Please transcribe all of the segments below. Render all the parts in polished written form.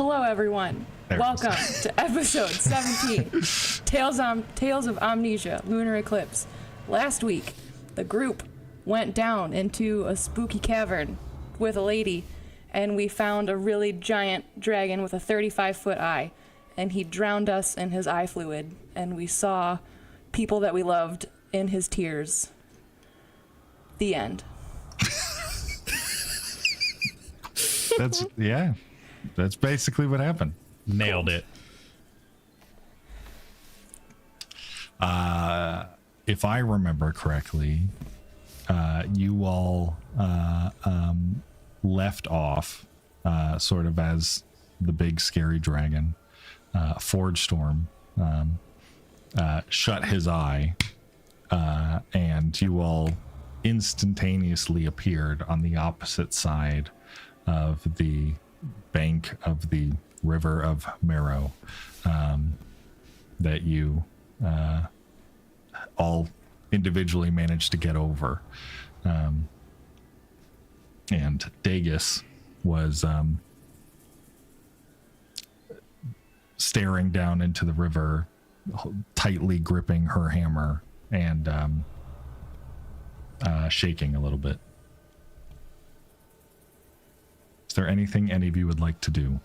Hello, everyone. Welcome to episode 17, Tales of Amnesia, Lunar Eclipse. Last week, the group went down into a spooky cavern with a lady, and we found a really giant dragon with a 35-foot eye, and he drowned us in his eye fluid, and we saw people that we loved in his tears. The end. That's basically what happened. Nailed it. If I remember correctly, you all left off sort of as the big scary dragon, Forge Storm, shut his eye, and you all instantaneously appeared on the opposite side of the bank of the river of Marrow, that you all individually managed to get over. And Dagus was staring down into the river, tightly gripping her hammer and shaking a little bit. Is there anything any of you would like to do?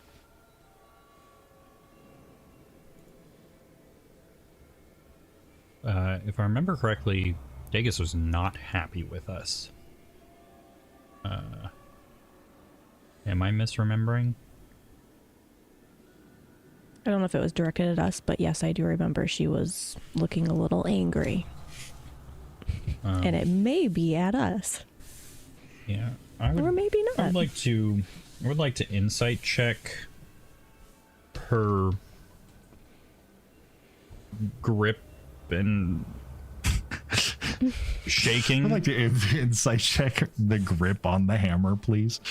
If I remember correctly, Dagus was not happy with us. Am I misremembering? I don't know if it was directed at us, but yes, I do remember she was looking a little angry. And it may be at us. Yeah. Or maybe not. I would like to insight check her grip and shaking. I'd like to insight check the grip on the hammer, please.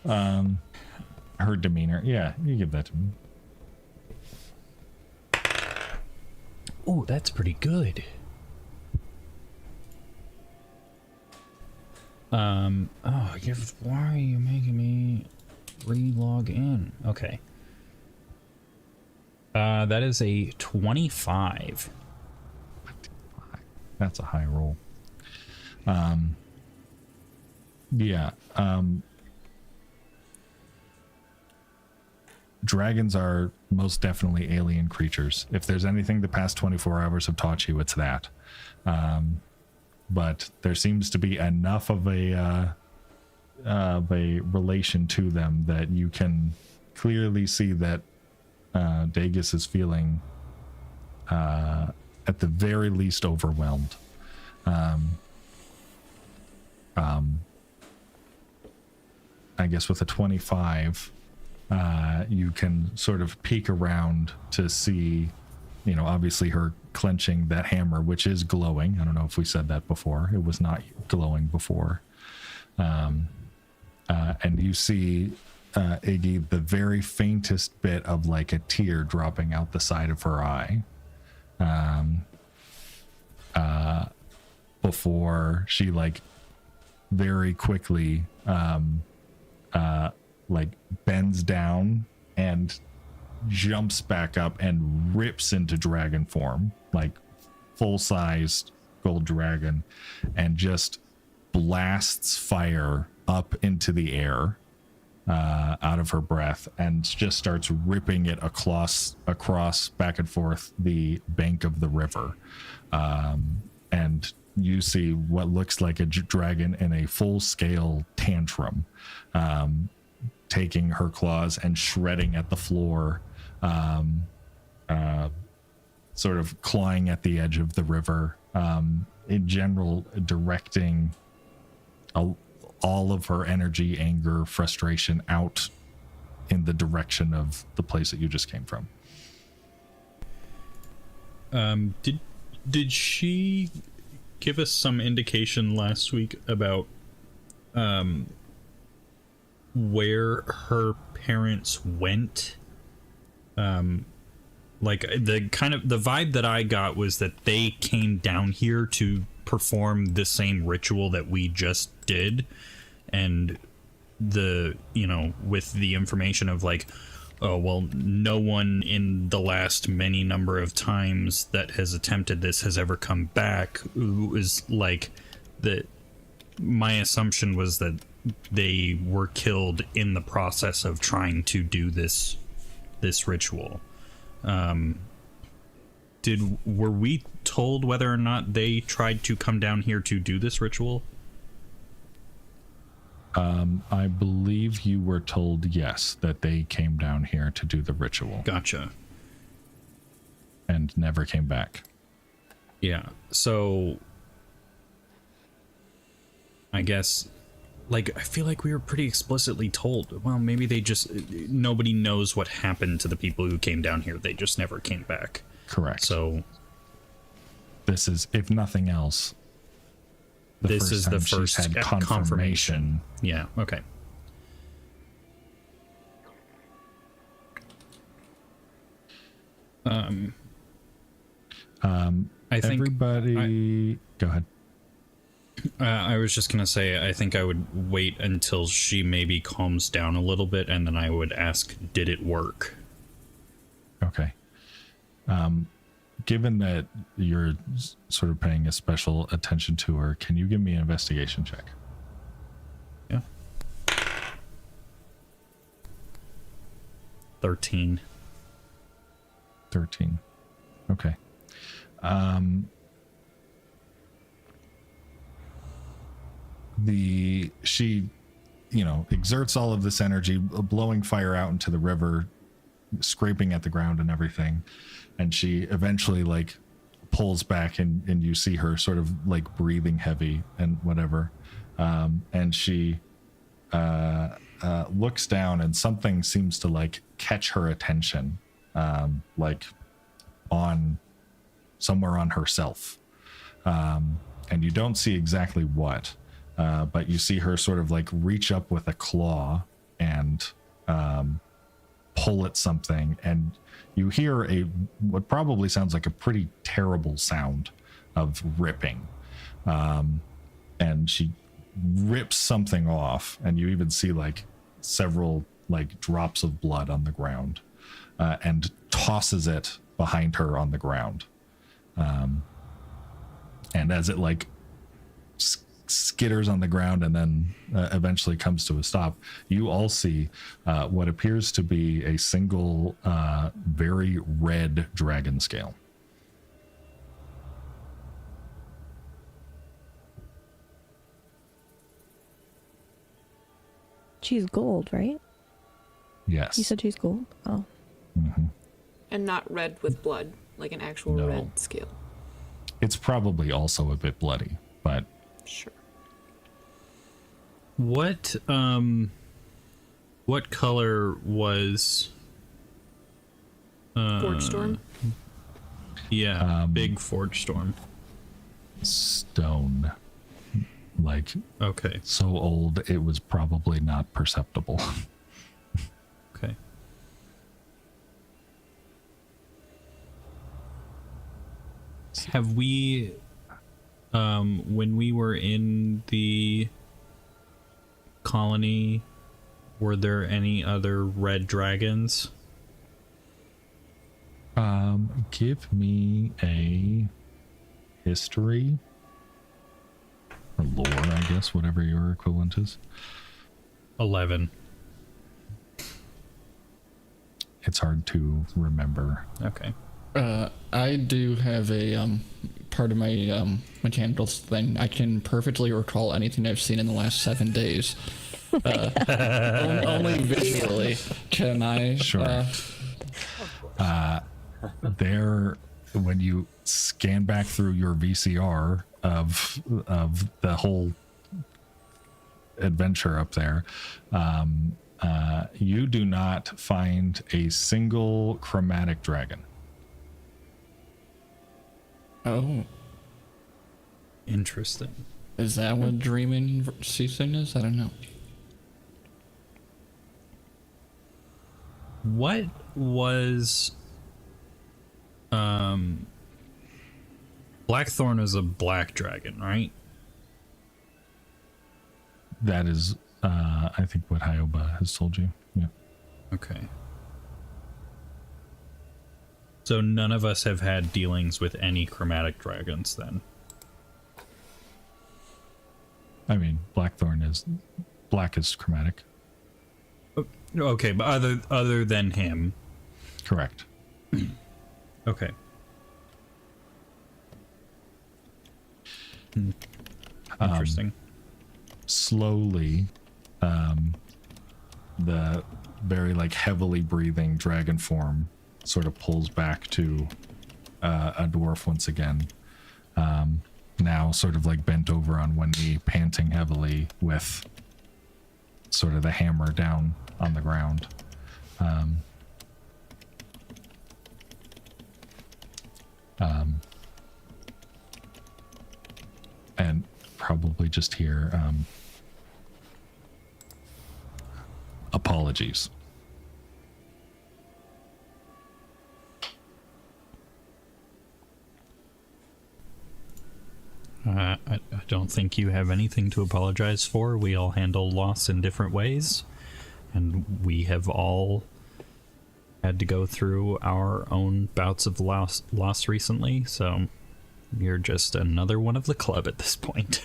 Her demeanor. Yeah, you give that to me. Oh, that's pretty good. Why are you making me re-log in? Okay. That is a 25. That's a high roll. Dragons are most definitely alien creatures. If there's anything the past 24 hours have taught you, it's that. But there seems to be enough of a relation to them that you can clearly see that Dagus is feeling, at the very least, overwhelmed. I guess with a 25, you can sort of peek around to see, obviously her clenching that hammer, which is glowing. I don't know if we said that before. It was not glowing before. And you see, Iggy, the very faintest bit of like a tear dropping out the side of her eye. Before she like very quickly like bends down and jumps back up and rips into dragon form, like full-sized gold dragon, and just blasts fire up into the air out of her breath, and just starts ripping it across back and forth the bank of the river. And you see what looks like a dragon in a full-scale tantrum, taking her claws and shredding at the floor, sort of clawing at the edge of the river, in general directing all of her energy, anger, frustration out in the direction of the place that you just came from. Did she give us some indication last week about where her parents went? Like the vibe that I got was that they came down here to perform the same ritual that we just did, and with the information of like, oh, well, no one in the last many number of times that has attempted this has ever come back, is like that. My assumption was that they were killed in the process of trying to do this ritual. Were we told whether or not they tried to come down here to do this ritual? I believe you were told, yes, that they came down here to do the ritual. Gotcha. And never came back. Yeah, so I guess, like, I feel like we were pretty explicitly told, well, maybe they just, nobody knows what happened to the people who came down here. They just never came back. Correct. So this is, if nothing else, this is the first she's had confirmation. Yeah, okay. I think everybody go ahead. I was just gonna say, I think I would wait until she maybe calms down a little bit, and then I would ask, did it work? Okay. Given that you're sort of paying a special attention to her, can you give me an investigation check? Yeah. 13. 13. Okay. She, exerts all of this energy, blowing fire out into the river, scraping at the ground and everything, and she eventually like pulls back, and you see her sort of like breathing heavy and whatever, and she looks down, and something seems to like catch her attention, like on somewhere on herself, and you don't see exactly what, but you see her sort of like reach up with a claw and pull at something, and you hear what probably sounds like a pretty terrible sound of ripping, and she rips something off, and you even see like several like drops of blood on the ground, and tosses it behind her on the ground, and as it like skitters on the ground and then eventually comes to a stop, you all see what appears to be a single very red dragon scale. She's gold, right? Yes. You said she's gold? Oh. Mm-hmm. And not red with blood, like an actual No. red scale. It's probably also a bit bloody, but Sure. What color was Forge Storm? yeah, big Forge Storm. stone, like Okay. so old it was probably not perceptible. Okay. Have we when we were in the colony, were there any other red dragons? Give me a history or lore, I guess, whatever your equivalent is. 11. It's hard to remember. Okay. I do have a part of my mechanical thing. I can perfectly recall anything I've seen in the last 7 days. Only visually can I. Sure. There, when you scan back through your VCR of the whole adventure up there, you do not find a single chromatic dragon. Oh, Interesting. is that what dreaming ceasing is? I don't know. What was Blackthorn is a black dragon, right? That is, I think, what Hyoba has told you. Yeah. Okay. So none of us have had dealings with any chromatic dragons then. I mean, Black is chromatic. Okay, but other than him. Correct. Okay. Interesting. Slowly, the very like heavily breathing dragon form sort of pulls back to a dwarf once again. Now sort of like bent over on one knee, panting heavily with sort of the hammer down on the ground. And probably just hear apologies. I don't think you have anything to apologize for. We all handle loss in different ways, and we have all had to go through our own bouts of loss recently, so you're just another one of the club at this point.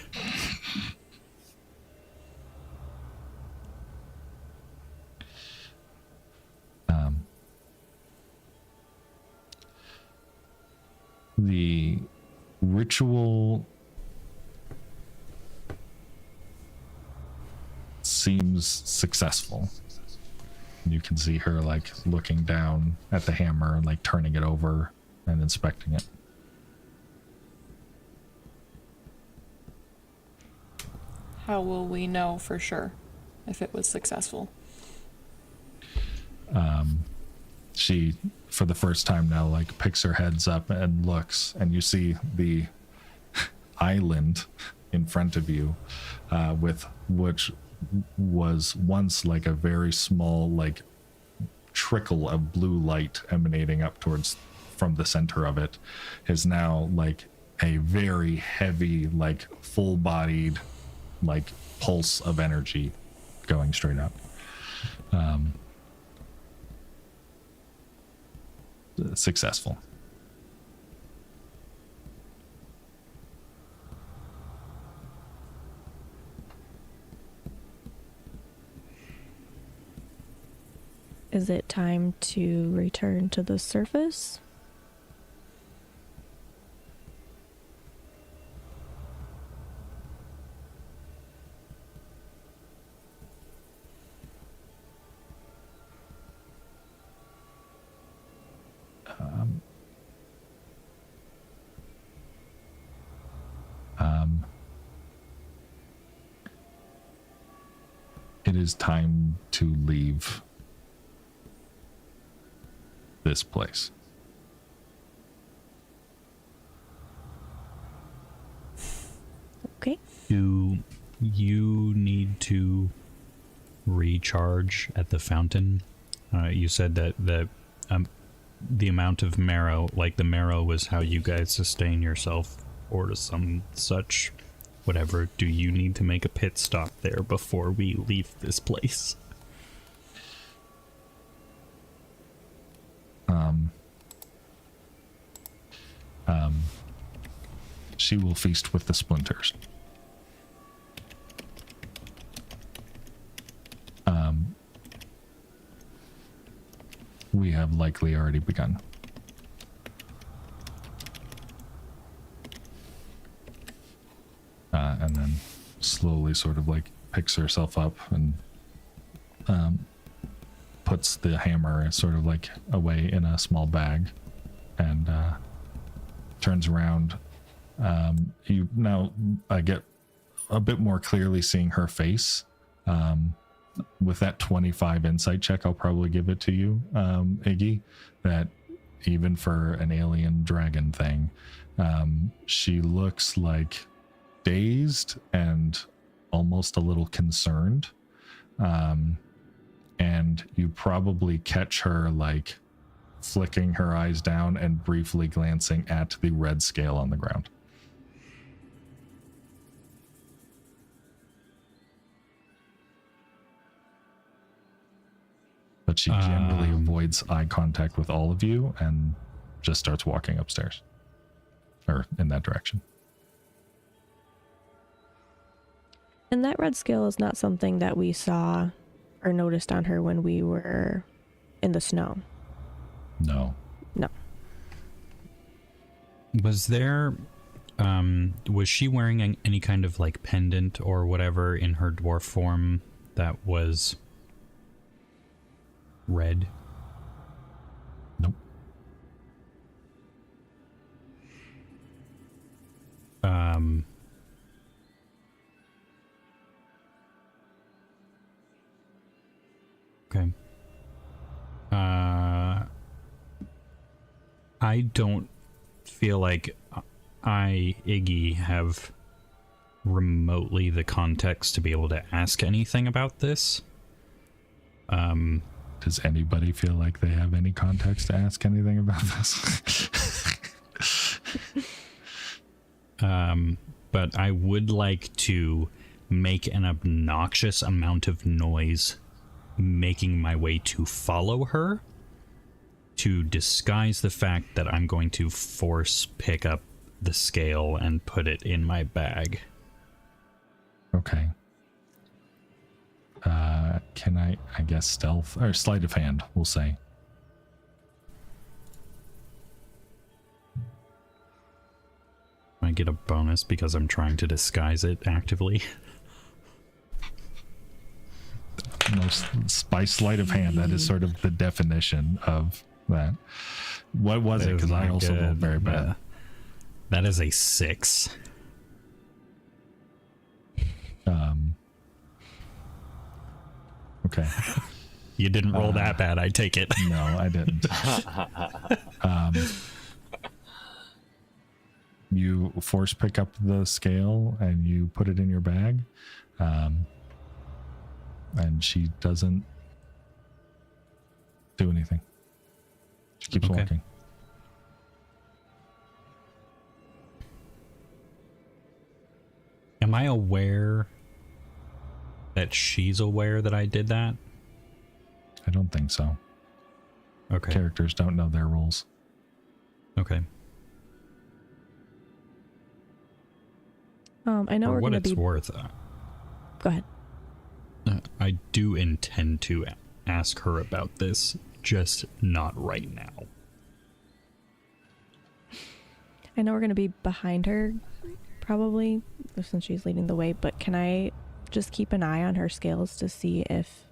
The ritual seems successful. You can see her like looking down at the hammer and like turning it over and inspecting it. How will we know for sure if it was successful? She, for the first time now, like picks her heads up and looks, and you see the island in front of you, with which was once like a very small like trickle of blue light emanating up towards from the center of it, is now like a very heavy, like full-bodied, like pulse of energy going straight up. Successful. Is it time to return to the surface? It is time to leave this place. Okay. Do you need to recharge at the fountain? You said that the amount of marrow, like the marrow was how you guys sustain yourself or to some such whatever. Do you need to make a pit stop there before we leave this place? She will feast with the splinters. We have likely already begun. And then slowly sort of like picks herself up and puts the hammer sort of like away in a small bag and turns around. You now get a bit more clearly seeing her face. With that 25 insight check, I'll probably give it to you, Iggy, that even for an alien dragon thing, she looks like dazed and almost a little concerned. And you probably catch her like flicking her eyes down and briefly glancing at the red scale on the ground. But she generally avoids eye contact with all of you and just starts walking upstairs or in that direction. And that red scale is not something that we saw or noticed on her when we were in the snow. No. No. Was there, was she wearing any kind of like pendant or whatever in her dwarf form that was red? Nope. Okay. I don't feel like Iggy, have remotely the context to be able to ask anything about this. Does anybody feel like they have any context to ask anything about this? But I would like to make an obnoxious amount of noise making my way to follow her, to disguise the fact that I'm going to force pick up the scale and put it in my bag. Okay. Can I guess stealth or sleight of hand, we'll say. I get a bonus because I'm trying to disguise it actively. By sleight of hand, that is sort of the definition of that. What was it? Because I also rolled very bad. That is a 6. Okay. You didn't roll that bad, I take it. No, I didn't. You force pick up the scale and you put it in your bag. And she doesn't do anything. She keeps walking. Am I aware that she's aware that I did that? I don't think so. Okay. Characters don't know their roles. Okay. I know For we're what going to it's be... worth, Go ahead. I do intend to ask her about this, just not right now. I know we're going to be behind her, probably, since she's leading the way, but can I just keep an eye on her scales to see if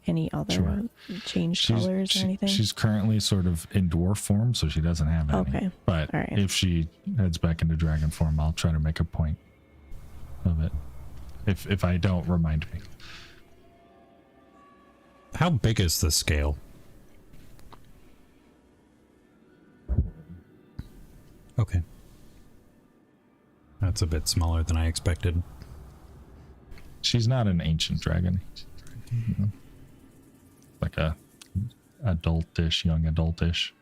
any other change colors or anything? She's currently sort of in dwarf form, so she doesn't have any. Okay. But All right. if she heads back into dragon form, I'll try to make a point of it. If I don't, remind me. How big is the scale? Okay. That's a bit smaller than I expected. She's not an ancient dragon. You know? Like a adultish, young adultish.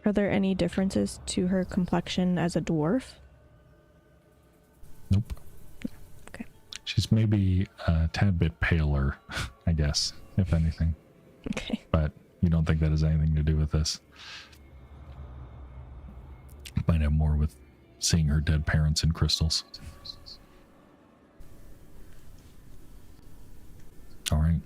Are there any differences to her complexion as a dwarf? Nope. Okay. She's maybe a tad bit paler, I guess, if anything. Okay. But you don't think that has anything to do with this? Might have more with seeing her dead parents in crystals. All right.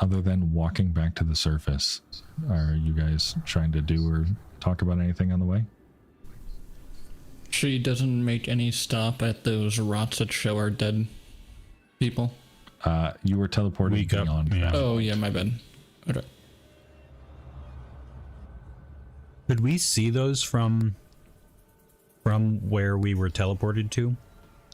Other than walking back to the surface, are you guys trying to do or talk about anything on the way? She doesn't make any stop at those rots that show our dead people. You were teleported beyond that. Oh, yeah, my bad. Okay. Could we see those from where we were teleported to?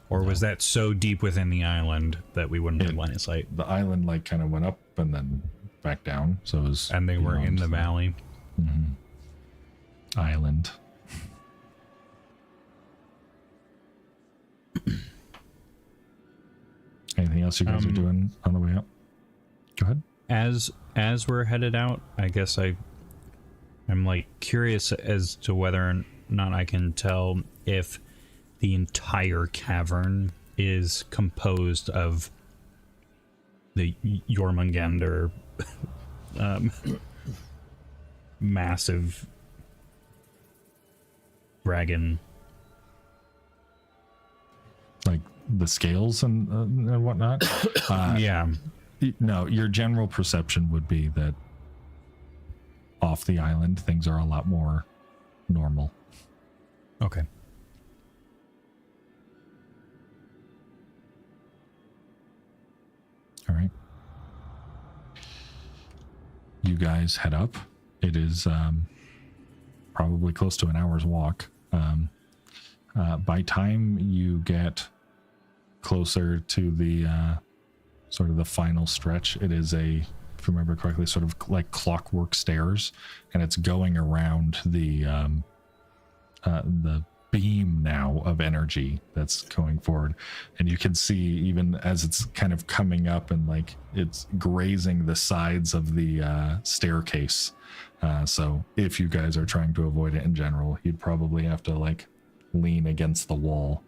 Or was that so deep within the island that we wouldn't have line of sight? The island like kind of went up and then back down, so it was. And they were in the valley. Island. Anything else you guys are doing on the way up? Go ahead. As we're headed out, I guess I'm like curious as to whether or not I can tell if the entire cavern is composed of the Jormungandr massive dragon. Like the scales and whatnot. Yeah. No, your general perception would be that off the island things are a lot more normal. Okay. All right. You guys head up. It is probably close to an hour's walk. By time you get closer to the sort of the final stretch, it is if you remember correctly, sort of like clockwork stairs, and it's going around the beam now of energy that's going forward, and you can see even as it's kind of coming up and like it's grazing the sides of the staircase. So if you guys are trying to avoid it in general, you'd probably have to like lean against the wall.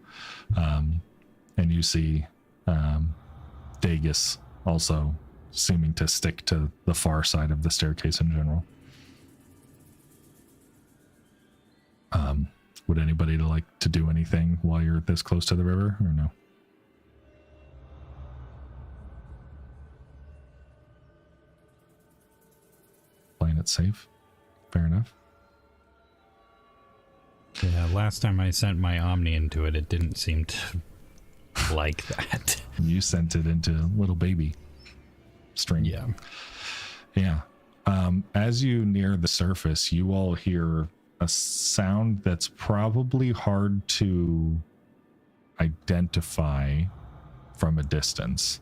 And you see Dagus also seeming to stick to the far side of the staircase in general. Would anybody like to do anything while you're this close to the river, or no? Playing it safe. Fair enough. Yeah, last time I sent my Omni into it, it didn't seem to like that. You sent it into little baby string. Yeah. Yeah. As you near the surface, you all hear a sound that's probably hard to identify from a distance.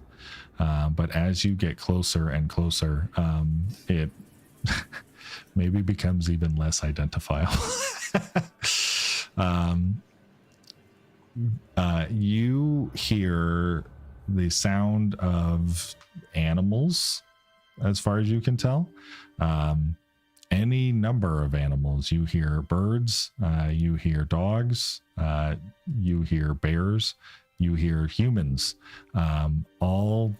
But as you get closer and closer, it maybe becomes even less identifiable. You hear the sound of animals, as far as you can tell. Any number of animals. You hear birds, you hear dogs, you hear bears, you hear humans. All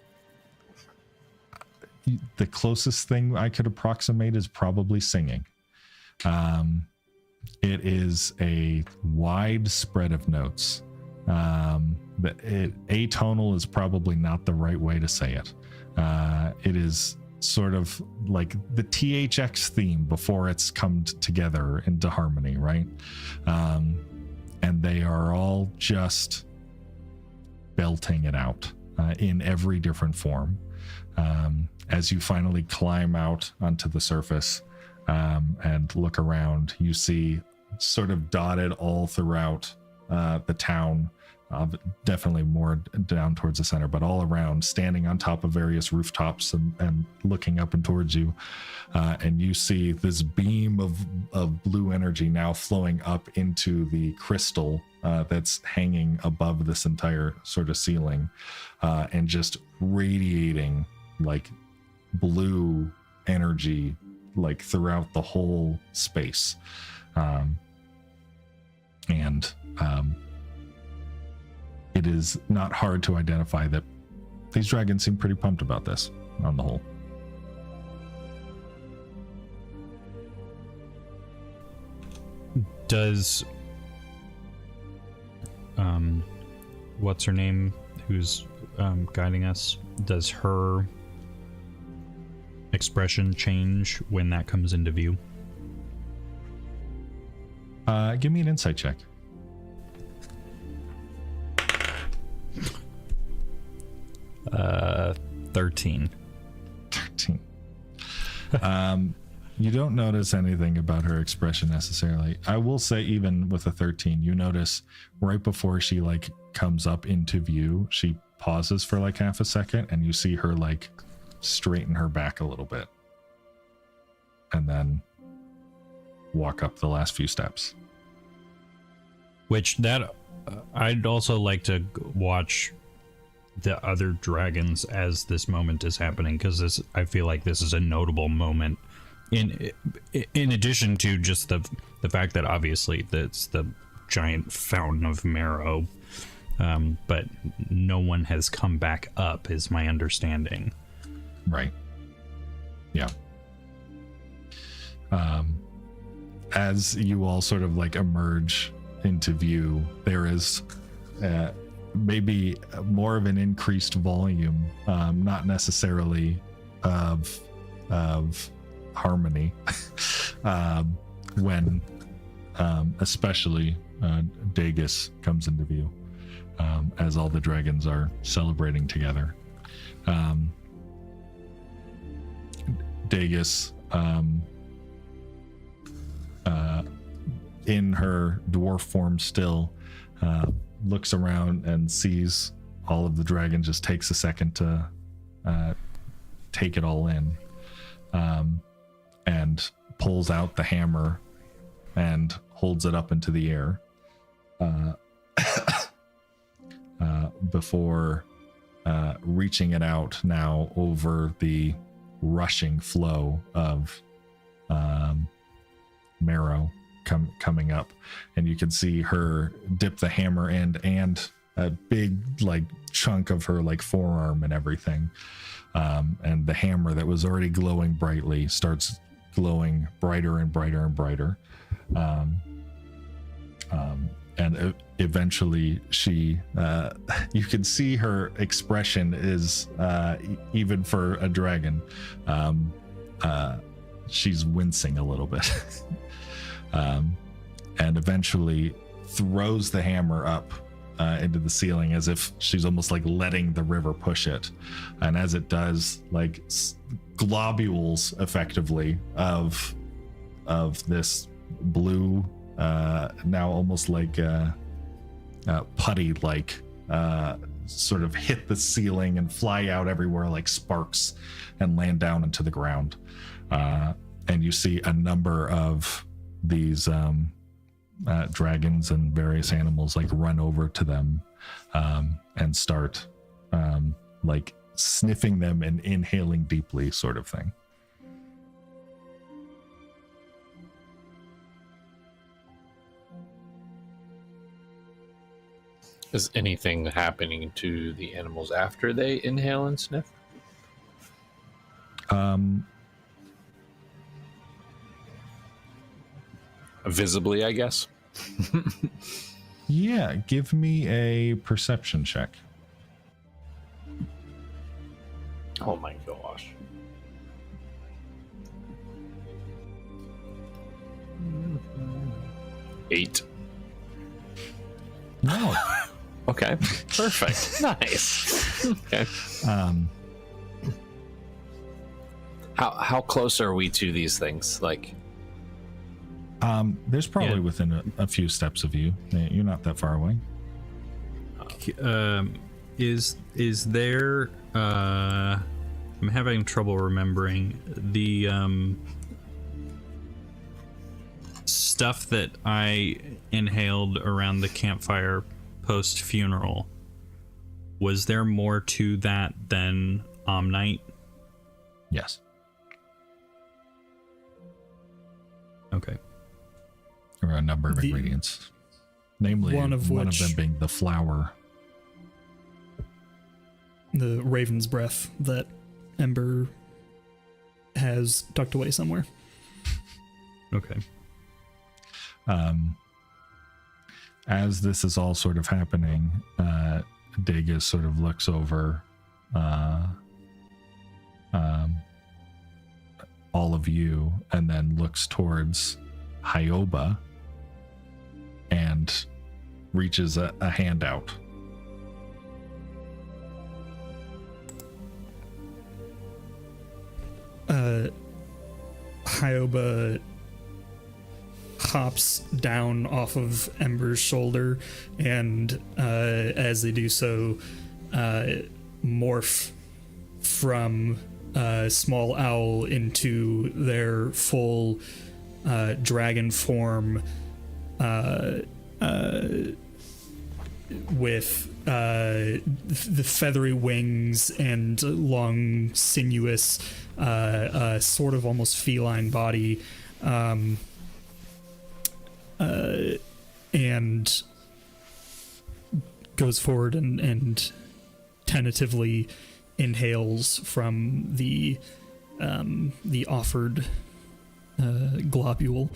the closest thing I could approximate is probably singing. It is a wide spread of notes. Atonal is probably not the right way to say it. It is sort of like the THX theme before it's come together into harmony, right? And they are all just belting it out in every different form. As you finally climb out onto the surface and look around, you see sort of dotted all throughout the town, definitely more down towards the center, but all around, standing on top of various rooftops and looking up and towards you. And you see this beam of blue energy now flowing up into the crystal that's hanging above this entire sort of ceiling, and just radiating like blue energy like throughout the whole space. It is not hard to identify that these dragons seem pretty pumped about this on the whole. Does what's her name who's guiding us, does her expression change when that comes into view? Give me an insight check. 13. 13. You don't notice anything about her expression necessarily. I will say, even with a 13, you notice right before she like comes up into view, she pauses for like half a second, and you see her like straighten her back a little bit and then walk up the last few steps. Which that I'd also like to watch the other dragons as this moment is happening, because I feel like this is a notable moment in addition to just the fact that obviously that's the giant fountain of marrow, but no one has come back up, is my understanding. Right. Yeah. As you all sort of like emerge into view, there is maybe more of an increased volume, not necessarily of harmony, when especially Dagus comes into view, as all the dragons are celebrating together. Dagus, in her dwarf form still, looks around and sees all of the dragons, just takes a second to take it all in, and pulls out the hammer and holds it up into the air, before reaching it out now over the rushing flow of marrow coming up, and you can see her dip the hammer end and a big like chunk of her like forearm and everything, and the hammer that was already glowing brightly starts glowing brighter and brighter and brighter, and eventually she you can see her expression is even for a dragon, she's wincing a little bit. And eventually throws the hammer up into the ceiling as if she's almost like letting the river push it, and as it does, like globules effectively of this blue, now almost like putty like, sort of hit the ceiling and fly out everywhere like sparks and land down into the ground, and you see a number of these dragons and various animals like run over to them, and start like sniffing them and inhaling deeply, sort of thing. Is anything happening to the animals after they inhale and sniff? Visibly, I guess. Yeah, give me a perception check. Oh my gosh. Eight. No. Okay, perfect. Nice. Okay. How close are we to these things? Like, There's probably within a few steps of you. You're not that far away. Is there? I'm having trouble remembering the stuff that I inhaled around the campfire post funeral. Was there more to that than Omnite? Yes. Okay. There are a number of ingredients, namely one of them being the flower. The raven's breath that Ember has tucked away somewhere. Okay. As this is all sort of happening, Dagus sort of looks over all of you and then looks towards Hyoba and reaches a hand out. Hyoba hops down off of Ember's shoulder, and as they do so, morph from small owl into their full dragon form, with the feathery wings and long, sinuous, sort of almost feline body, and goes forward and tentatively inhales from the the offered globule,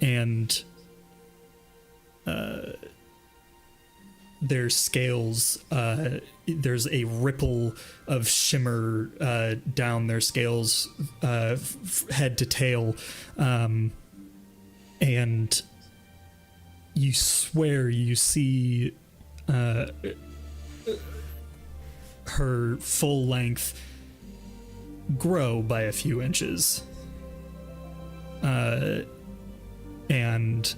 and their scales, there's a ripple of shimmer down their scales, head to tail, and you swear you see her full length grow by a few inches. And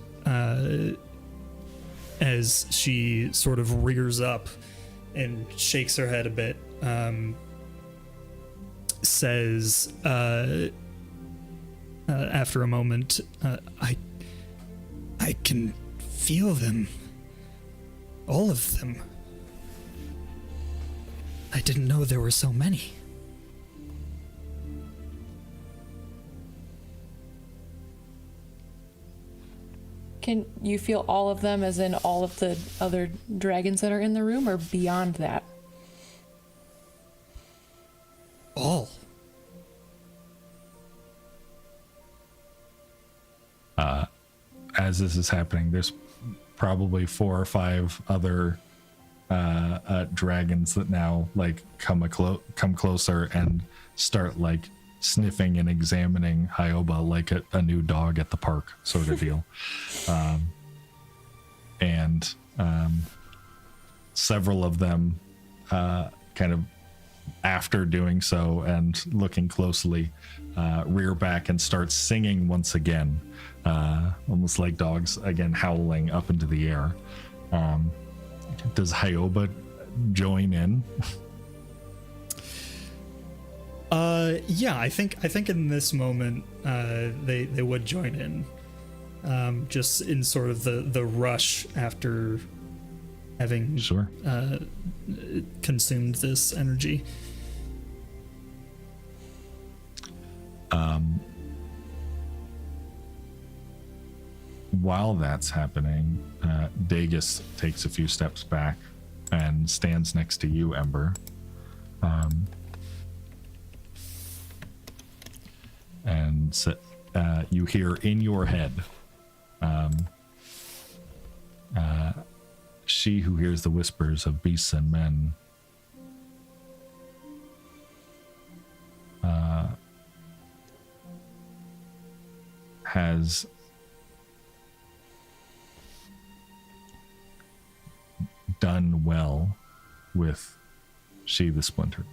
as she sort of rears up and shakes her head a bit, says, after a moment, I can feel them. All of them. I didn't know there were so many. Can you feel all of them, as in all of the other dragons that are in the room, or beyond that? All. As this is happening, there's probably 4 or 5 other dragons that now like come closer and start like sniffing and examining Hyoba like a new dog at the park sort of deal. And several of them kind of after doing so and looking closely rear back and start singing once again, almost like dogs again howling up into the air. Does Hyoba join in? Yeah, I think in this moment they would join in, just in sort of the rush after having consumed this energy. While that's happening, Dagus takes a few steps back and stands next to you, Ember. And so, you hear in your head, she who hears the whispers of beasts and men has done well with she the Splintered.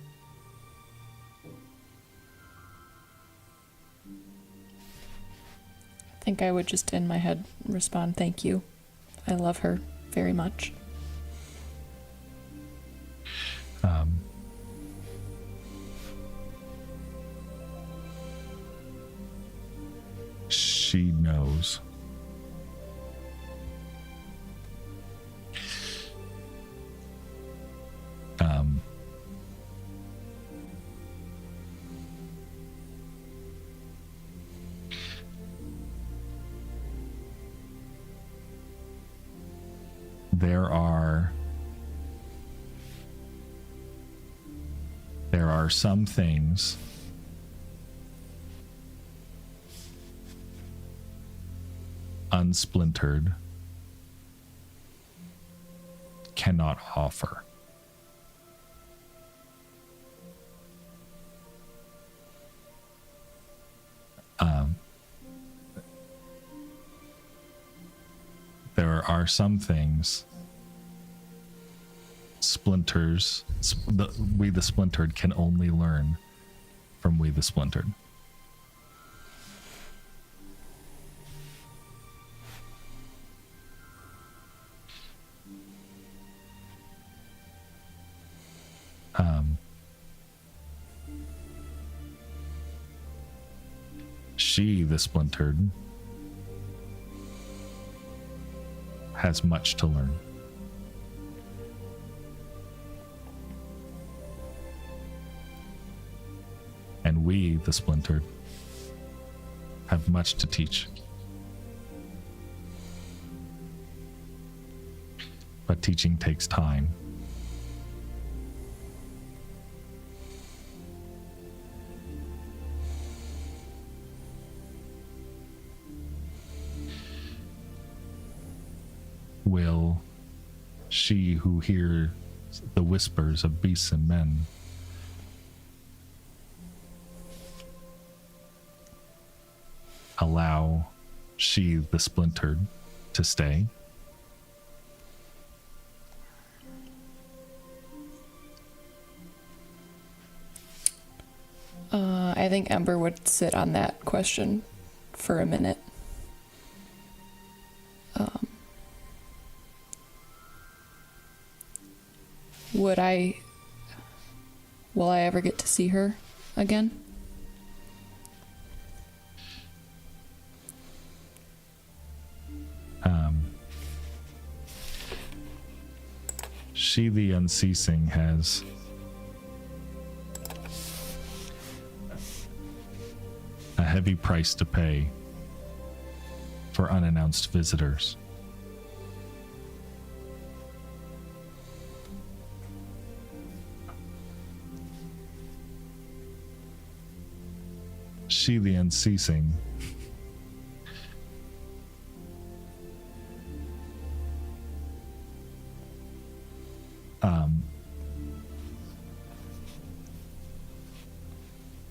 I think I would just in my head respond, thank you. I love her very much. She knows. There are some things unsplintered cannot offer. There are some things we the Splintered can only learn from we the Splintered. She the Splintered has much to learn. And we, the Splintered, have much to teach. But teaching takes time. will she who hears the whispers of beasts and men allow she the splintered to stay? I think Ember would sit on that question for a minute. Will I ever get to see her again? She the Unceasing has a heavy price to pay for unannounced visitors. She the Unceasing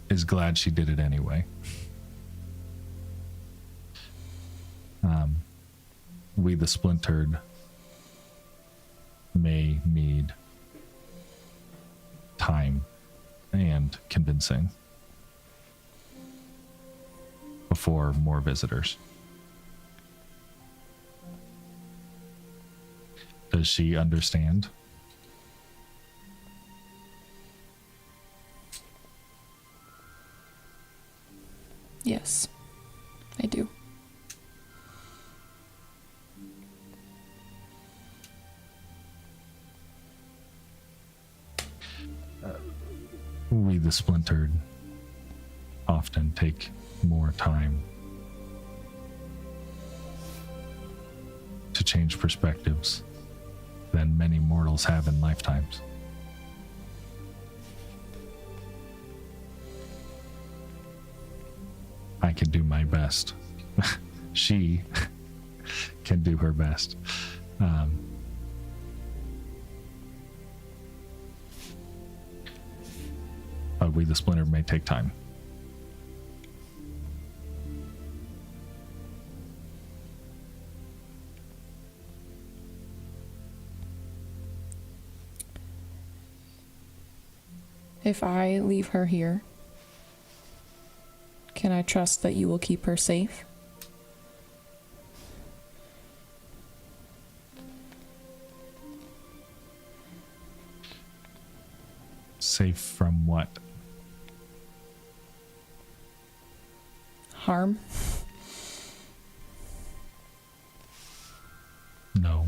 is glad she did it anyway. We the Splintered may need time and convincing before more visitors. Does she understand? Yes, I do. We the Splintered often take more time to change perspectives than many mortals have in lifetimes. I can do my best. She can do her best. But we the Splinter may take time. If I leave her here, can I trust that you will keep her safe? Safe from what? Harm? No.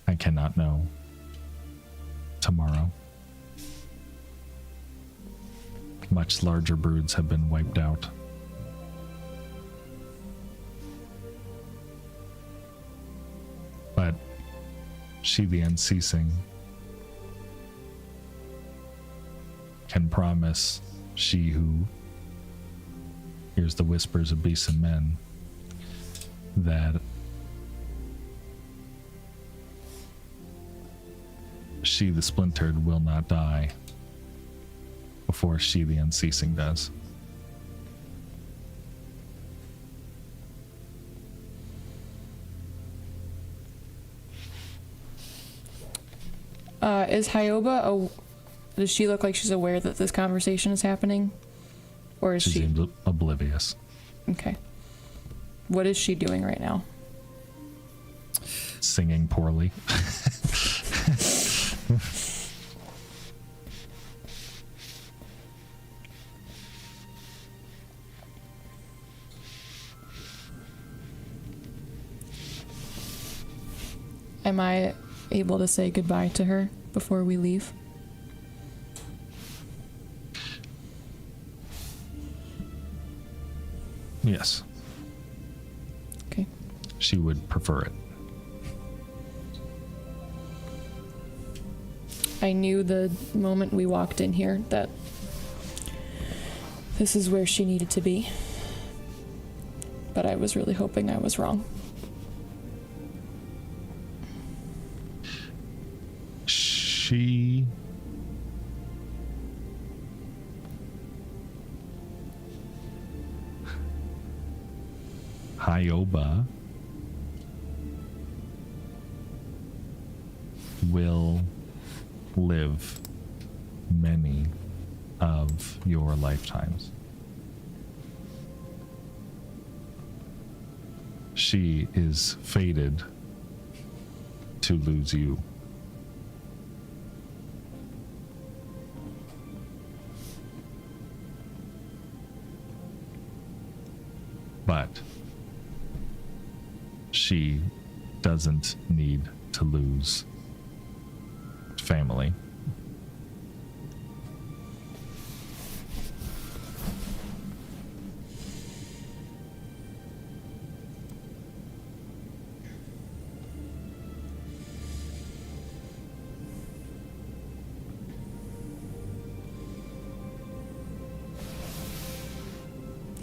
I cannot know. Tomorrow. Much larger broods have been wiped out. But she the Unceasing can promise she who hears the whispers of beasts and men that she the Splintered will not die before she the Unceasing does. Is Hyoba, does she look like she's aware that this conversation is happening? Or is She's she oblivious. Okay. What is she doing right now? Singing poorly. Am I able to say goodbye to her before we leave? Yes. Okay. She would prefer it. I knew the moment we walked in here that this is where she needed to be. But I was really hoping I was wrong. She Hyoba will live many of your lifetimes. She is fated to lose you. But she doesn't need to lose family.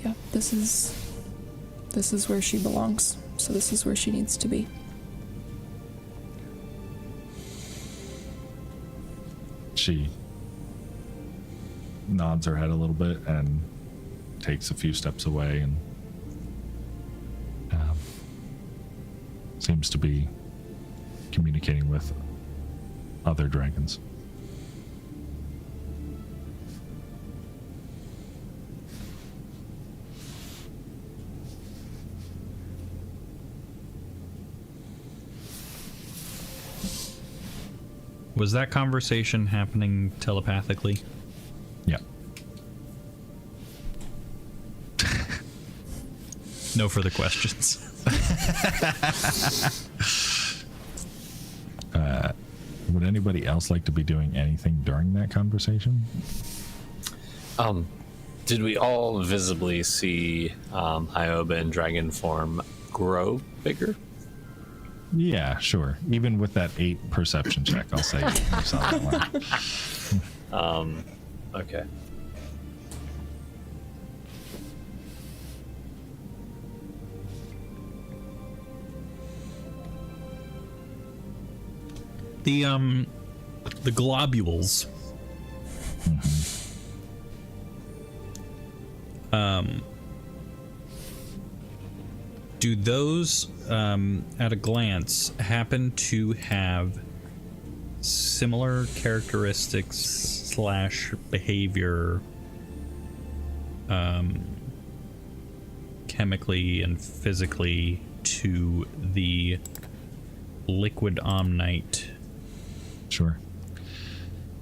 Yeah, this is where she belongs. So this is where she needs to be. She nods her head a little bit and takes a few steps away and seems to be communicating with other dragons. Was that conversation happening telepathically? Yeah. No further questions. Would anybody else like to be doing anything during that conversation? Did we all visibly see Hyoba in dragon form grow bigger? Yeah, sure. Even with that 8 perception check, I'll say you saw that one. Okay. The globules. Do those, at a glance, happen to have similar characteristics / behavior, chemically and physically, to the liquid omnite? Sure.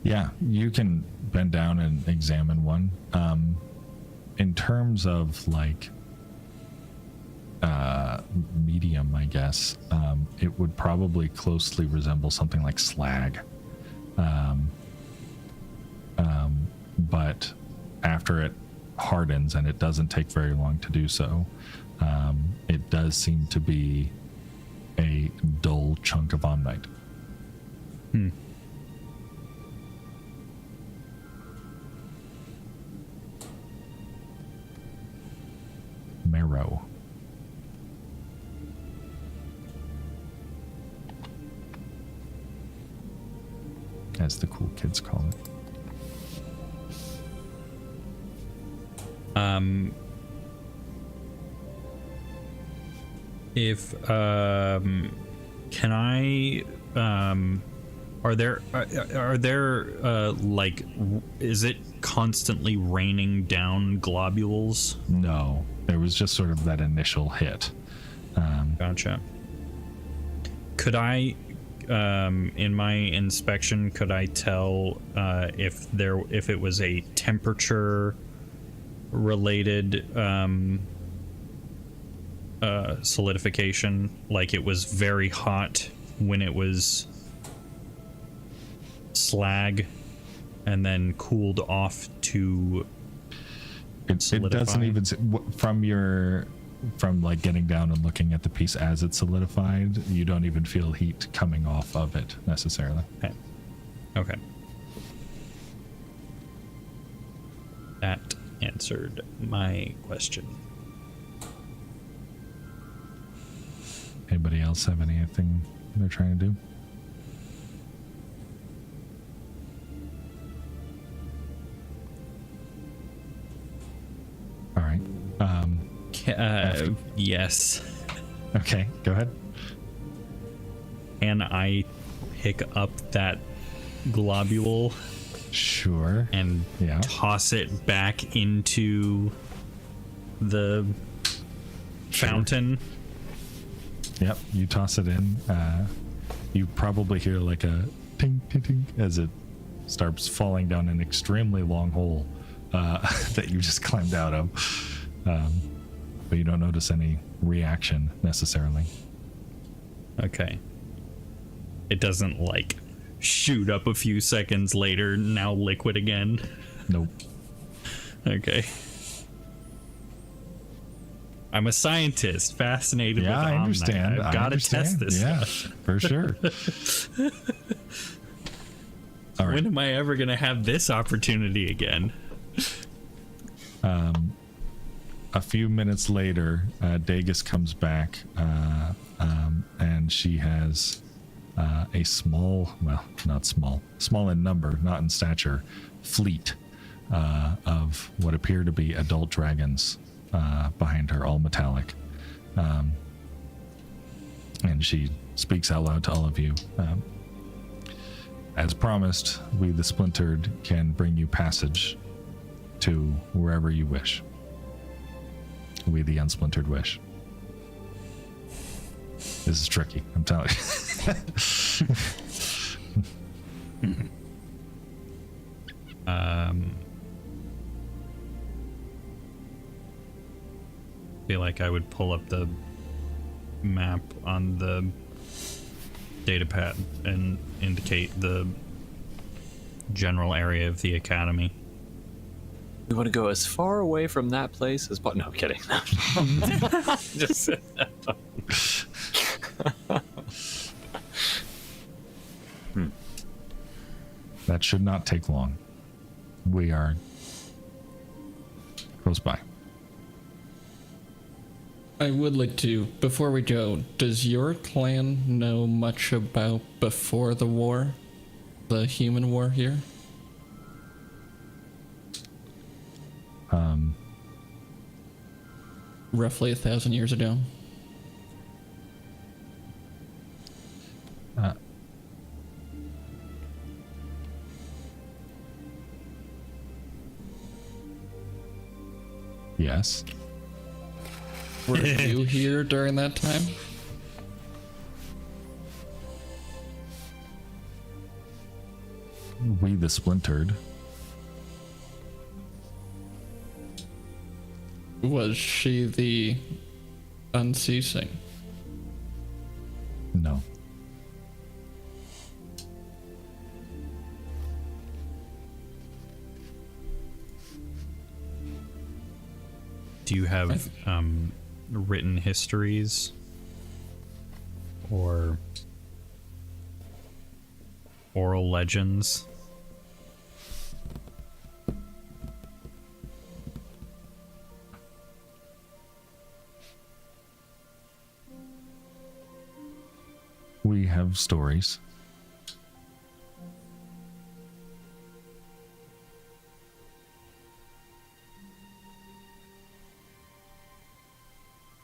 Yeah, you can bend down and examine one. In terms of like medium, I guess, it would probably closely resemble something like slag. But after it hardens, and it doesn't take very long to do so, it does seem to be a dull chunk of omnite. Marrow. As the cool kids call it. Can I, are there like, is it constantly raining down globules? No, there was just sort of that initial hit. Gotcha. Could I, in my inspection, could I tell if it was a temperature related solidification, like it was very hot when it was slag and then cooled off to it doesn't even from like getting down and looking at the piece as it's solidified, you don't even feel heat coming off of it necessarily. Okay. Okay. That answered my question. Anybody else have anything they're trying to do? All right. Yes. Okay, go ahead. Can I pick up that globule Sure. and Yeah. toss it back into the fountain? Yep, you toss it in. You probably hear like a ting, ting, ting as it starts falling down an extremely long hole that you just climbed out of. But you don't notice any reaction necessarily. Okay. It doesn't like shoot up a few seconds later, now liquid again. Nope. Okay. I'm a scientist, fascinated with Yeah, I Omni. understand. I've got to test this Yeah, stuff. for sure. All right. When am I ever going to have this opportunity again? A few minutes later, Dagus comes back, and she has a small, well, not small, small in number, not in stature, fleet of what appear to be adult dragons behind her, all metallic. And she speaks out loud to all of you. As promised, we, the Splintered, can bring you passage to wherever you wish. We, the Unsplintered, wish. This is tricky, I'm telling you. Feel like I would pull up the map on the datapad and indicate the general area of the academy. We want to go as far away from that place as possible. No, I'm kidding. Just That should not take long. We are close by. I would like to, before we go, does your clan know much about before the war? The human war here? Roughly 1,000 years ago. Yes. Were you here during that time? We, the Splintered. Was she the unceasing? No. Do you have written histories or oral legends? We have stories.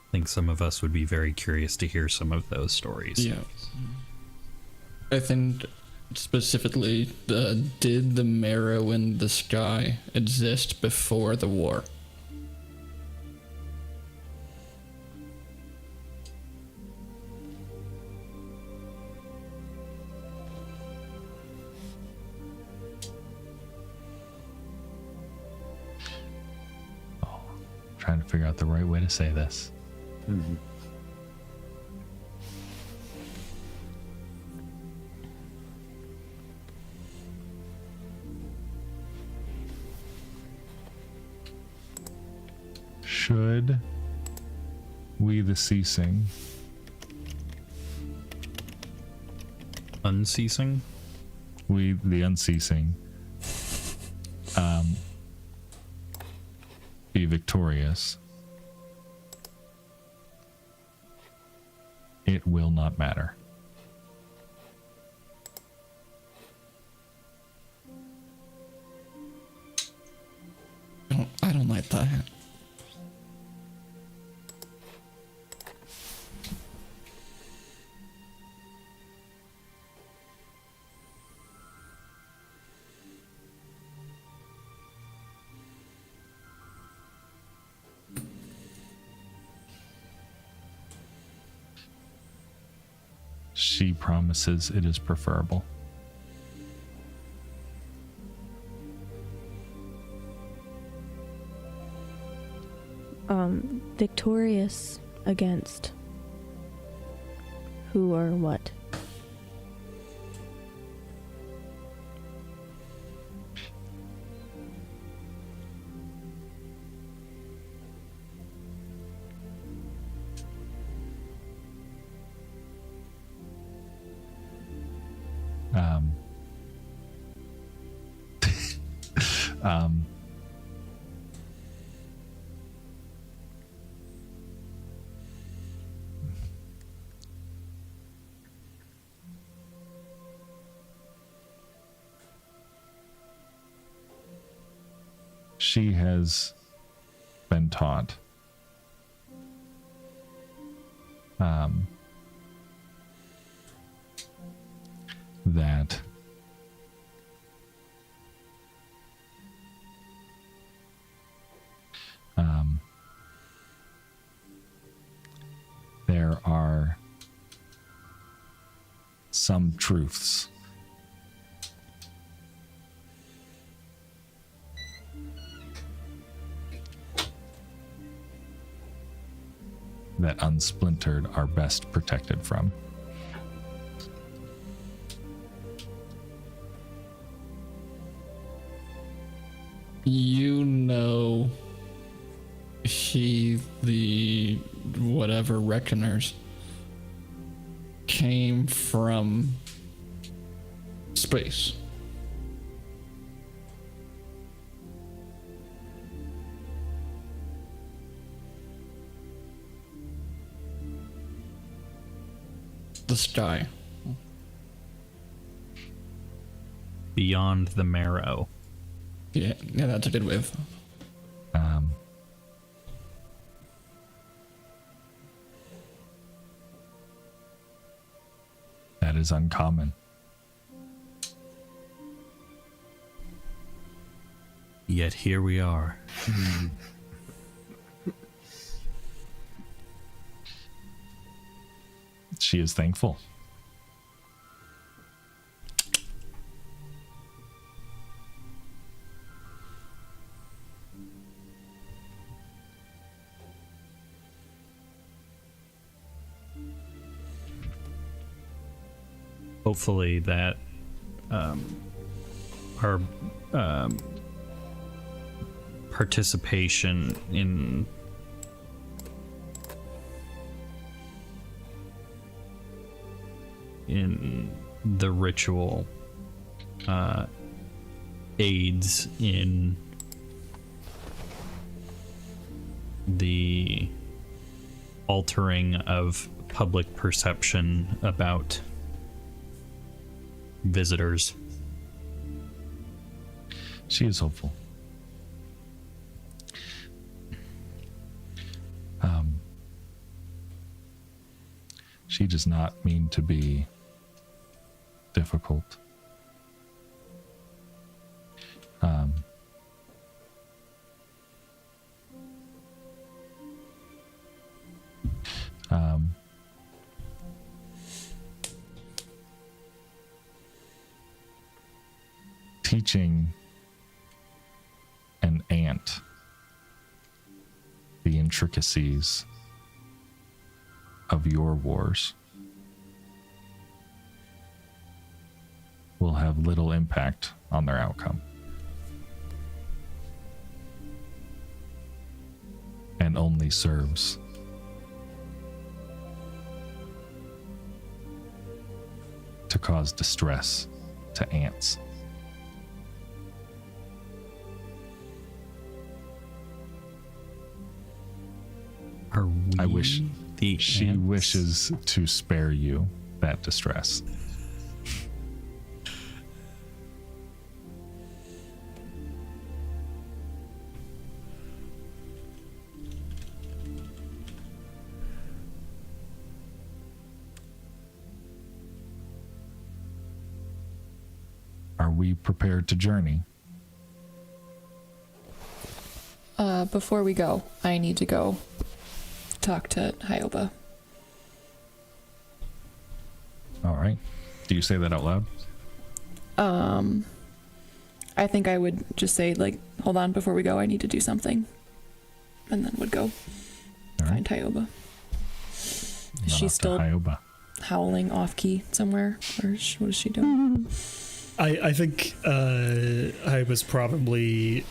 I think some of us would be very curious to hear some of those stories. Yeah. I think specifically, did the marrow in the sky exist before the war? Trying to figure out the right way to say this. Should we, the ceasing, Unceasing? we, the unceasing, be victorious, it will not matter. I don't like that. She promises it is preferable. Victorious against who or what? Um, um, she has been taught that there are some truths that unsplintered are best protected from. You know, the whatever reckoners came from space. The sky. Beyond the marrow. Yeah, that's a good way of. That is uncommon. Yet here we are. She is thankful. Hopefully that our participation in the ritual aids in the altering of public perception about visitors. She is hopeful. She does not mean to be difficult. Teaching an ant the intricacies of your wars will have little impact on their outcome, and only serves to cause distress to ants. Are we I wish the she ants? wishes to spare you that distress. Are we prepared to journey? Before we go, I need to go talk to Hyoba. All right. Do you say that out loud? I think I would just say, like, hold on, before we go, I need to do something. And then would go All right. find Hyoba. Is Run she off to still Hyoba. howling off key somewhere? Or what is she doing? I think I was probably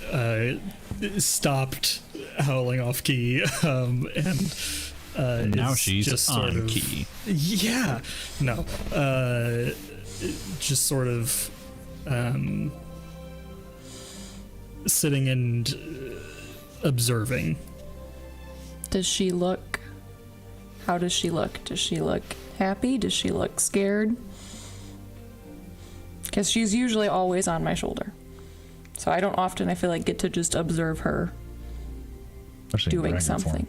stopped howling off key, and Now is she's just on sort of, key. Yeah, no, just sort of sitting and observing. Does she look... How does she look? Does she look happy? Does she look scared? Because she's usually always on my shoulder. So I don't often, I feel like, get to just observe her Especially in doing dragon form. something.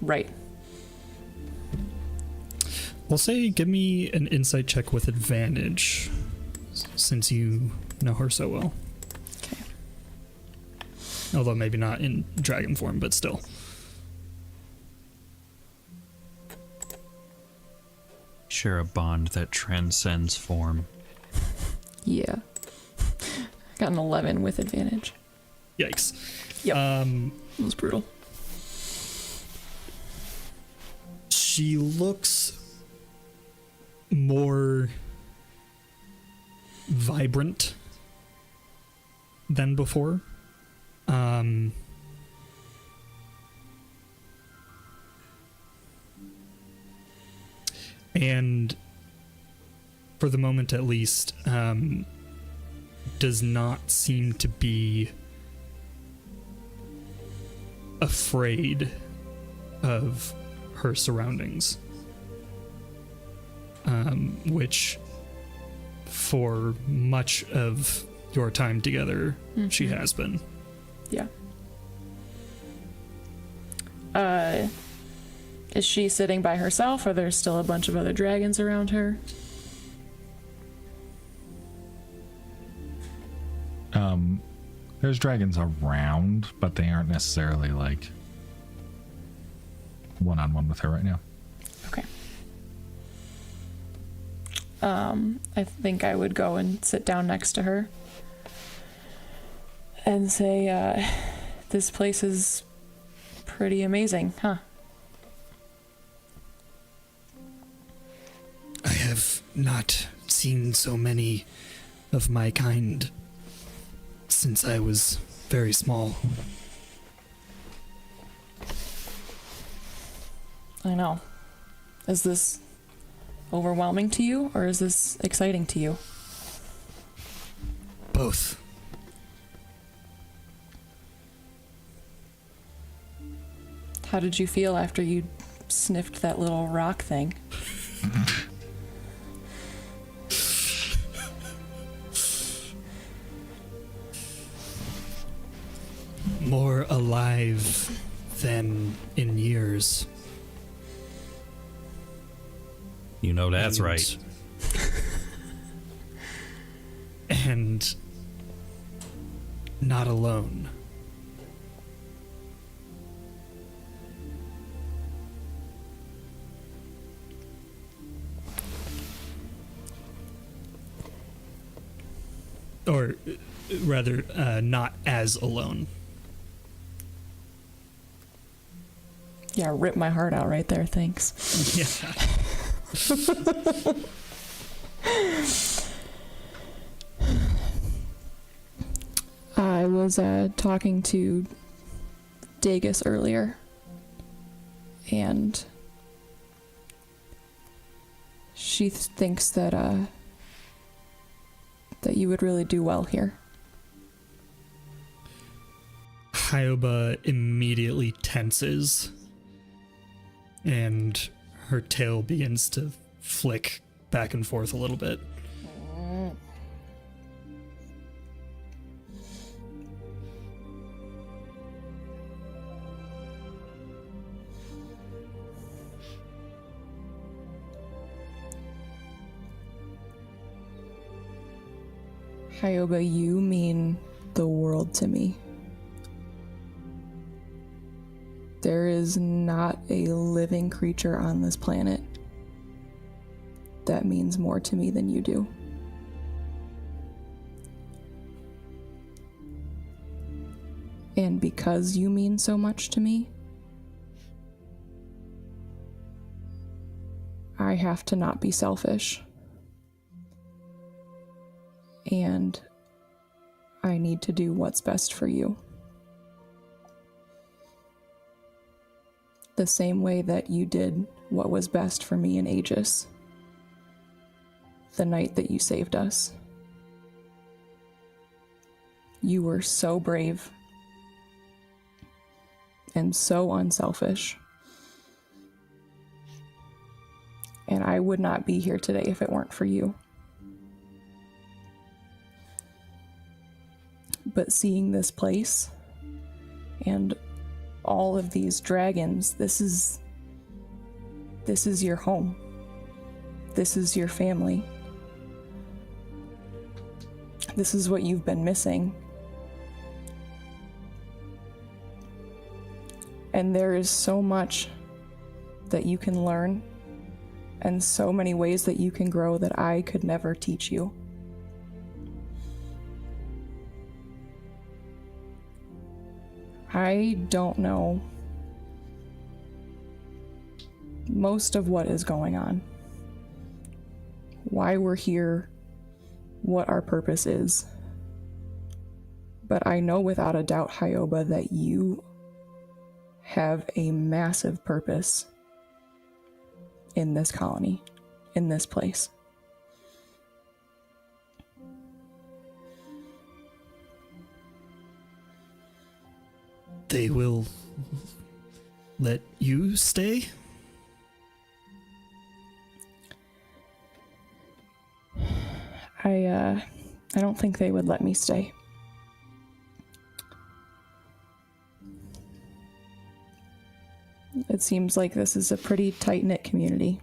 Right. We'll say, give me an insight check with advantage, since you know her so well. Okay. Although maybe not in dragon form, but still. Share a bond that transcends form. Yeah. I got an 11 with advantage. Yikes. Yep. It was brutal. She looks more vibrant than before. And for the moment at least, does not seem to be afraid of her surroundings, which for much of your time together she has been. Yeah. Is she sitting by herself? Are there still a bunch of other dragons around her? There's dragons around, but they aren't necessarily like one-on-one with her right now. Okay. I think I would go and sit down next to her and say, this place is pretty amazing, huh? I have not seen so many of my kind since I was very small. I know. Is this overwhelming to you, or is this exciting to you? Both. How did you feel after you sniffed that little rock thing? More alive than in years. You know that's And- right. And not alone. Or rather, not as alone. Yeah, rip my heart out right there, thanks. Yeah. I was talking to Dagus earlier, and she thinks that that you would really do well here. Hyoba immediately tenses, and her tail begins to flick back and forth a little bit. Hyoba, you mean the world to me. There is not a living creature on this planet that means more to me than you do. And because you mean so much to me, I have to not be selfish. And I need to do what's best for you. The same way that you did what was best for me and Aegis, the night that you saved us. You were so brave and so unselfish. And I would not be here today if it weren't for you. But seeing this place and all of these dragons, this is your home. This is your family. This is what you've been missing. And there is so much that you can learn and so many ways that you can grow that I could never teach you. I don't know most of what is going on, why we're here, what our purpose is. But I know without a doubt, Hyoba, that you have a massive purpose in this colony, in this place. They will let you stay? I don't think they would let me stay. It seems like this is a pretty tight-knit community.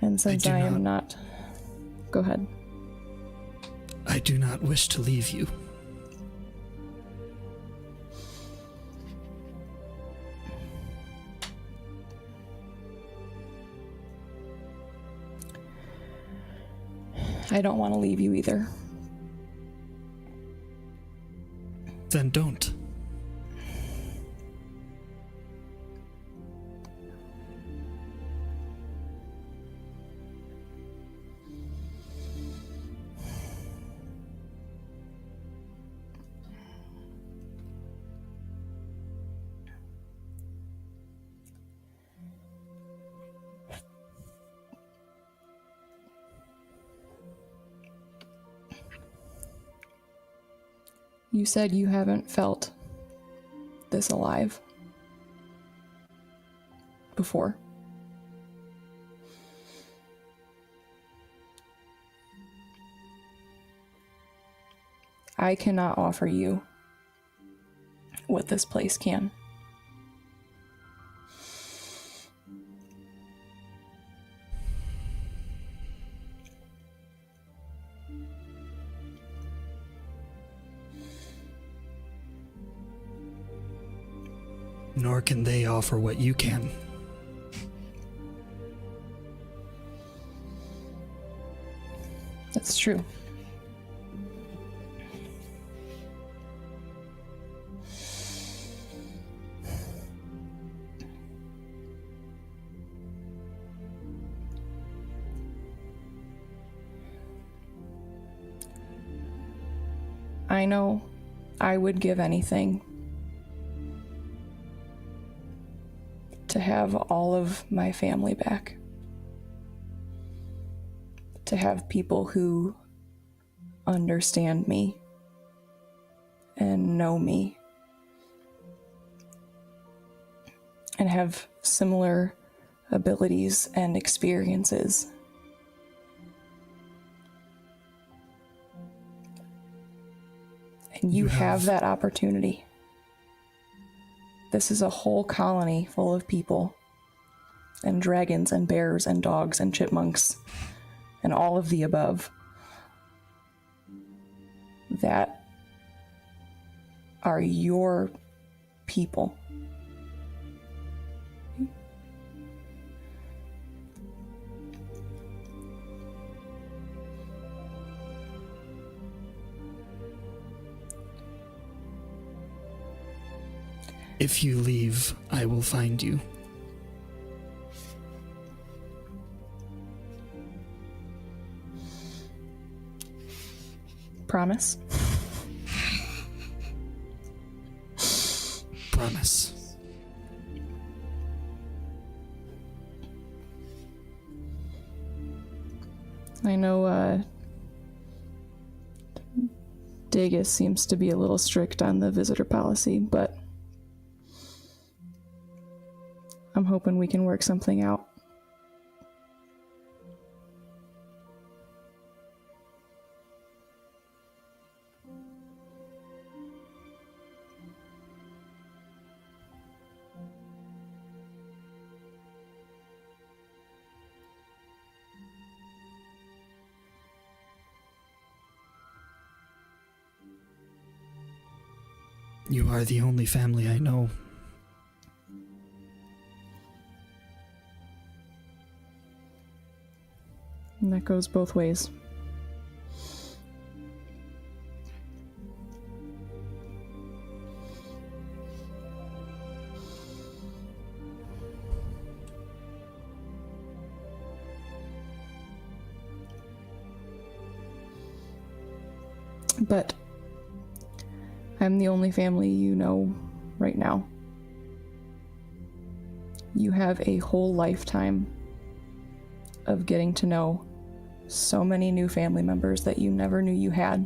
And since I am not... Go ahead. I do not wish to leave you. I don't want to leave you either. Then don't. You said you haven't felt this alive before. I cannot offer you what this place can. Nor can they offer what you can. That's true. I know I would give anything to have all of my family back. to have people who understand me and know me and have similar abilities and experiences. And you have that opportunity. This is a whole colony full of people, and dragons and bears and dogs and chipmunks and all of the above that are your people. If you leave, I will find you. Promise? Promise. I know, Dagus seems to be a little strict on the visitor policy, but I'm hoping we can work something out. You are the only family I know. And that goes both ways. But I'm the only family you know right now. You have a whole lifetime of getting to know so many new family members that you never knew you had.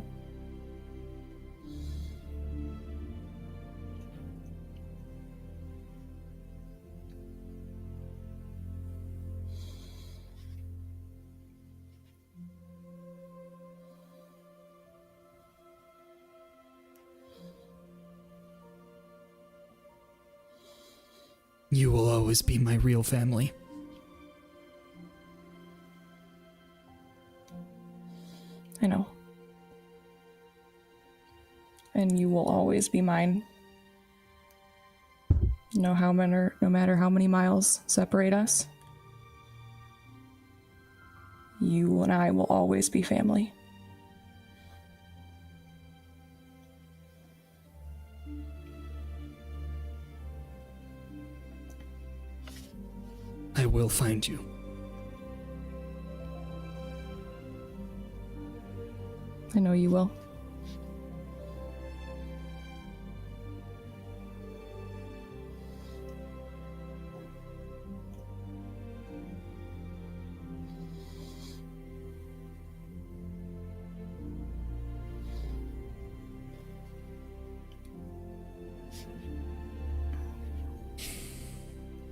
You will always be my real family. I know. And you will always be mine. No matter how many miles separate us, you and I will always be family. I will find you. I know you will.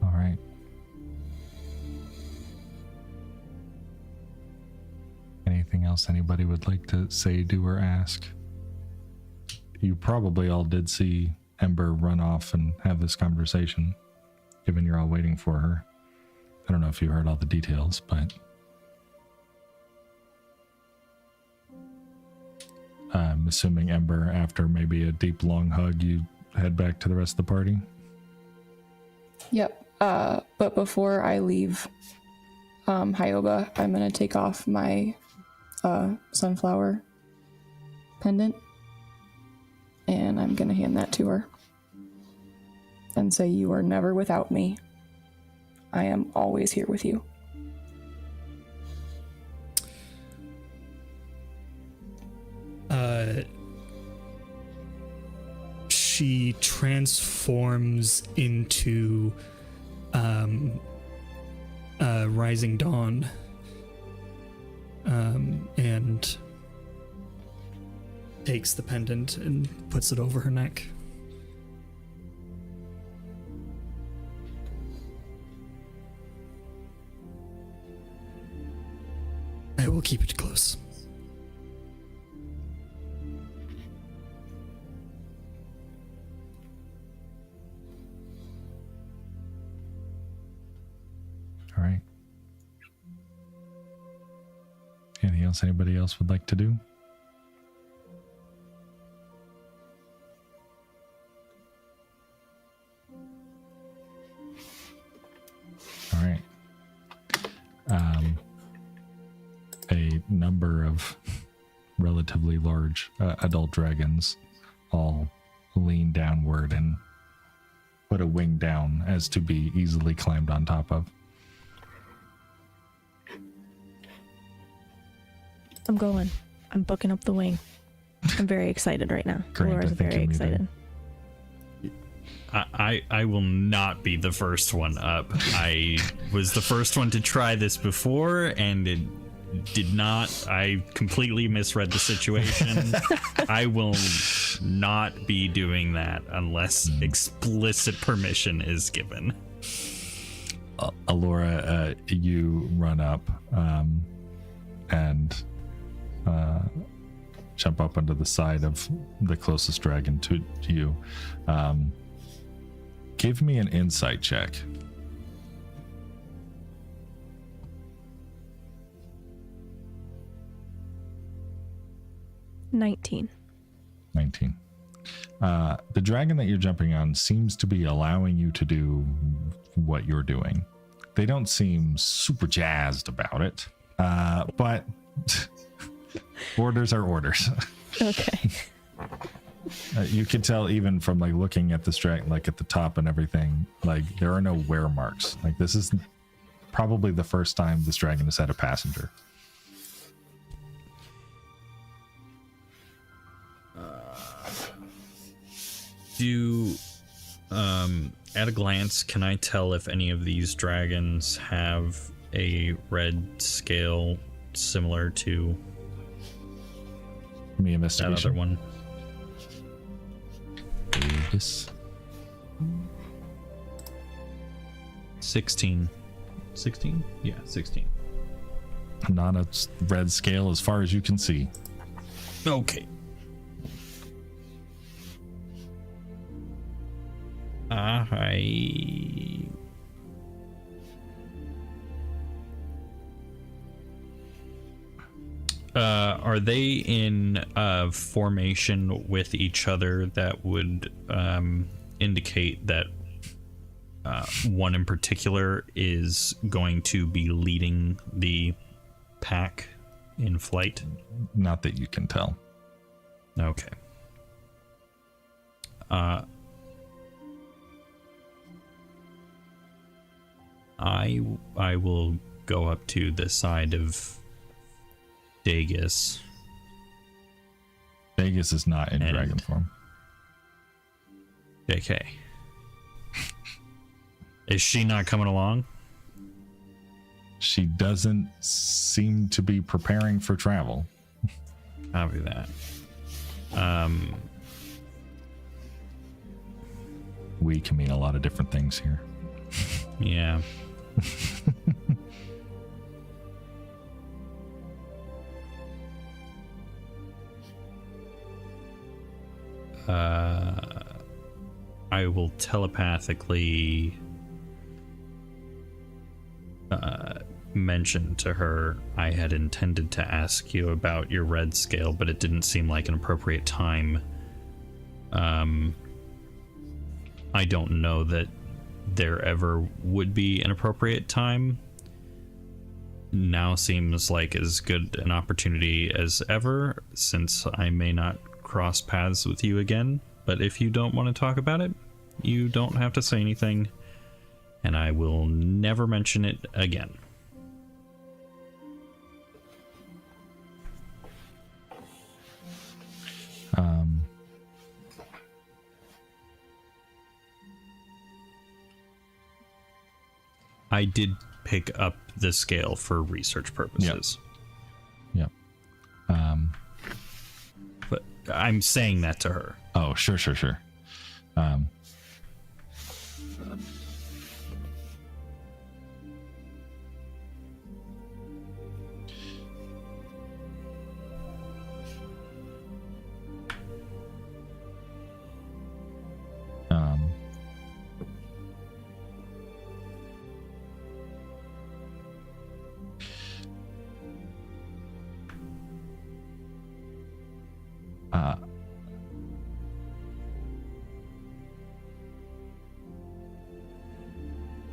All right. Anything else anybody would like to say, do, or ask? You probably all did see Ember run off and have this conversation, given you're all waiting for her. I don't know if you heard all the details, but I'm assuming Ember, after maybe a deep, long hug, you head back to the rest of the party? Yep. But before I leave Hyoba, I'm gonna take off my sunflower pendant, and I'm gonna hand that to her and say, you are never without me. I am always here with you. She transforms into Rising Dawn. takes the pendant and puts it over her neck. I will keep it close. All right. Anything else anybody else would like to do? All right. A number of relatively large adult dragons all lean downward and put a wing down as to be easily climbed on top of. I'm going. I'm booking up the wing. I'm very excited right now. Great, Laura's I think very you'll need excited. I will not be the first one up. I was the first one to try this before, and it did not. I completely misread the situation. I will not be doing that unless explicit permission is given. Alora, you run up and jump up onto the side of the closest dragon to you. Give me an insight check. $19. 19. The dragon that you're jumping on seems to be allowing you to do what you're doing. They don't seem super jazzed about it, but orders are orders. Okay. You can tell even from like looking at this dragon, like at the top and everything, like there are no wear marks. Like this is probably the first time this dragon has had a passenger. At a glance, can I tell if any of these dragons have a red scale similar to Give me that investigation. other one? Yes. 16. 16? Yeah, 16. Not a red scale as far as you can see. Okay. Are they in formation with each other that would indicate that one in particular is going to be leading the pack in flight? Not that you can tell. Okay. I will go up to the side of Dagus. Vegas is not in And- dragon form. JK. Is she not coming along? She doesn't seem to be preparing for travel. Copy that. We can mean a lot of different things here. Yeah. I will telepathically mention to her I had intended to ask you about your red scale, but it didn't seem like an appropriate time. I don't know that there ever would be an appropriate time. Now seems like as good an opportunity as ever, since I may not cross paths with you again. But if you don't want to talk about it, you don't have to say anything, and I will never mention it again. I did pick up the scale for research purposes. Yep. But I'm saying that to her. Oh, sure. Um, um, uh,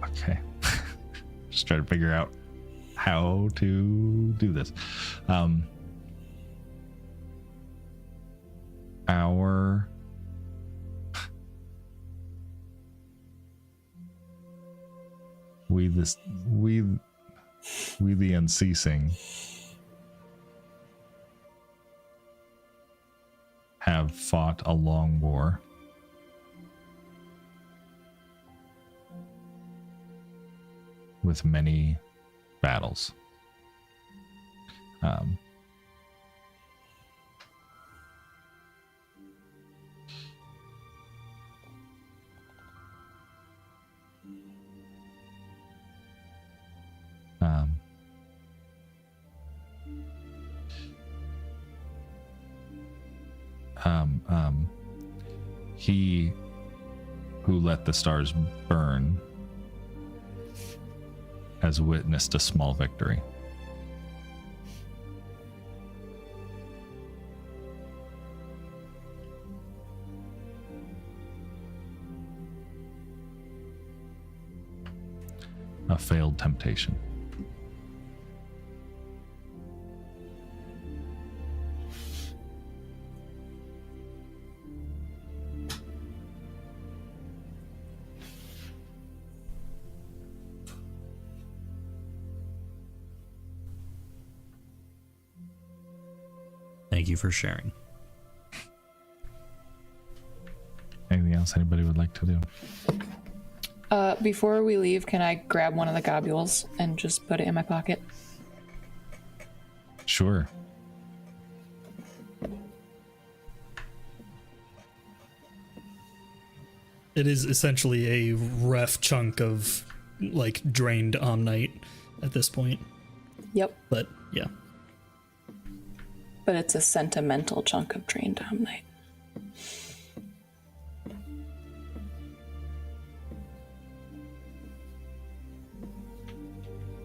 okay. Just try to figure out how to do this. Our we the unceasing have fought a long war. With many battles. He who let the stars burn has witnessed a small victory. A failed temptation. Thank you for sharing. Anything else anybody would like to do? Before we leave, can I grab one of the globules and just put it in my pocket? Sure. It is essentially a ref chunk of like drained omnite at this point. Yep. But yeah. But it's a sentimental chunk of drained omnite.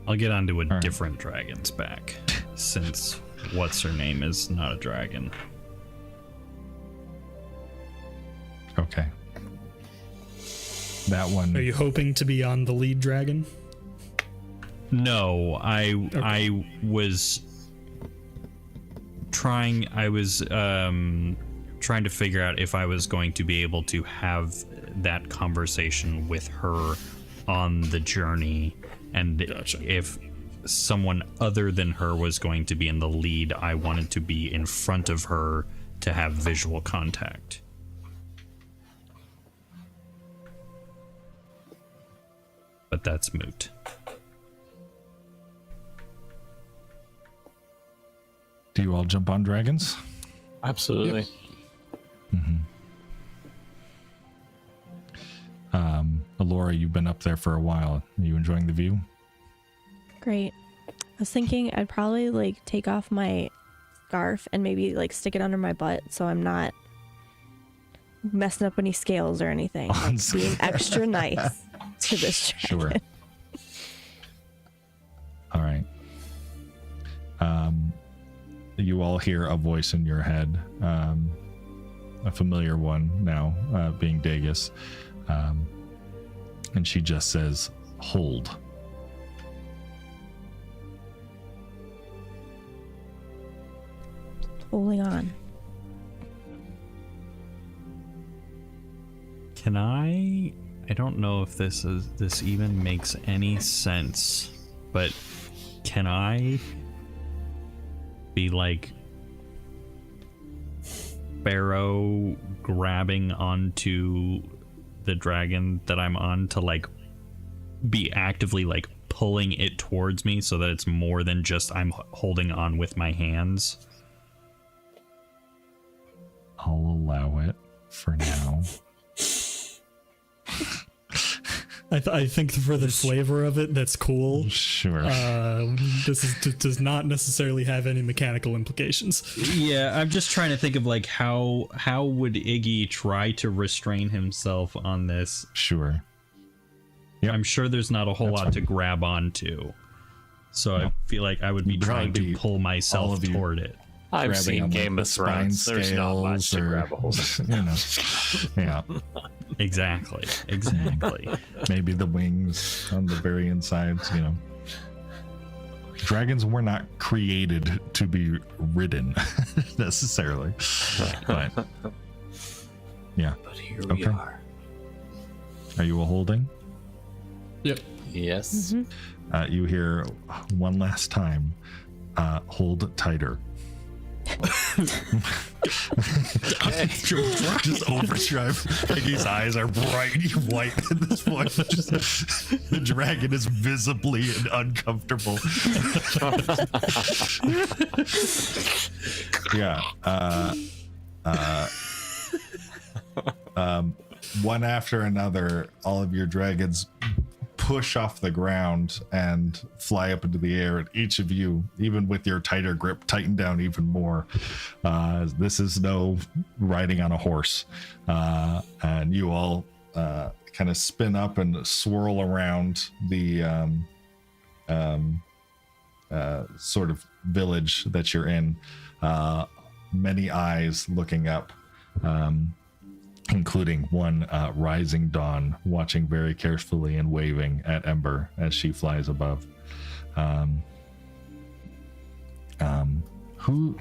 I'll get onto a different dragon's back, since what's her name is not a dragon. Okay. That one. Are you hoping to be on the lead dragon? No, I was trying to figure out if I was going to be able to have that conversation with her on the journey, and Gotcha. if someone other than her was going to be in the lead, I wanted to be in front of her to have visual contact. But that's moot. Do you all jump on dragons? Absolutely. Alora, you've been up there for a while. Are you enjoying the view? Great. I was thinking I'd probably like take off my scarf and maybe like stick it under my butt so I'm not messing up any scales or anything. Like being extra nice to this dragon. Sure. All right. You all hear a voice in your head, a familiar one now, being Dagus. And she just says, "Hold." Holding on. Can I don't know if this even makes any sense, but can I be like Barrow grabbing onto the dragon that I'm on to like be actively like pulling it towards me so that it's more than just I'm holding on with my hands? I'll allow it for now. I think for the flavor of it, that's cool. Sure. This does not necessarily have any mechanical implications. Yeah, I'm just trying to think of like how would Iggy try to restrain himself on this. Sure. Yep. I'm sure there's not a whole lot to grab onto, so I feel like I would be trying to pull myself toward it. I've Grabbing seen on, like, Game the of Thrones. spine There's not much to scales grab a hold of. You know, yeah. Exactly. Maybe the wings on the very insides, you know. Dragons were not created to be ridden necessarily. But yeah. But here we are. Are you a holding? Yep. Yes. You hear one last time, hold tighter. Just overdrive. Iggy's eyes are bright white at this point. Just, the dragon is visibly uncomfortable. Yeah. One after another, all of your dragons push off the ground and fly up into the air, and each of you, even with your tighter grip, tighten down even more. This is no riding on a horse, and you all kind of spin up and swirl around the sort of village that you're in. Many eyes looking up, including one rising dawn, watching very carefully and waving at Ember as she flies above.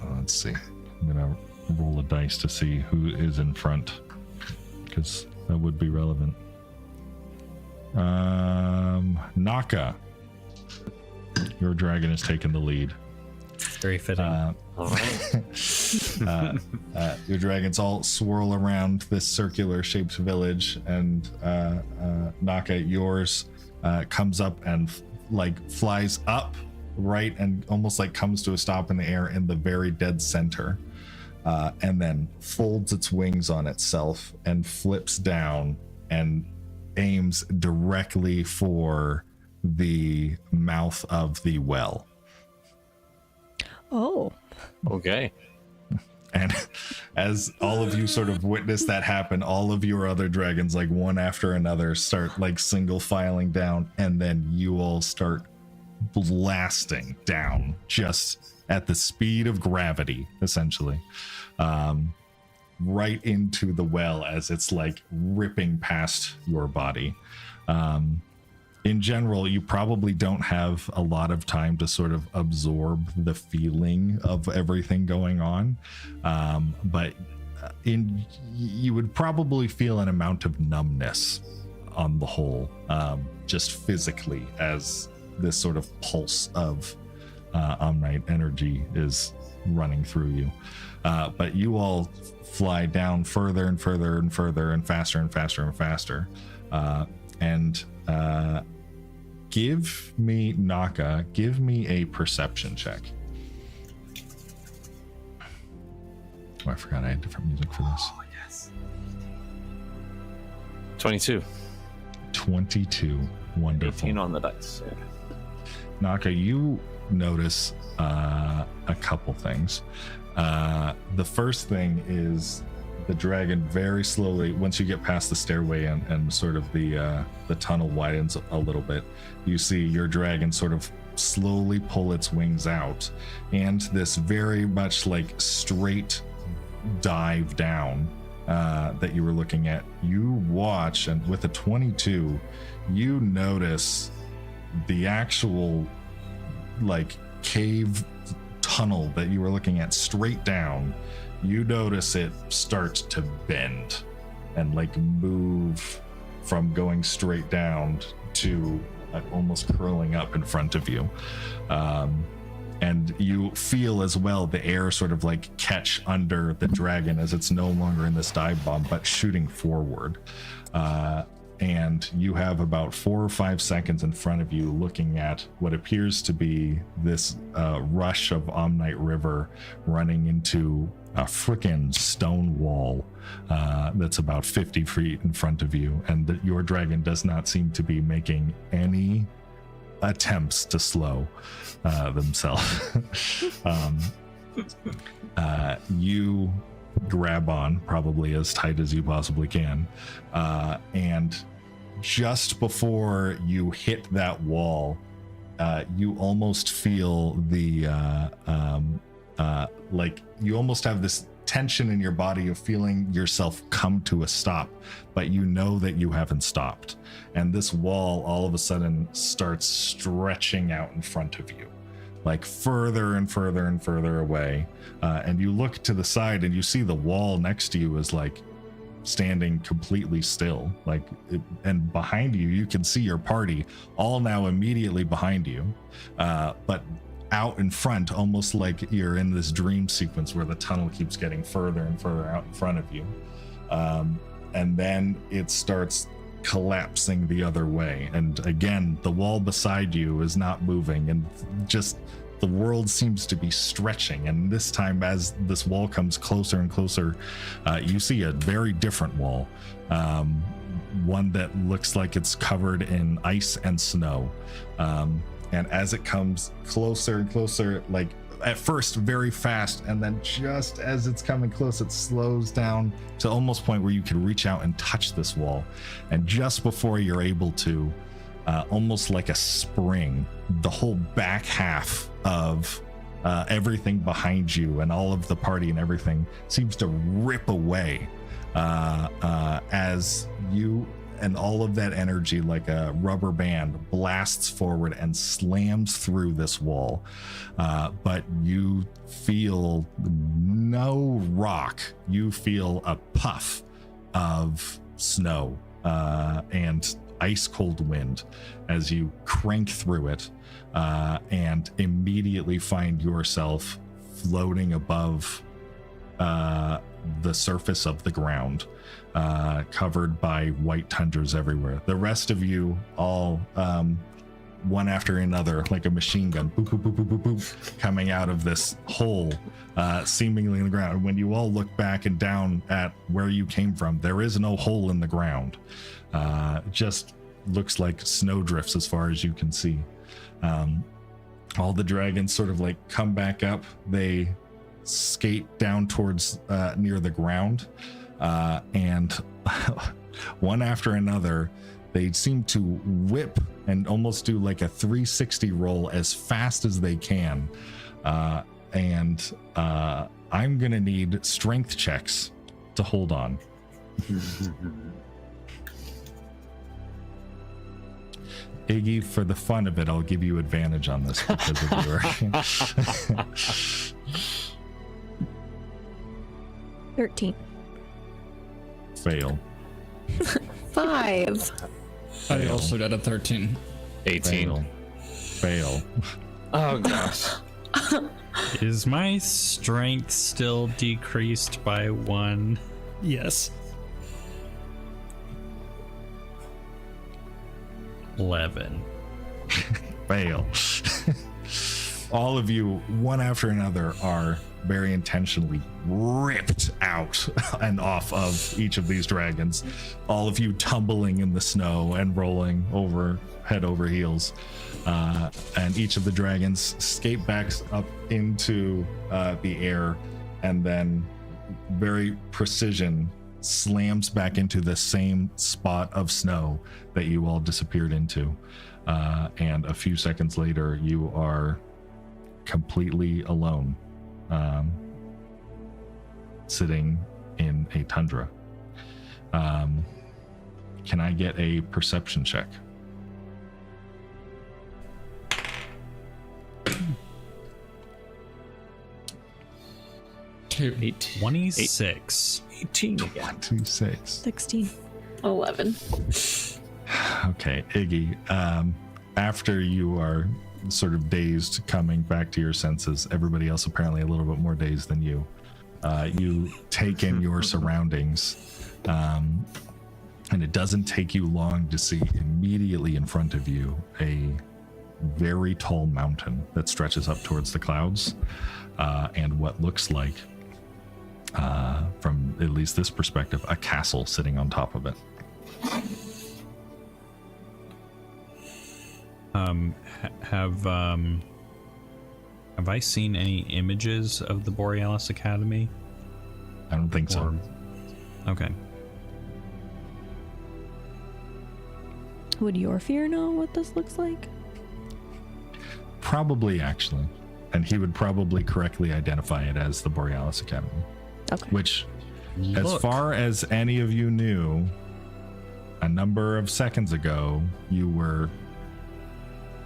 Let's see. I'm gonna roll a dice to see who is in front, because that would be relevant. Naka, your dragon has taken the lead. Very fitting. All right. Your dragons all swirl around this circular shaped village, and Naka, yours comes up and flies up right and almost like comes to a stop in the air in the very dead center, and then folds its wings on itself and flips down and aims directly for the mouth of the well. Oh. Okay. And as all of you sort of witness that happen, all of your other dragons, like one after another, start like single filing down, and then you all start blasting down just at the speed of gravity, essentially, right into the well as it's like ripping past your body. In general, you probably don't have a lot of time to sort of absorb the feeling of everything going on, but you would probably feel an amount of numbness on the whole, just physically, as this sort of pulse of Omnite energy is running through you. But you all fly down further and further and further and faster and faster and faster. Give me, Naka, give me a perception check. Oh, I forgot I had different music for this. Oh, yes. 22. 22. Wonderful. 18 on the dice. Yeah. Naka, you notice a couple things. The first thing is the dragon very slowly, once you get past the stairway and sort of the tunnel widens a little bit, you see your dragon sort of slowly pull its wings out, and this very much like straight dive down that you were looking at, you watch, and with a 22, you notice the actual like cave tunnel that you were looking at straight down. You notice it start to bend and like move from going straight down to almost curling up in front of you. And you feel as well the air sort of like catch under the dragon as it's no longer in this dive bomb, but shooting forward. and you have about 4 or 5 seconds in front of you looking at what appears to be this rush of Omnite River running into a frickin' stone wall that's about 50 feet in front of you, and that your dragon does not seem to be making any attempts to slow themselves. You grab on probably as tight as you possibly can, and just before you hit that wall, you almost feel the like you almost have this tension in your body of feeling yourself come to a stop, but you know that you haven't stopped, and this wall all of a sudden starts stretching out in front of you, like further and further and further away, and you look to the side and you see the wall next to you is like standing completely still, and behind you you can see your party all now immediately behind you, but out in front, almost like you're in this dream sequence where the tunnel keeps getting further and further out in front of you, and then it starts collapsing the other way, and again the wall beside you is not moving, and just the world seems to be stretching, and this time as this wall comes closer and closer, you see a very different wall, one that looks like it's covered in ice and snow, and as it comes closer and closer, like at first very fast, and then just as it's coming close, it slows down to almost point where you can reach out and touch this wall, and just before you're able to, almost like a spring, the whole back half of everything behind you and all of the party and everything seems to rip away, as you and all of that energy, like a rubber band, blasts forward and slams through this wall, but you feel no rock. You feel a puff of snow and ice cold wind as you crank through it, and immediately find yourself floating above the surface of the ground, covered by white tundras everywhere. The rest of you all, one after another, like a machine gun, boop, boop, boop, boop, boop, boop, coming out of this hole, seemingly in the ground. When you all look back and down at where you came from, there is no hole in the ground. Just looks like snowdrifts as far as you can see. All the dragons sort of like come back up. They skate down towards near the ground, and one after another they seem to whip and almost do like a 360 roll as fast as they can, and I'm gonna need strength checks to hold on. Iggy, for the fun of it, I'll give you advantage on this because of your 13. Fail. 5. I also got a 13. 18. Fail. Oh gosh. Is my strength still decreased by 1? Yes. 11. Fail. All of you, one after another, are very intentionally ripped out and off of each of these dragons. All of you tumbling in the snow and rolling over head over heels. And each of the dragons skate back up into the air, and then very precision slams back into the same spot of snow that you all disappeared into. And a few seconds later, you are completely alone, sitting in a tundra. Can I get a perception check? Two. 26. 18 again. 1, 2, 6. 16. 11. Okay, Iggy, after you are sort of dazed, coming back to your senses, everybody else apparently a little bit more dazed than you, you take in your surroundings, And it doesn't take you long to see immediately in front of you a very tall mountain that stretches up towards the clouds, and what looks like, from at least this perspective, a castle sitting on top of it. Have I seen any images of the Borealis Academy? I don't think so. Okay. Would your fear know what this looks like? Probably, actually. And he would probably correctly identify it as the Borealis Academy. Okay. Which, as Look. far as any of you knew, a number of seconds ago, you were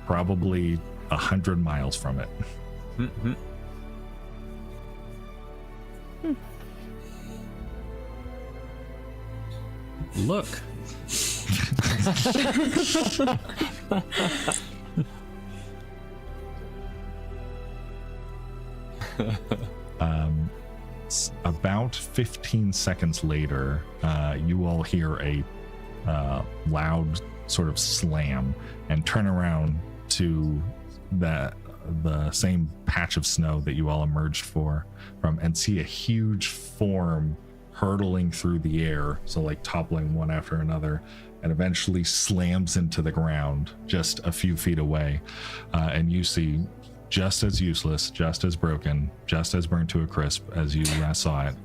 probably 100 miles from it. Mm-hmm. Look. About 15 seconds later, you all hear a loud sort of slam and turn around to the same patch of snow that you all emerged from, and see a huge form hurtling through the air, so like toppling one after another, and eventually slams into the ground just a few feet away. And you see, just as useless, just as broken, just as burnt to a crisp as you last saw it,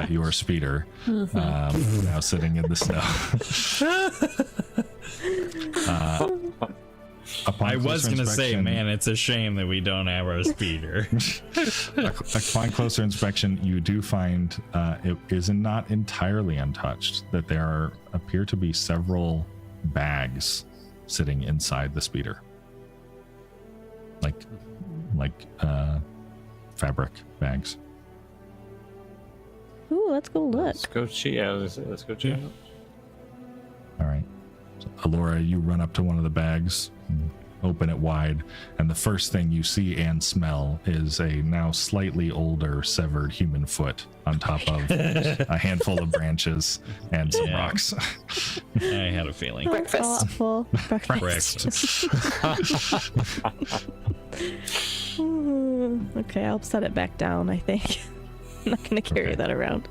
your speeder, now sitting in the snow. I was going to say, man, it's a shame that we don't have our speeder. Upon closer inspection, you do find it is not entirely untouched, that there appear to be several bags sitting inside the speeder. Like fabric bags. Ooh, let's go look. Let's go check out. All right. So, Alora, you run up to one of the bags, open it wide, and the first thing you see and smell is a now slightly older severed human foot on top of a handful of branches and some rocks. I had a feeling. Breakfast. Thoughtful breakfast. Ooh, okay, I'll set it back down, I think. I'm not going to carry that around.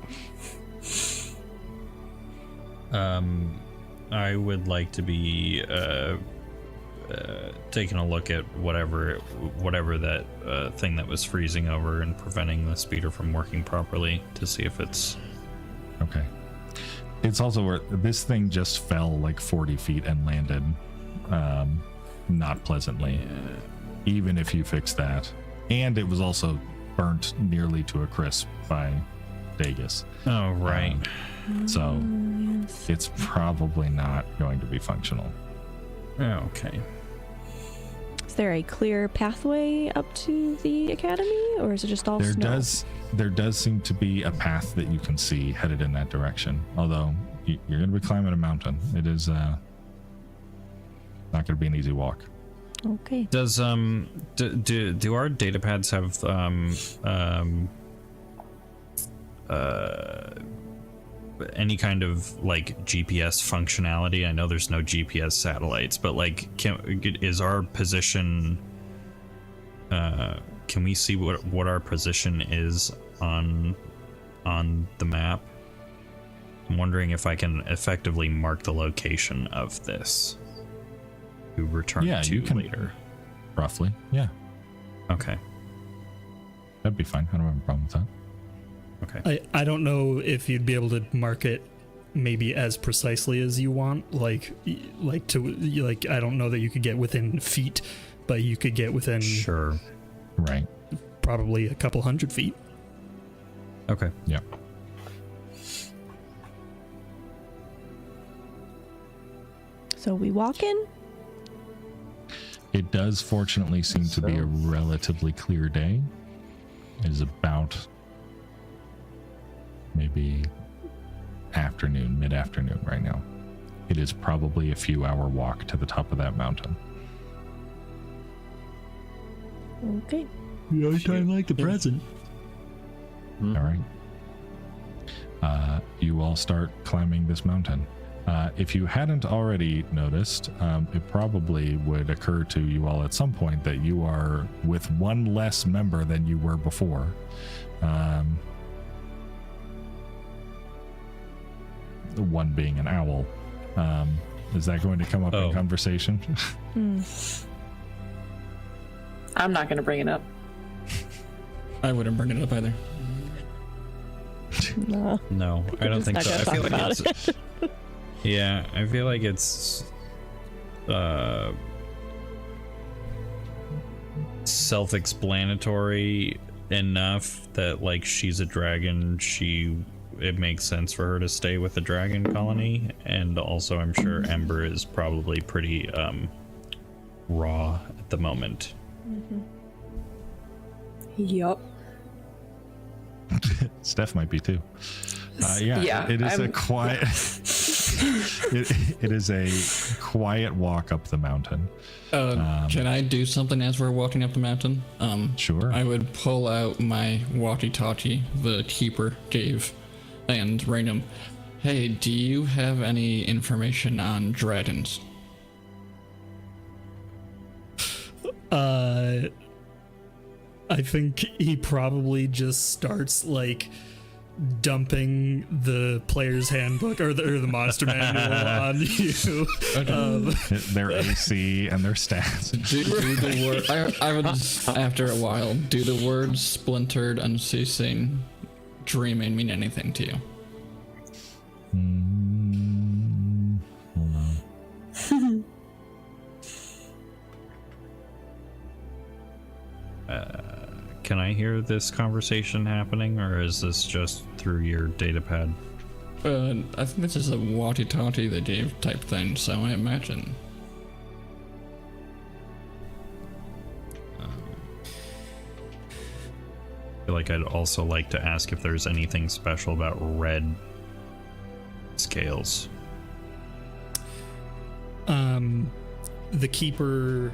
I would like to be taking a look at whatever that thing that was freezing over and preventing the speeder from working properly, to see if it's Okay. It's also where this thing just fell like 40 feet and landed not pleasantly. Even if you fix that. And it was also burnt nearly to a crisp by Dagus. Oh, right. So Yes. it's probably not going to be functional. Okay. Is there a clear pathway up to the academy, or is it just all snow? There does seem to be a path that you can see headed in that direction. Although you're going to be climbing a mountain. It is not going to be an easy walk. Okay. Does do our data pads have any kind of like GPS functionality? I know there's no GPS satellites, but like, is our position? Can we see what our position is on the map? I'm wondering if I can effectively mark the location of this to return to you can later. Roughly, yeah. Okay. That'd be fine. I don't have a problem with that. Okay. I don't know if you'd be able to mark it maybe as precisely as you want, like I don't know that you could get within feet, but you could get within Sure. Right. probably a couple 100 feet. Okay. Yeah. So we walk in? It does fortunately seem to be a relatively clear day. It is about maybe mid-afternoon right now. It is probably a few hour walk to the top of that mountain. Okay. Yeah, I kind of like the present. All right. You all start climbing this mountain. If you hadn't already noticed, it probably would occur to you all at some point that you are with one less member than you were before. The one being an owl. Is that going to come up in conversation? I'm not going to bring it up. I wouldn't bring it up either. No, I don't think so. I feel like about it's. Yeah, I feel like it's self-explanatory enough that like she's a dragon, it makes sense for her to stay with the dragon colony, and also I'm sure Ember is probably pretty raw at the moment. Yup. Steph might be too. It is a quiet. it is a quiet walk up the mountain. Can I do something as we're walking up the mountain? Sure. I would pull out my walkie-talkie the keeper gave and ring him. Hey, do you have any information on dragons? I think he probably just starts like dumping the player's handbook or the monster manual on you. Their AC and their stats. Do the word. I would after a while. Do the words splintered, unceasing, dreaming mean anything to you? Hold on. Can I hear this conversation happening, or is this just through your data pad? I think this is a walkie-talkie they gave type thing, so I imagine. I feel like I'd also like to ask if there's anything special about red scales. The keeper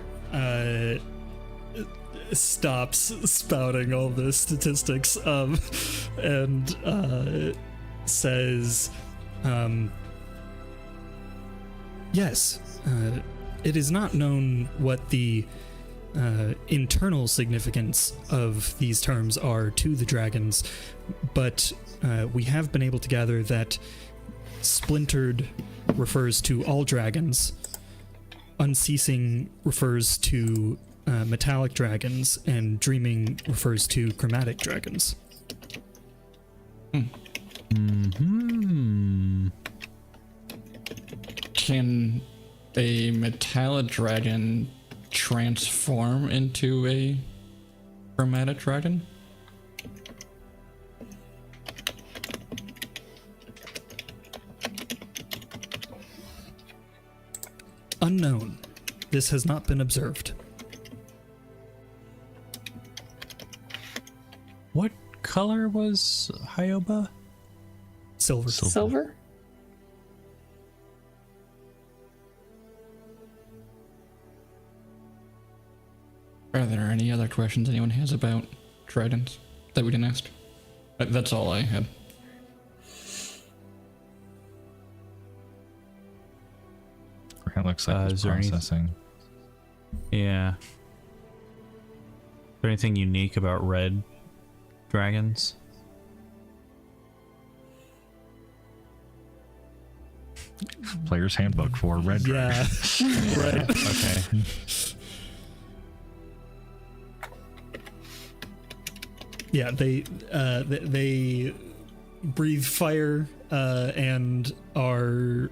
stops spouting all the statistics and says, yes, it is not known what the internal significance of these terms are to the dragons, but we have been able to gather that splintered refers to all dragons, unceasing refers to metallic dragons, and dreaming refers to chromatic dragons. Can a metallic dragon transform into a chromatic dragon? Unknown. This has not been observed. What color was Hyoba? Silver. Silver? Are there any other questions anyone has about dragons that we didn't ask? That's all I had. It looks like it's processing. Yeah. Is there anything unique about red dragons? Player's handbook for red dragon. Yeah. Right. Okay. Yeah, they breathe fire and are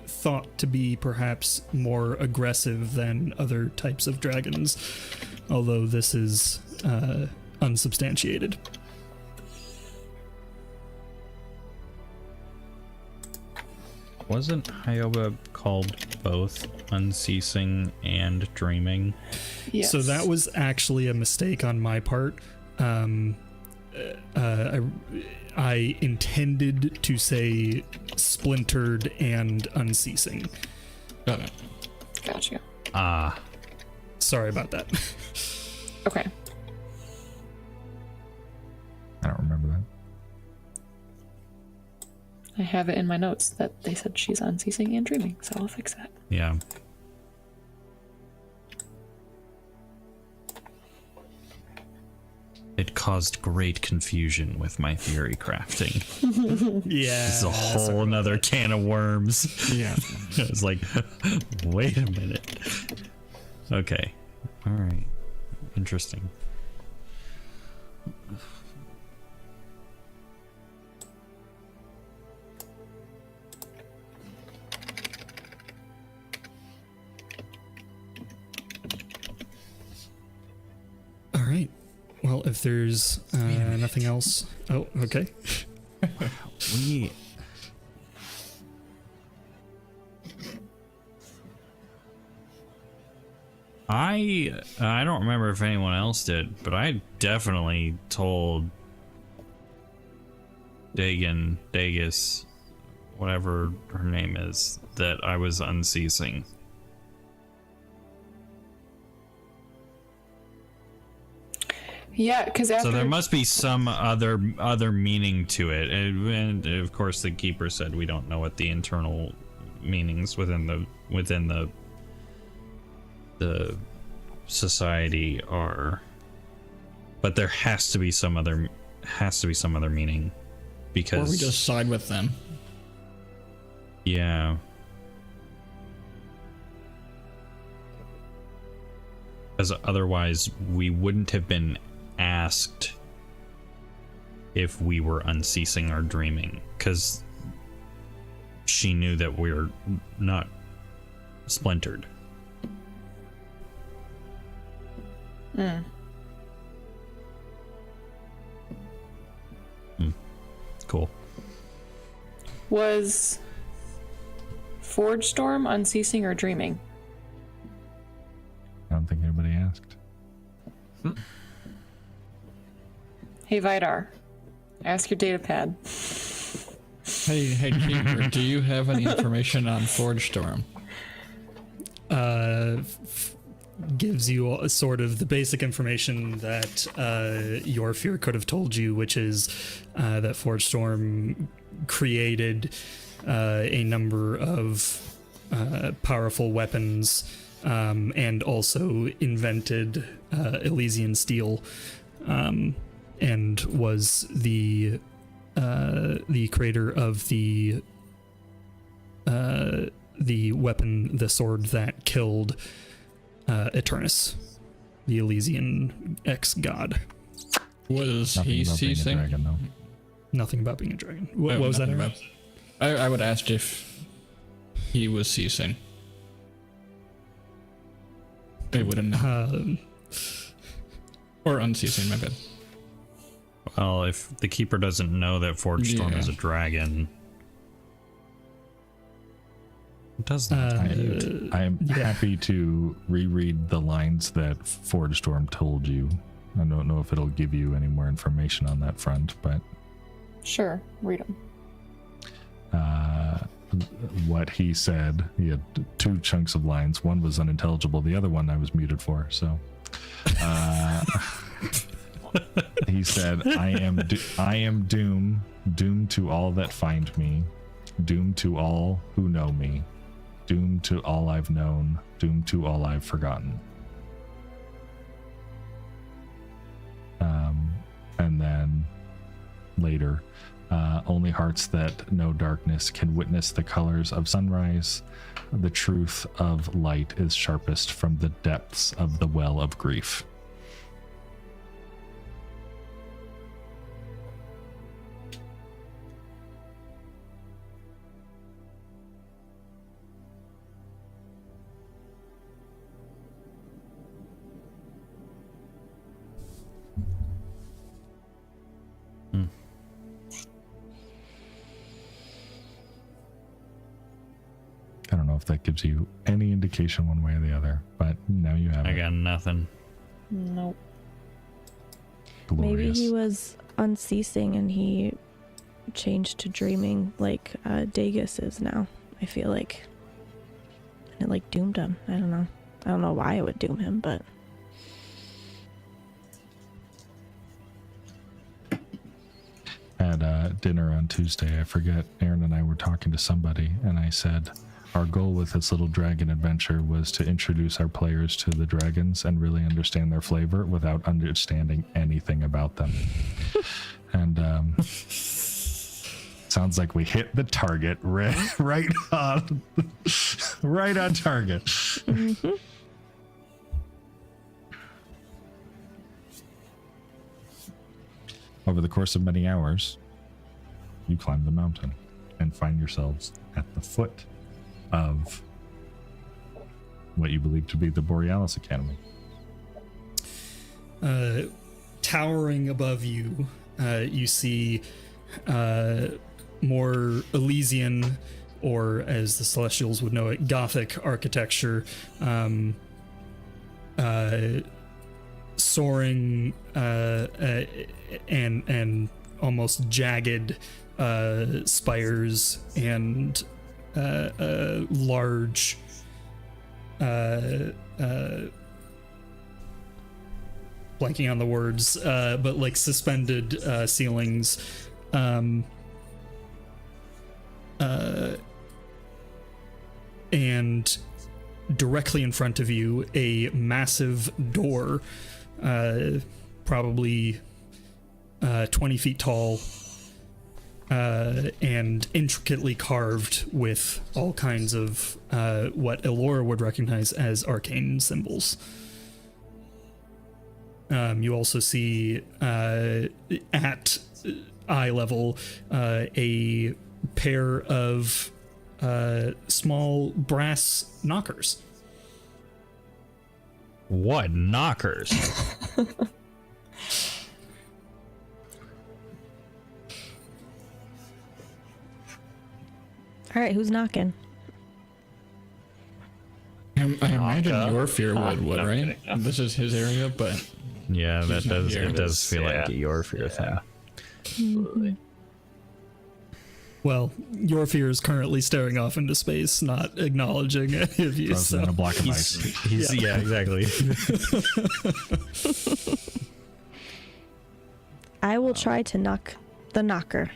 thought to be perhaps more aggressive than other types of dragons, although this is unsubstantiated. Wasn't Hyoba called both unceasing and dreaming? Yes. So that was actually a mistake on my part. I intended to say splintered and unceasing. Got it. Gotcha. Ah. Sorry about that. Okay. I don't remember that. I have it in my notes that they said she's unceasing and dreaming, so I'll fix that. Yeah. It caused great confusion with my theory crafting. Yeah. It's a whole nother can of worms. Yeah. It's like, wait a minute. Okay. All right. Interesting. All right. Well, if there's nothing else. Oh, okay. We. I don't remember if anyone else did, but I definitely told Dagus, whatever her name is, that I was unceasing. Yeah, because after So there must be some other meaning to it, and of course the keeper said we don't know what the internal meanings within the society are, but there has to be some other meaning, because Or we just side with them. yeah. Because otherwise we wouldn't have been asked if we were unceasing our dreaming, because she knew that we're not splintered. Cool. was Forge Storm unceasing or dreaming? I don't think anybody asked. Hey Vidar, ask your data pad. Hey, Keeper, do you have any information on Forge Storm? Gives you a sort of the basic information that your fear could have told you, which is that Forge Storm created a number of powerful weapons and also invented Elysian steel, and was the creator of the weapon, the sword that killed Eternus, the Elysian ex-god. Was Nothing he about being a ceasing? dragon, though. Nothing about being a dragon. What was that? Nothing Aaron? about- I would ask if he was ceasing. They wouldn't know. Or unceasing, my bad. Well, if the keeper doesn't know that Forge Storm is a dragon, it does not. I am happy to reread the lines that Forge Storm told you. I don't know if it'll give you any more information on that front, but Sure, read them. what he said, he had two chunks of lines. One was unintelligible, the other one I was muted for. So he said, I am doomed to all that find me, doomed to all who know me, doomed to all I've known, doomed to all I've forgotten. And then later, only hearts that know darkness can witness the colors of sunrise. The truth of light is sharpest from the depths of the well of grief. I don't know if that gives you any indication one way or the other, but now you have I it. got nothing. Nope. Glorious. Maybe he was unceasing and he changed to dreaming like Dagus is now, I feel like. And it like doomed him. I don't know. I don't know why it would doom him, but at dinner on Tuesday. I forget, Aaron and I were talking to somebody, and I said our goal with this little dragon adventure was to introduce our players to the dragons and really understand their flavor without understanding anything about them. And sounds like we hit the target right on target. Mm-hmm. Over the course of many hours, you climb the mountain and find yourselves at the foot of what you believe to be the Borealis Academy. Towering above you, you see more Elysian, or as the Celestials would know it, Gothic architecture, soaring and almost jagged spires and large blanking on the words, but like suspended ceilings, and directly in front of you a massive door, probably 20 feet tall, and intricately carved with all kinds of what Elora would recognize as arcane symbols. You also see at eye level a pair of small brass knockers. What knockers? All right, who's knocking? I imagine your fear would, No, I'm right? kidding. This is his area, but Yeah, that He's not does here. it does feel like Yeah. your fear thing. Absolutely. Well, your fear is currently staring off into space, not acknowledging any of you. Frozen in a block of ice. Yeah, exactly. I will try to knock the knocker.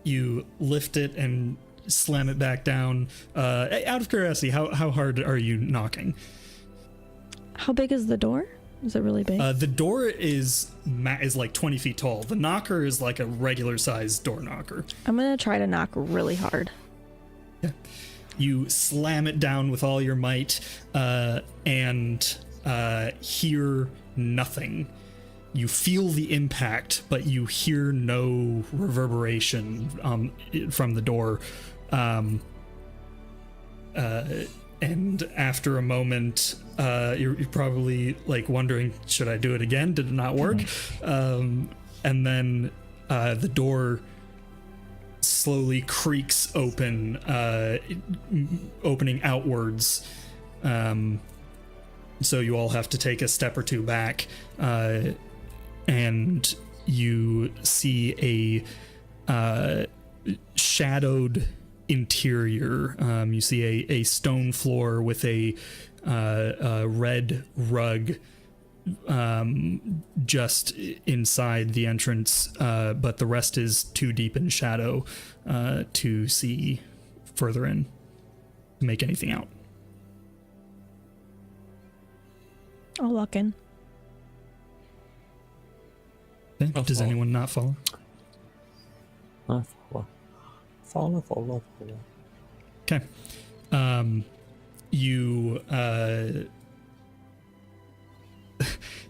You lift it and slam it back down. Out of curiosity, how hard are you knocking? How big is the door? Is it really big? The door is like 20 feet tall. The knocker is like a regular sized door knocker. I'm gonna try to knock really hard. You slam it down with all your might, and hear nothing. You feel the impact, but you hear no reverberation from the door. And after a moment, you're probably like wondering, should I do it again? Did it not work? And then the door slowly creaks open, opening outwards. So you all have to take a step or two back, and you see a shadowed interior. You see a stone floor with a red rug just inside the entrance, but the rest is too deep in shadow to see further in, make anything out. I'll walk in. Okay. I'll Does follow. anyone not follow? Follow. Okay. You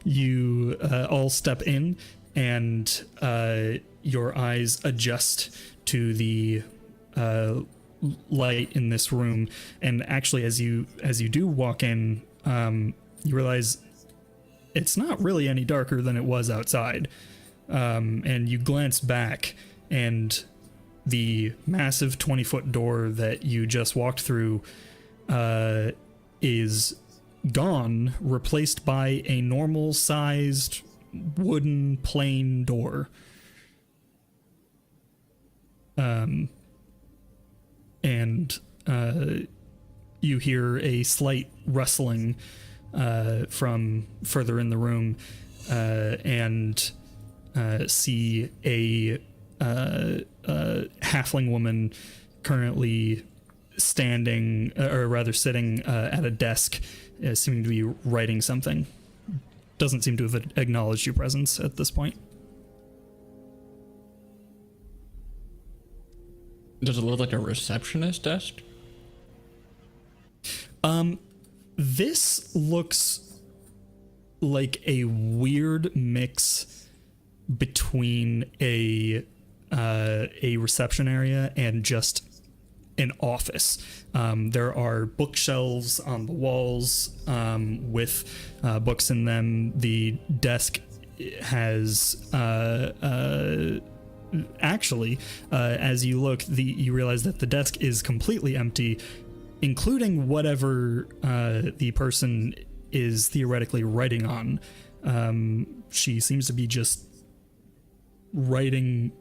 you all step in, and your eyes adjust to the light in this room. And actually, as you do walk in, you realize it's not really any darker than it was outside. And you glance back, and the massive 20-foot door that you just walked through is gone, replaced by a normal-sized wooden plain door. And you hear a slight rustling from further in the room, and see a halfling woman currently standing, or rather sitting at a desk, seeming to be writing something. Doesn't seem to have acknowledged your presence at this point. Does it look like a receptionist desk? This looks like a weird mix between a reception area and just an office. There are bookshelves on the walls with books in them. The desk has actually, as you look, you realize that the desk is completely empty, including whatever the person is theoretically writing on. She seems to be just writing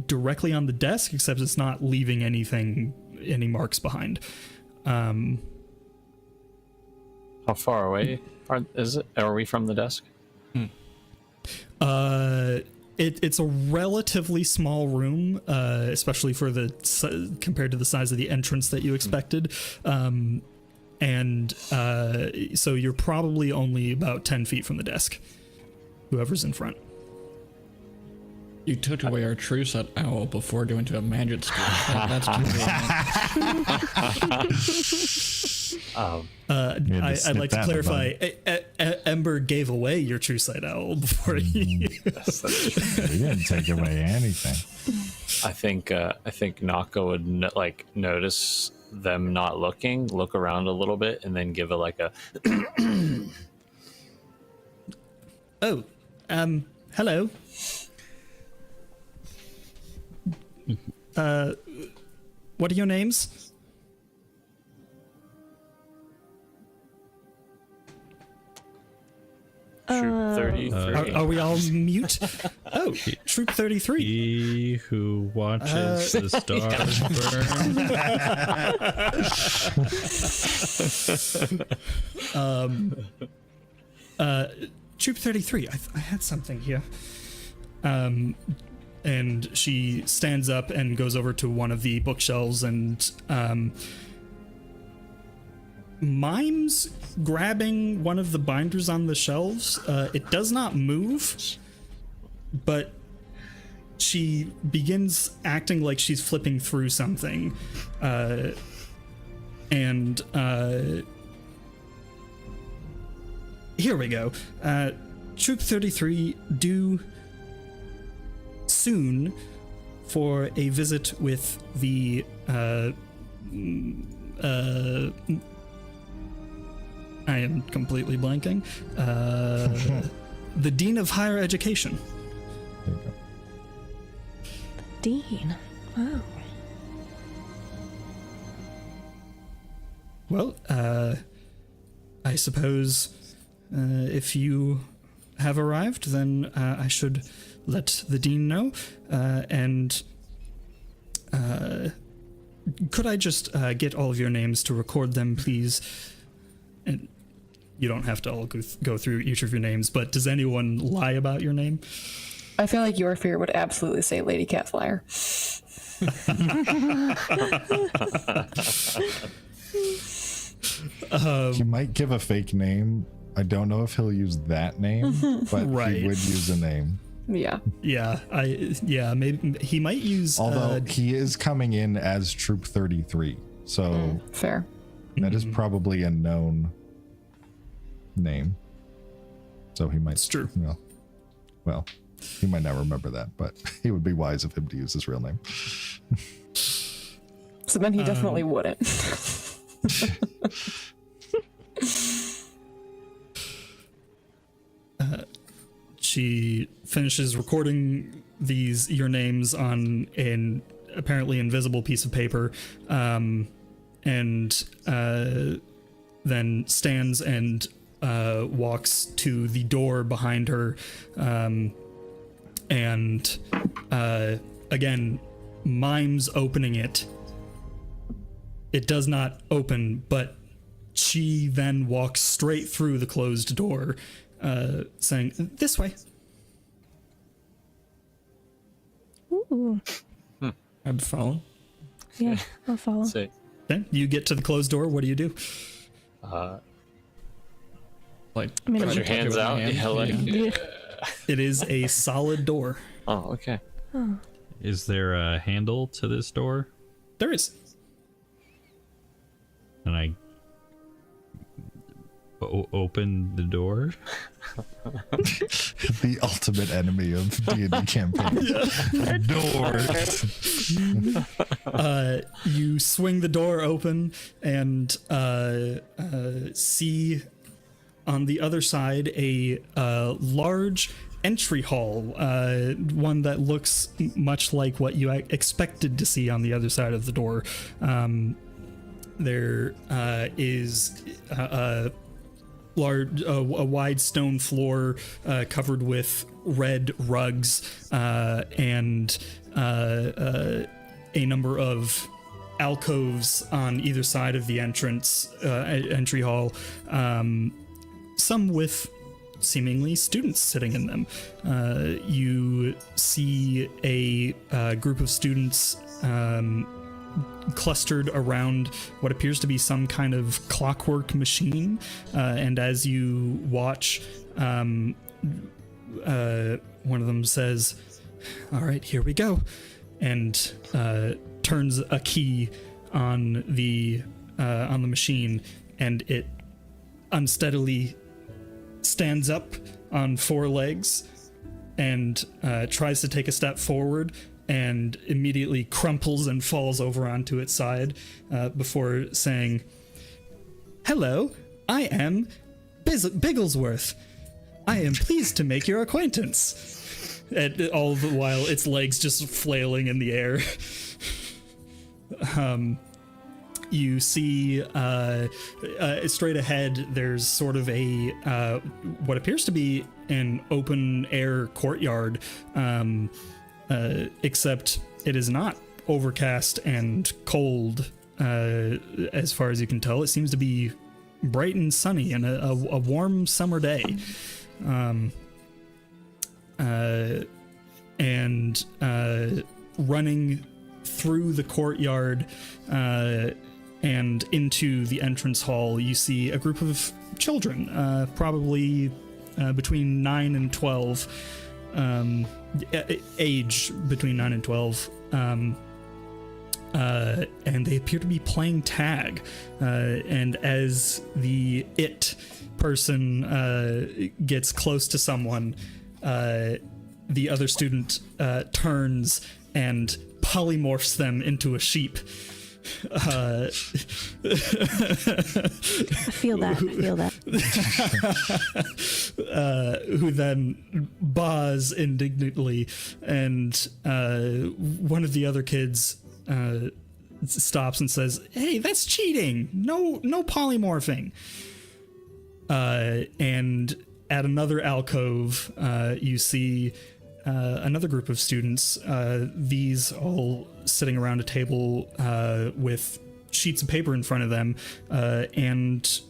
directly on the desk, except it's not leaving any marks behind. How far away are we from the desk? It's a relatively small room, especially for compared to the size of the entrance that you expected. And so you're probably only about 10 feet from the desk, whoever's in front. You took away our true set owl before going to a magic school. That's I'd like to clarify, Ember gave away your true sight owl before he... Yes, that's true. We didn't take away anything. I think Naka would notice them not looking, look around a little bit, and then give a Oh, hello. What are your names? Troop 33. Are we all mute? Oh, Troop 33. He who watches the stars burn. Troop 33. I had something here. And she stands up and goes over to one of the bookshelves and mimes grabbing one of the binders on the shelves. It does not move, but she begins acting like she's flipping through something. And here we go. Troop 33 due soon for a visit with the I am completely blanking. The Dean of Higher Education. There you go. Dean. Wow. Well, I suppose if you have arrived, then I should let the Dean know. And could I just get all of your names to record them, please? And you don't have to all go through each of your names, but does anyone lie about your name? I feel like your fear would absolutely say Lady Catflyer. He might give a fake name. I don't know if he'll use that name, but Right. he would use a name. Yeah. Maybe he might use. Although he is coming in as Troop 33, so Fair. that is probably a known name. So he might. It's true. Well, he might not remember that, but he would be wise of him to use his real name. So then he definitely wouldn't. She finishes recording your names on an apparently invisible piece of paper, and then stands and walks to the door behind her, and again mimes opening it. It does not open, but she then walks straight through the closed door saying, "This way." Ooh. I'd follow. Yeah, I'll follow. Say, Then you get to the closed door. What do you do? Like, I mean, put I'm your hands with my out. hand. Yeah, like, Yeah. It is a solid door. oh, okay. Is there a handle to this door? There is. And I open the door. The ultimate enemy of D&D campaign. Doors. You swing the door open and see on the other side a large entry hall, one that looks much like what you expected to see on the other side of the door. There is a wide stone floor covered with red rugs and a number of alcoves on either side of the entry hall, some with seemingly students sitting in them. You see a group of students clustered around what appears to be some kind of clockwork machine, and as you watch, one of them says, "All right, here we go," and turns a key on the machine, and it unsteadily stands up on 4 legs and tries to take a step forward, and immediately crumples and falls over onto its side before saying, "Hello, I am Bigglesworth. I am pleased to make your acquaintance." And all the while, its legs just flailing in the air. You see straight ahead, there's sort of a what appears to be an open air courtyard, except it is not overcast and cold as far as you can tell. It seems to be bright and sunny and a warm summer day. And running through the courtyard and into the entrance hall, you see a group of children, probably between 9 and 12, age between 9 and 12, and they appear to be playing tag. And as the it person gets close to someone, the other student turns and polymorphs them into a sheep. I feel that. Who then baws indignantly, and one of the other kids stops and says, "Hey, that's cheating! No polymorphing." And at another alcove, you see another group of students, these all sitting around a table with sheets of paper in front of them, and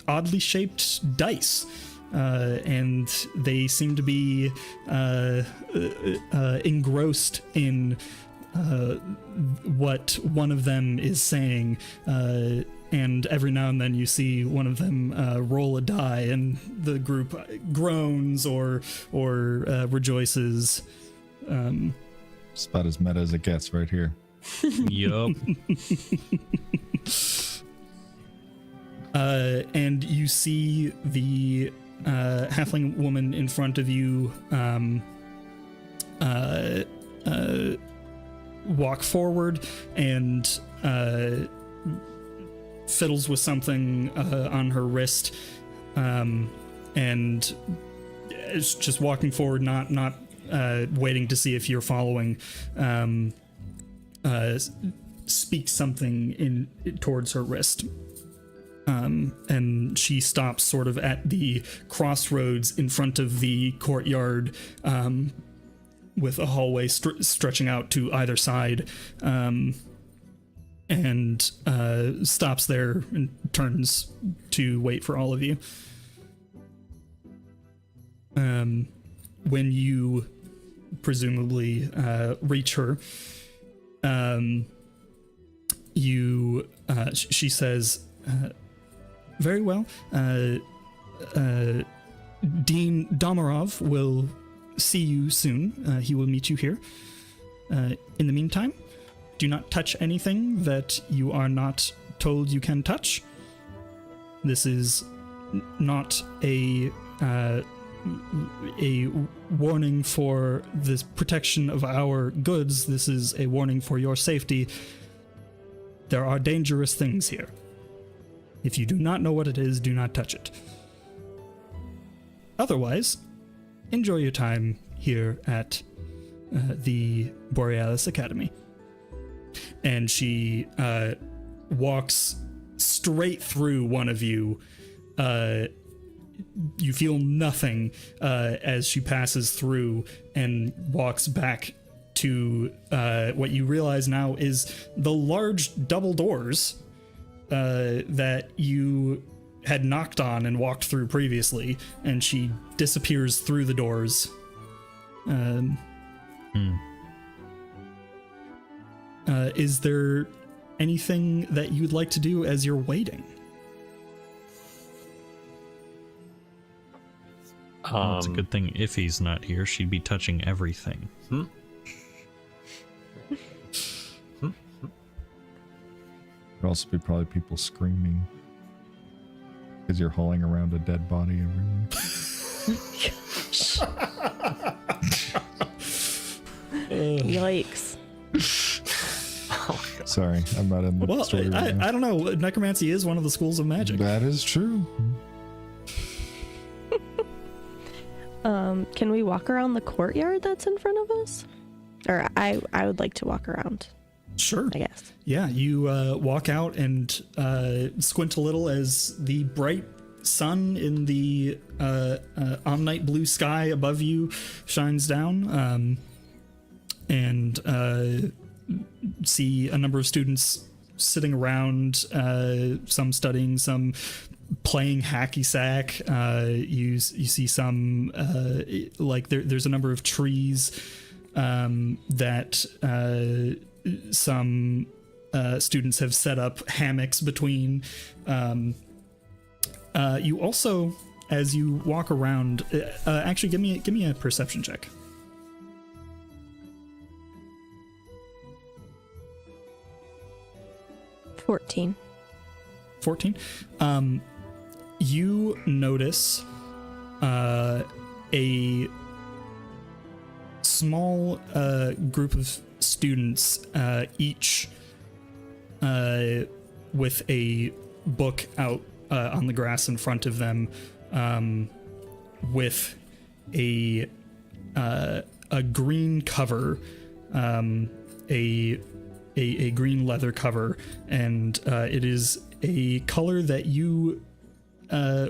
oddly shaped dice. And they seem to be engrossed in what one of them is saying, and every now and then you see one of them roll a die, and the group groans or rejoices. It's about as meta as it gets right here. Yup. And you see the halfling woman in front of you walk forward and fiddles with something on her wrist, and is just walking forward, not waiting to see if you're following. Speaks something towards her wrist. And she stops sort of at the crossroads in front of the courtyard, with a hallway stretching out to either side, and stops there and turns to wait for all of you. when you presumably reach her, she says, very well, Dean Domarov will see you soon. He will meet you here. In the meantime, do not touch anything that you are not told you can touch. This is not a warning for the protection of our goods. This is a warning for your safety. There are dangerous things here. If you do not know what it is, do not touch it. Otherwise, enjoy your time here at the Borealis Academy. And she walks straight through one of you. You feel nothing as she passes through and walks back to what you realize now is the large double doors that you had knocked on and walked through previously, and she disappears through the doors. Is there anything that you'd like to do as you're waiting? Well, it's a good thing if he's not here, she'd be touching everything. There'd also be probably people screaming because you're hauling around a dead body everywhere. Yikes. Sorry, I'm not in the story. Right now. I don't know. Necromancy is one of the schools of magic. That is true. Can we walk around the courtyard that's in front of us? Or I would like to walk around. Sure. I guess. Yeah, you walk out and squint a little as the bright sun in the omnite blue sky above you shines down, and see a number of students sitting around, some studying, some playing hacky sack. You see some like there's a number of trees that some students have set up hammocks between. You also, as you walk around, actually give me a perception check. 14. 14. You notice a small group of students, each with a book out on the grass in front of them, with a green cover, a green leather cover, and it is a color that you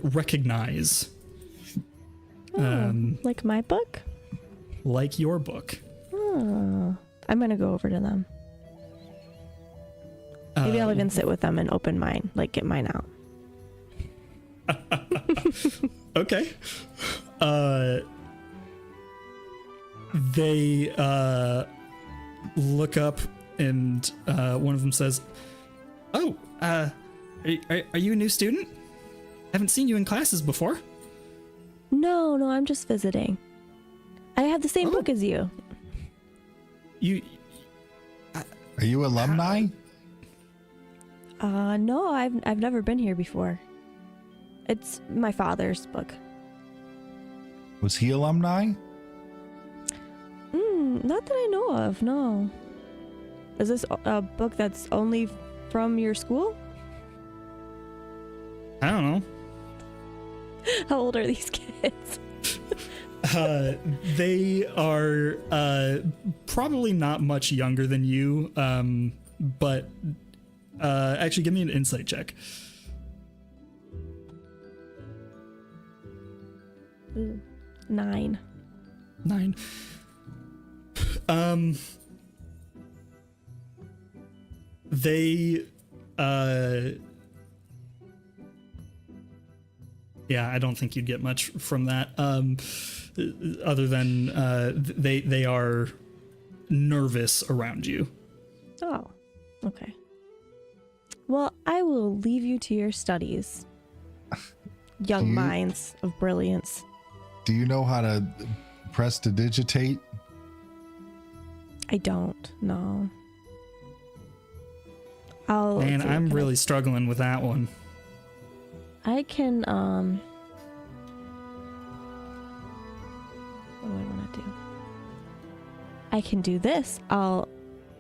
recognize. Like my book? Like your book. Oh, I'm gonna go over to them. Maybe I'll even sit with them and open mine, like get mine out. Okay. They look up, and one of them says, "Oh, are you a new student? Haven't seen you in classes before." No, I'm just visiting. I have the same book as you. Are you alumni? No, I've never been here before. It's my father's book. Was he alumni? Not that I know of, no. Is this a book that's only from your school? I don't know. How old are these kids? They are probably not much younger than you, but actually give me an insight check. Ooh, 9. 9. They Yeah, I don't think you'd get much from that. Other than they are nervous around you. Oh, okay. Well, I will leave you to your studies, young minds of brilliance. Do you know how to prestidigitate? I don't know. I'll. Man, let's see, I'm can really struggling with that one. I can. What do I want to do? I can do this. I'll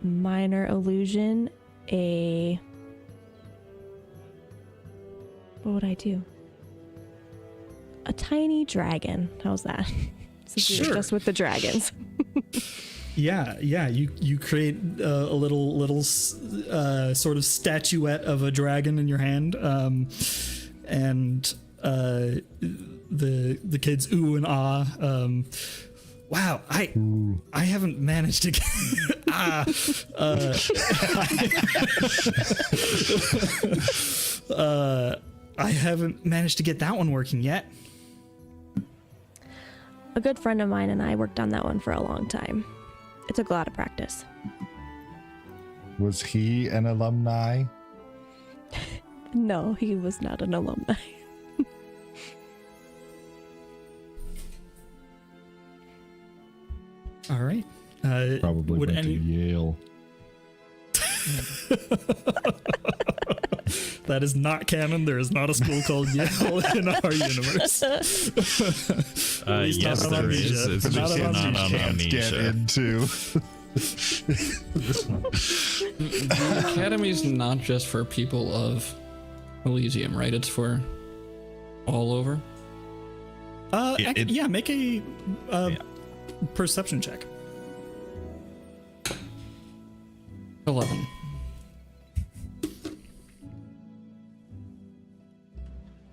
minor illusion a. What would I do? A tiny dragon. How's that? Since we were Sure. just with the dragons. Yeah. You create a little sort of statuette of a dragon in your hand, and the kids ooh and ah. Wow, I haven't managed to get I haven't managed to get that one working yet. A good friend of mine and I worked on that one for a long time. It took a lot of practice. Was he an alumni? No, he was not an alumni. All right. Probably would went to Yale. That is not canon. There is not a school called Yale in our universe. At least Yes, not on there Amnesia. is. It's Not just on not on Can't get Amnesia. into. The academy's not just for people of Elysium, right? It's for all over. Make a perception check. 11.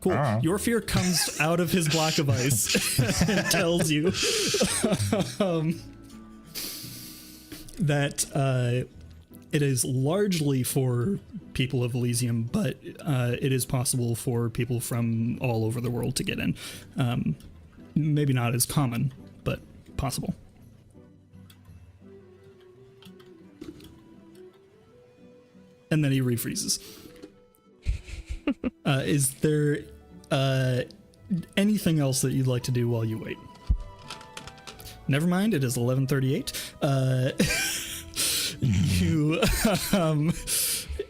Cool. Ah. Your fear comes out of his block of ice and tells you that it is largely for people of Elysium, but it is possible for people from all over the world to get in. Maybe not as common, but possible. And then he refreezes. Is there anything else that you'd like to do while you wait? Never mind, it is 11:38. You,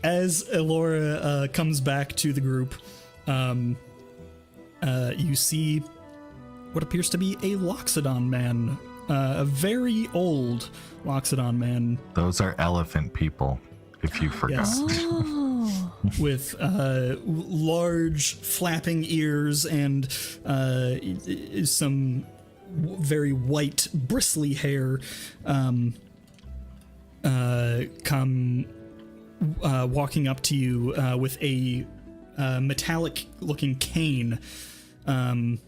as Elora comes back to the group, you see what appears to be a Loxodon man, a very old Loxodon man. Those are elephant people, if you forgot. Yes. Oh. With large flapping ears and some very white bristly hair, come walking up to you with a metallic looking cane, and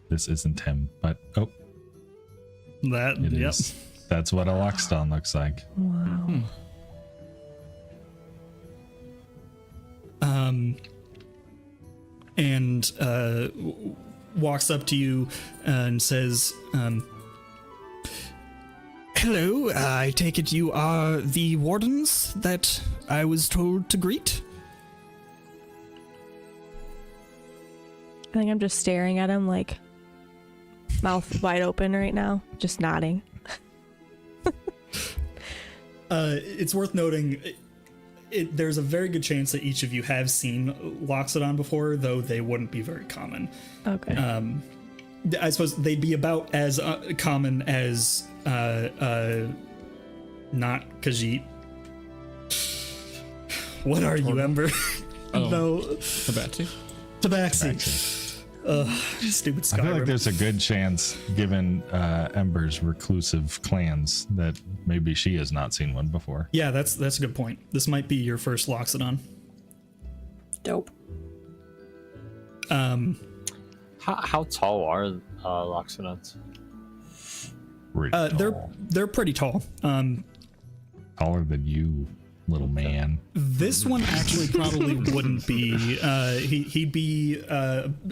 This isn't him, but that it is. That's what a Loxodon looks like. Wow. And walks up to you and says, "Hello, I take it you are the wardens that I was told to greet?" I think I'm just staring at him like mouth wide open right now, just nodding. It's worth noting, there's a very good chance that each of you have seen Loxodon before, though they wouldn't be very common. Okay. I suppose they'd be about as common as not Khajiit. What are you, Ember? Oh. No, Tabaxi? Tabaxi. Stupid Skyrim. I feel like there's a good chance, given Ember's reclusive clans, that maybe she has not seen one before. Yeah, that's a good point. This might be your first Loxodon. Dope. How tall are Loxodons? Pretty tall. They're pretty tall. Taller than you. little man. This one actually probably wouldn't be. He'd be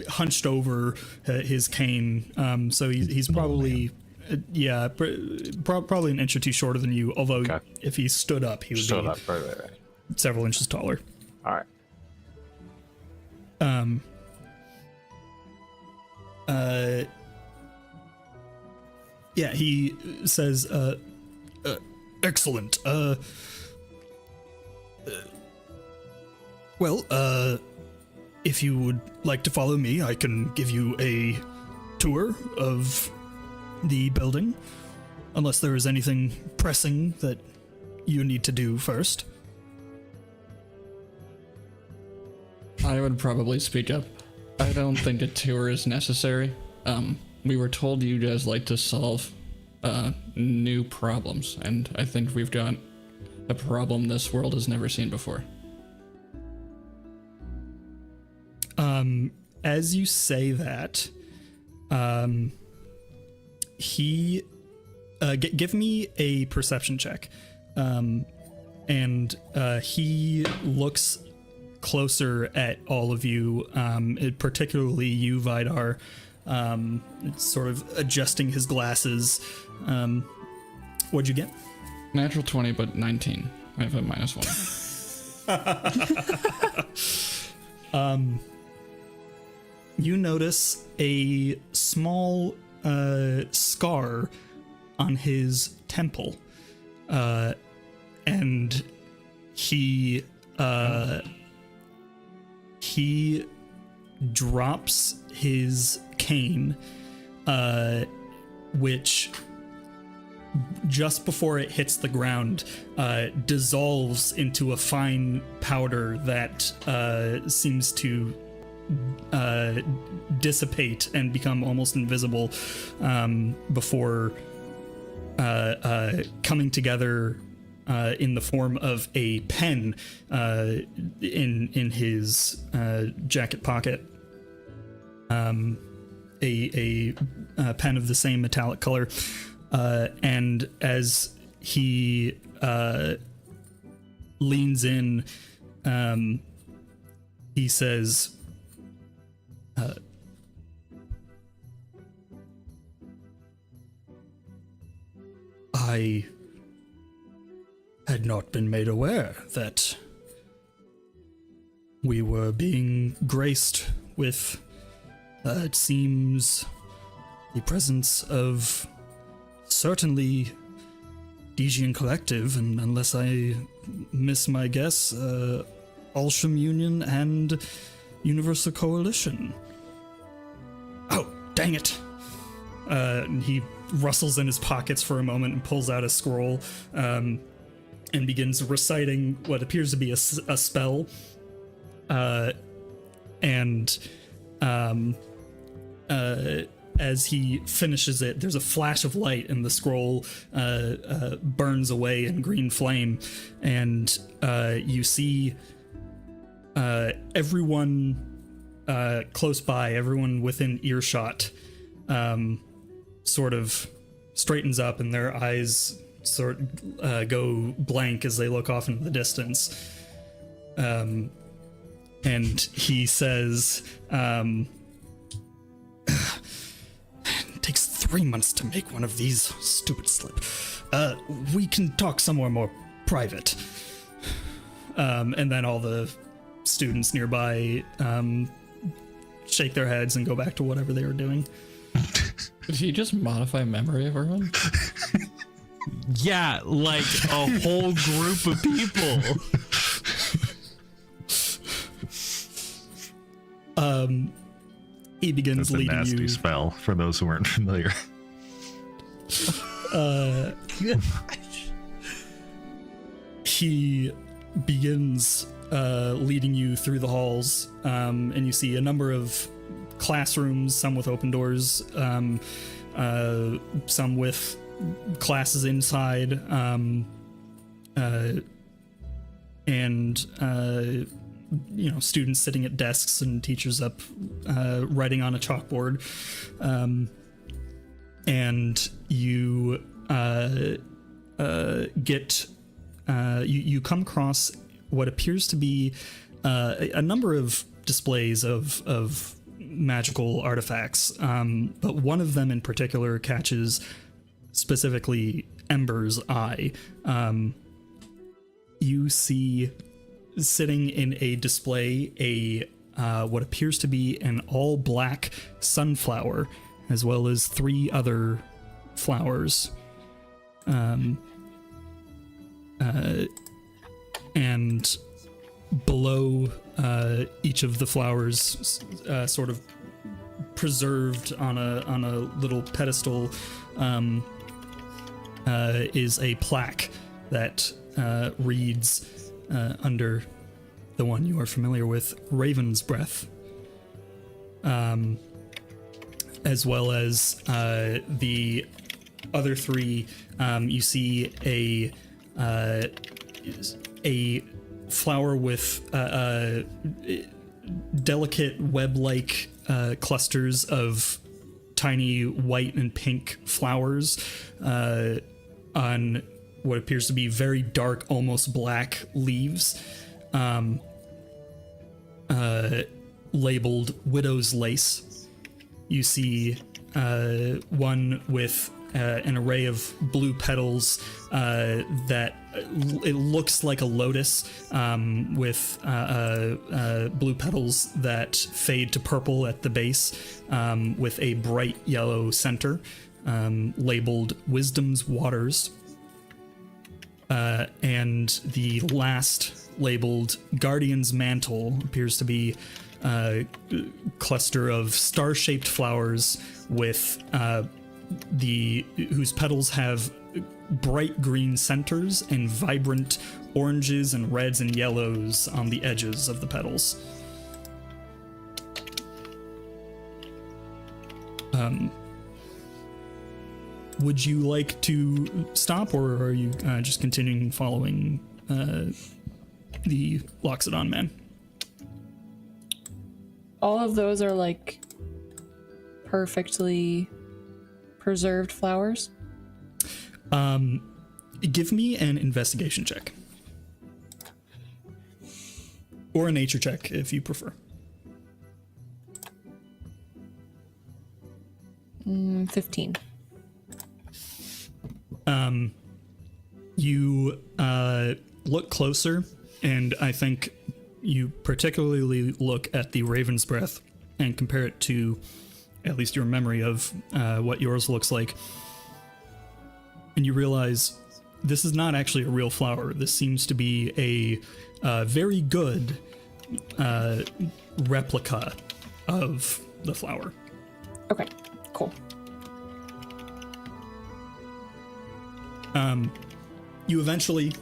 hunched over his cane. So he's probably, probably an inch or two shorter than you. Although if he stood up, he would be right. several inches taller. All right. Yeah, he says, excellent. Well, if you would like to follow me, I can give you a tour of the building, unless there is anything pressing that you need to do first. I would probably speak up. I don't think a tour is necessary. We were told you guys like to solve new problems, and I think we've got a problem this world has never seen before. As you say that, he give me a perception check, and he looks closer at all of you, particularly you, Vidar, sort of adjusting his glasses. What'd you get? Natural 20, but 19. I have a -1. You notice a small scar on his temple, and he drops his cane, which just before it hits the ground dissolves into a fine powder that seems to dissipate and become almost invisible before coming together in the form of a pen in his jacket pocket. A pen of the same metallic color, and as he leans in, he says, I had not been made aware that we were being graced with, it seems, the presence of certainly Digian Collective, and unless I miss my guess, Alsham Union and Universal Coalition. Oh, dang it! He rustles in his pockets for a moment and pulls out a scroll, and begins reciting what appears to be a spell. As he finishes it, there's a flash of light and the scroll burns away in green flame, and you see everyone close by, everyone within earshot, sort of straightens up, and their eyes go blank as they look off into the distance. And he says, it takes 3 months to make one of these, stupid slip. We can talk somewhere more private. And then all the students nearby shake their heads and go back to whatever they were doing. Did he just modify memory of everyone? Yeah, like a whole group of people. He begins That's a leading nasty you. spell for those who weren't familiar. He begins leading you through the halls, and you see a number of classrooms, some with open doors, some with classes inside, and students sitting at desks and teachers up writing on a chalkboard, and you get you come across what appears to be a number of displays of magical artifacts, but one of them in particular catches specifically Ember's eye. You see sitting in a display what appears to be an all-black sunflower, as well as 3 other flowers. And below each of the flowers, sort of preserved on a little pedestal, is a plaque that reads under the one you are familiar with, Raven's Breath, as well as the other 3. You see a flower with delicate web-like clusters of tiny white and pink flowers on what appears to be very dark, almost black leaves, labeled Widow's Lace. You see one with an array of blue petals that it looks like a lotus, with blue petals that fade to purple at the base, with a bright yellow center, labeled Wisdom's Waters. And the last, labeled Guardian's Mantle, appears to be a cluster of star-shaped flowers with whose petals have bright green centers and vibrant oranges and reds and yellows on the edges of the petals. Would you like to stop, or are you just continuing following the Loxodon man? All of those are like perfectly preserved flowers. Give me an investigation check. Or a nature check, if you prefer. 15. You look closer, and I think you particularly look at the Raven's Breath and compare it to at least your memory of what yours looks like. And you realize this is not actually a real flower. This seems to be a very good replica of the flower. Okay, cool. You eventually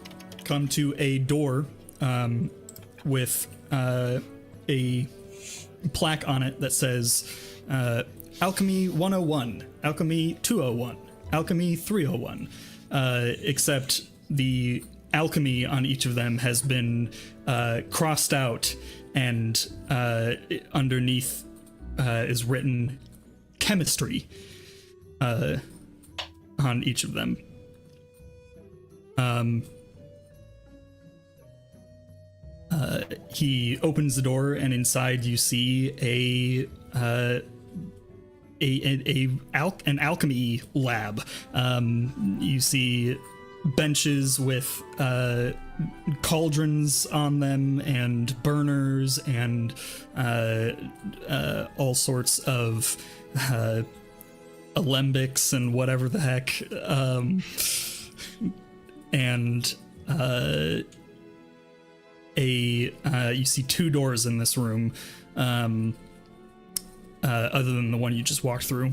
come to a door with a plaque on it that says Alchemy 101, Alchemy 201, Alchemy 301, except the alchemy on each of them has been crossed out, and underneath is written chemistry on each of them. He opens the door, and inside you see an alchemy lab. You see benches with cauldrons on them, and burners, and all sorts of alembics and whatever the heck. You see 2 doors in this room, other than the one you just walked through.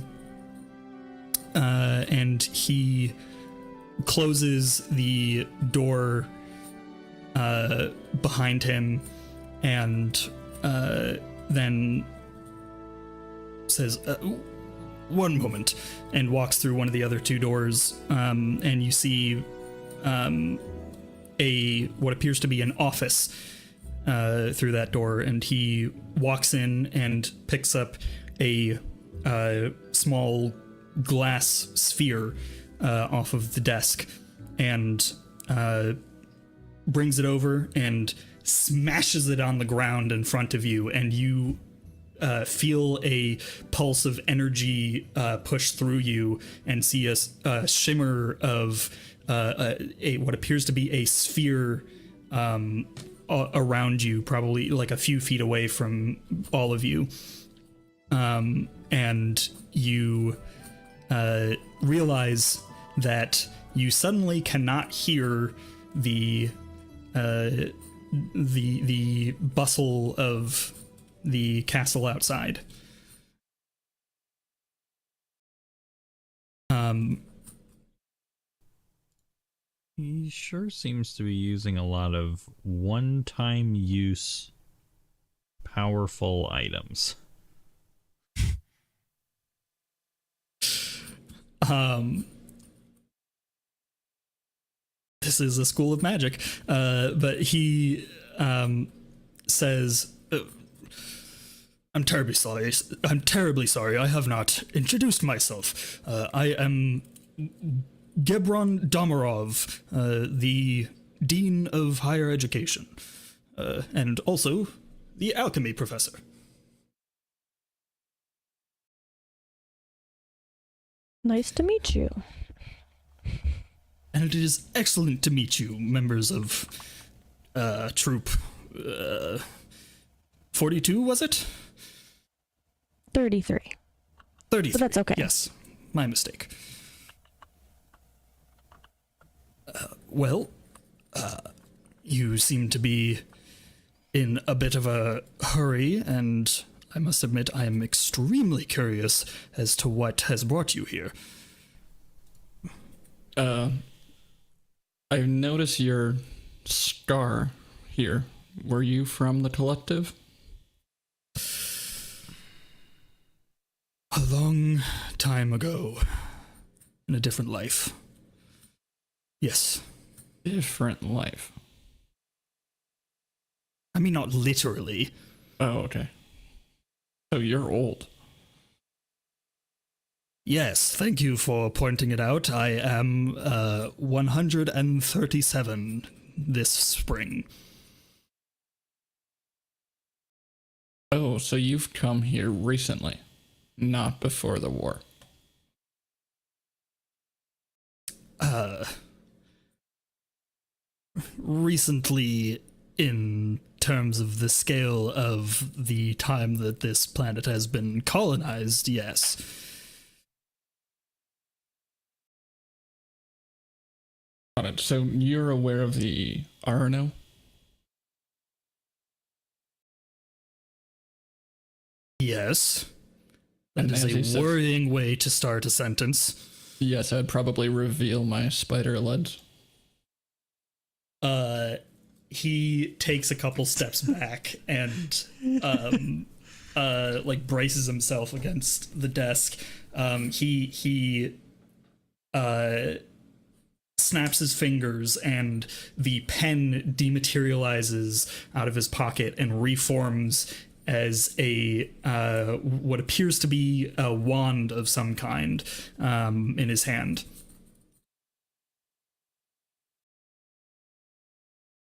And he closes the door behind him, and then says, "One moment," and walks through one of the other 2 doors, and you see what appears to be an office through that door, and he walks in and picks up a small glass sphere off of the desk, and brings it over and smashes it on the ground in front of you, and you feel a pulse of energy push through you, and see a shimmer of what appears to be a sphere around you, probably like a few feet away from all of you. And you realize that you suddenly cannot hear the bustle of the castle outside. He sure seems to be using a lot of one-time use powerful items. This is a school of magic, but he says, I'm terribly sorry. I have not introduced myself. I am Gebron Domarov, the Dean of Higher Education, and also the Alchemy Professor. Nice to meet you. And it is excellent to meet you, members of Troop 42, was it? 33. 33. But that's okay. Yes, my mistake. You seem to be in a bit of a hurry, and I must admit I am extremely curious as to what has brought you here. I notice your scar here. Were you from the collective? A long time ago, in a different life. Yes. Different life. I mean, not literally. Oh, okay. So you're old. Yes, thank you for pointing it out. I am 137 this spring. Oh, so you've come here recently, not before the war. Recently, in terms of the scale of the time that this planet has been colonized, yes. Got it. So you're aware of the Arno? Yes. That And is as he a says- worrying way to start a sentence. Yes, I'd probably reveal my spider legs. He takes a couple steps back and like braces himself against the desk. He snaps his fingers, and the pen dematerializes out of his pocket and reforms as a what appears to be a wand of some kind in his hand.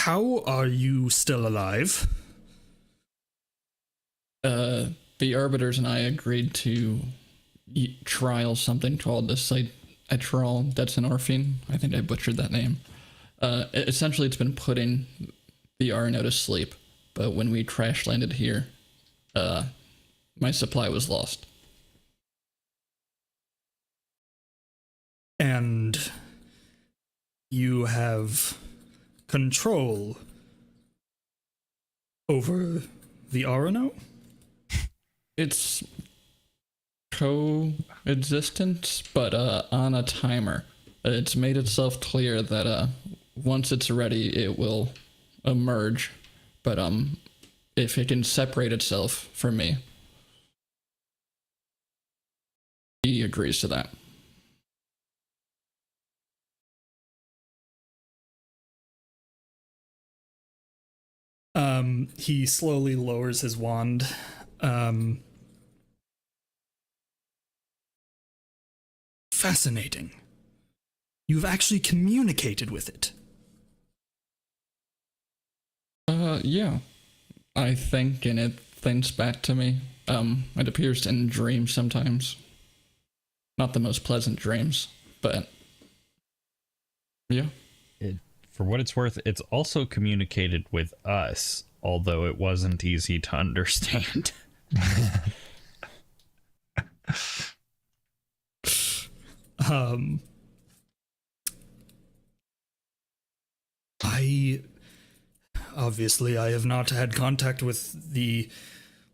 How are you still alive? The Arbiters and I agreed to trial something called the Citral Detsinorphine. I think I butchered that name. Essentially, it's been putting the Arno to sleep, but when we crash landed here, my supply was lost. And you have control over the Arano? It's coexistent, but on a timer. It's made itself clear that once it's ready, it will emerge. But if it can separate itself from me, he agrees to that. He slowly lowers his wand. Fascinating. You've actually communicated with it. Yeah. I think, and it thinks back to me. It appears in dreams sometimes. Not the most pleasant dreams, but yeah. For what it's worth, it's also communicated with us, although it wasn't easy to understand. I have not had contact with the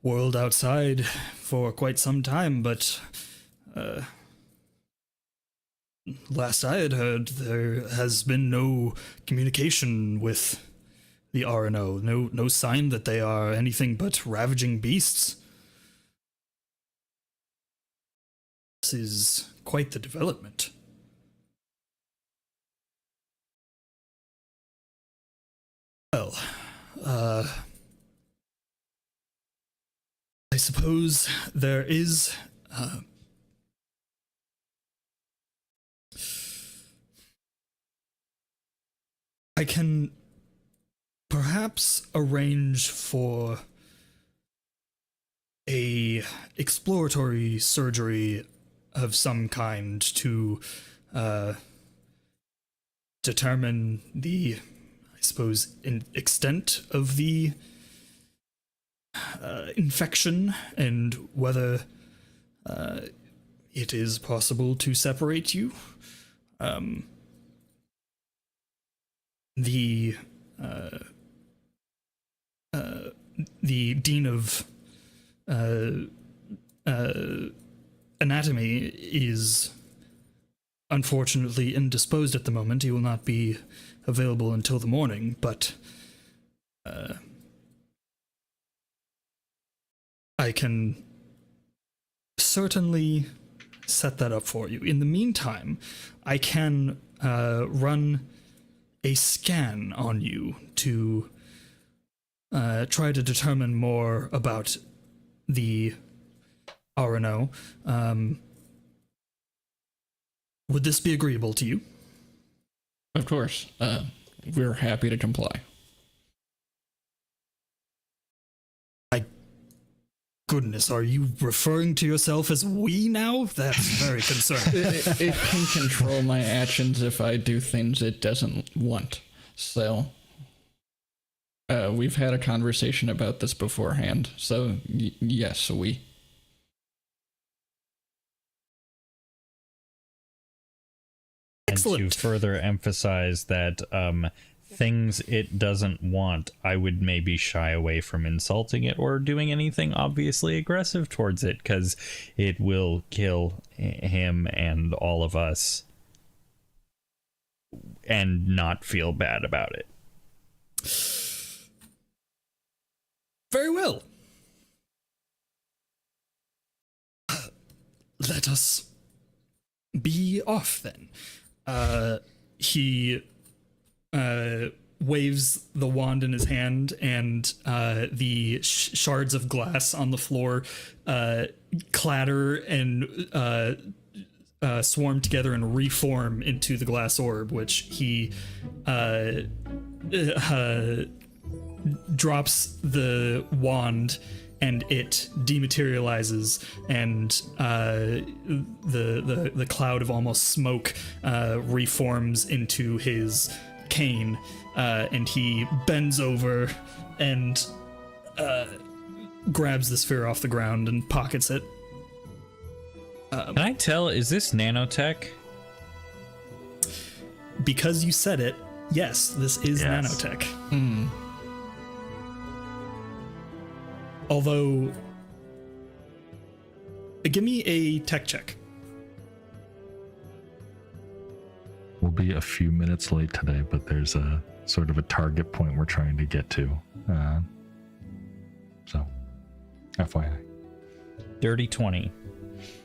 world outside for quite some time, but last I had heard, there has been no communication with the RNO. No sign that they are anything but ravaging beasts. This is quite the development. Well, I suppose there is I can perhaps arrange for a exploratory surgery of some kind to determine the, I suppose, extent of the infection and whether it is possible to separate you. The dean of anatomy is unfortunately indisposed at the moment. He will not be available until the morning, but I can certainly set that up for you. In the meantime, I can run a scan on you to try to determine more about the RNO. Would this be agreeable to you? Of course. We're happy to comply. My goodness, are you referring to yourself as we now? That's very concerning. It can control my actions if I do things it doesn't want. So, we've had a conversation about this beforehand. So, yes, we. Excellent. And to further emphasize that things it doesn't want, I would maybe shy away from insulting it or doing anything obviously aggressive towards it, because it will kill him and all of us and not feel bad about it. Very well. Let us be off then. He waves the wand in his hand, and the shards of glass on the floor clatter and swarm together and reform into the glass orb, which he drops the wand, and it dematerializes, and the cloud of almost smoke reforms into his cane, and he bends over and grabs the sphere off the ground and pockets it. Can I tell, is this nanotech? Because you said it, yes, this is nanotech. Although, give me a tech check. We'll be a few minutes late today, but there's a sort of a target point we're trying to get to. So, FYI. Dirty 20.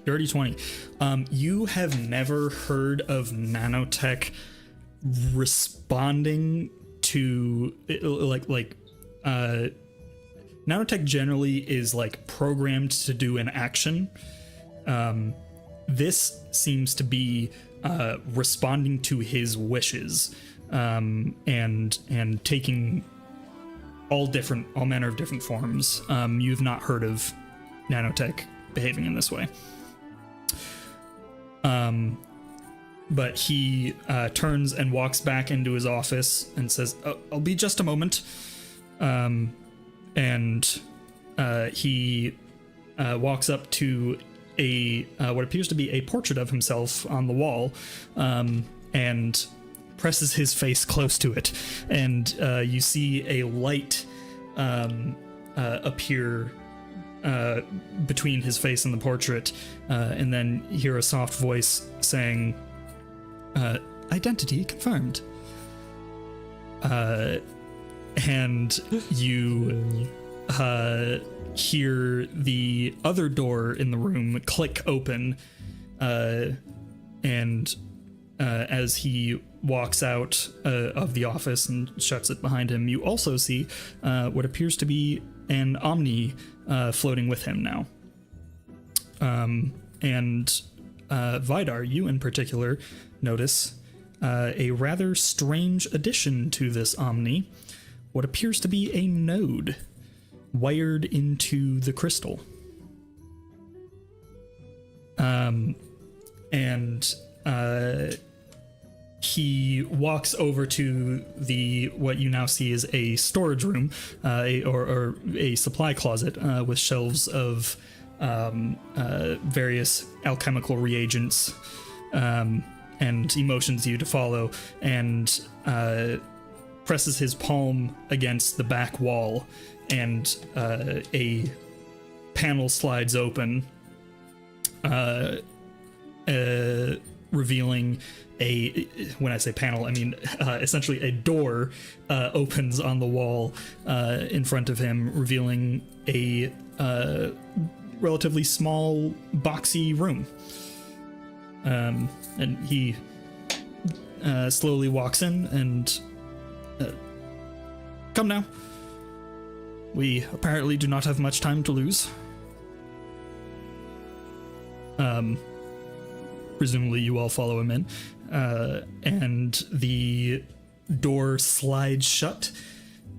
Dirty 20. You have never heard of nanotech responding to nanotech generally is like programmed to do an action. This seems to be responding to his wishes, and taking all manner of different forms. You've not heard of nanotech behaving in this way. But he turns and walks back into his office and says, I'll be just a moment. And he walks up to what appears to be a portrait of himself on the wall, and presses his face close to it. And you see a light appear between his face and the portrait, and then hear a soft voice saying, identity confirmed. And you hear the other door in the room click open, and as he walks out of the office and shuts it behind him, you also see what appears to be an Omni floating with him now. And Vidar, you in particular, notice a rather strange addition to this Omni, what appears to be a node wired into the crystal. He walks over to what you now see is a storage room, or a supply closet with shelves of various alchemical reagents, and he motions you to follow, and presses his palm against the back wall, and a panel slides open, revealing when I say panel, I mean essentially a door opens on the wall in front of him, revealing a relatively small, boxy room. And he slowly walks in and come now. We apparently do not have much time to lose. Presumably you all follow him in, and the door slides shut,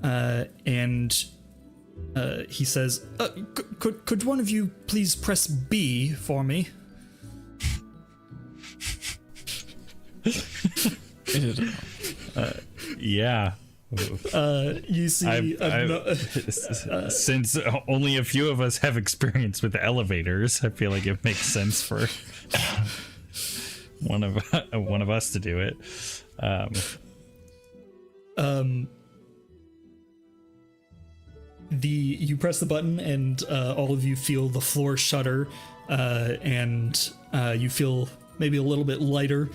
and he says, could one of you please press B for me? Yeah. You see, since only a few of us have experience with elevators, I feel like it makes sense for one of us to do it. You press the button, and all of you feel the floor shudder, and you feel maybe a little bit lighter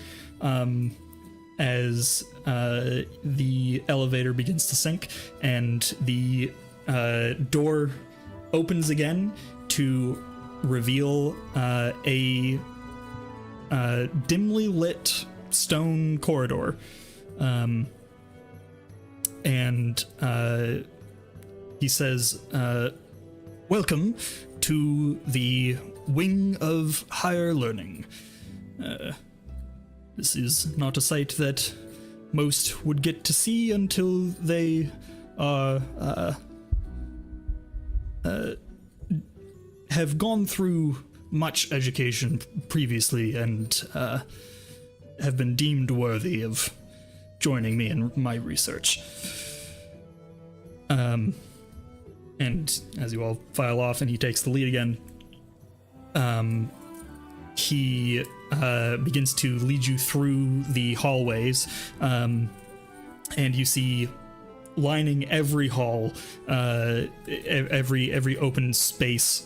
as the elevator begins to sink, and the door opens again to reveal a dimly lit stone corridor, and he says, welcome to the Wing of Higher Learning. This is not a site that most would get to see until they are have gone through much education previously and have been deemed worthy of joining me in my research. And as you all file off and he takes the lead again, he begins to lead you through the hallways, and you see lining every hall, every open space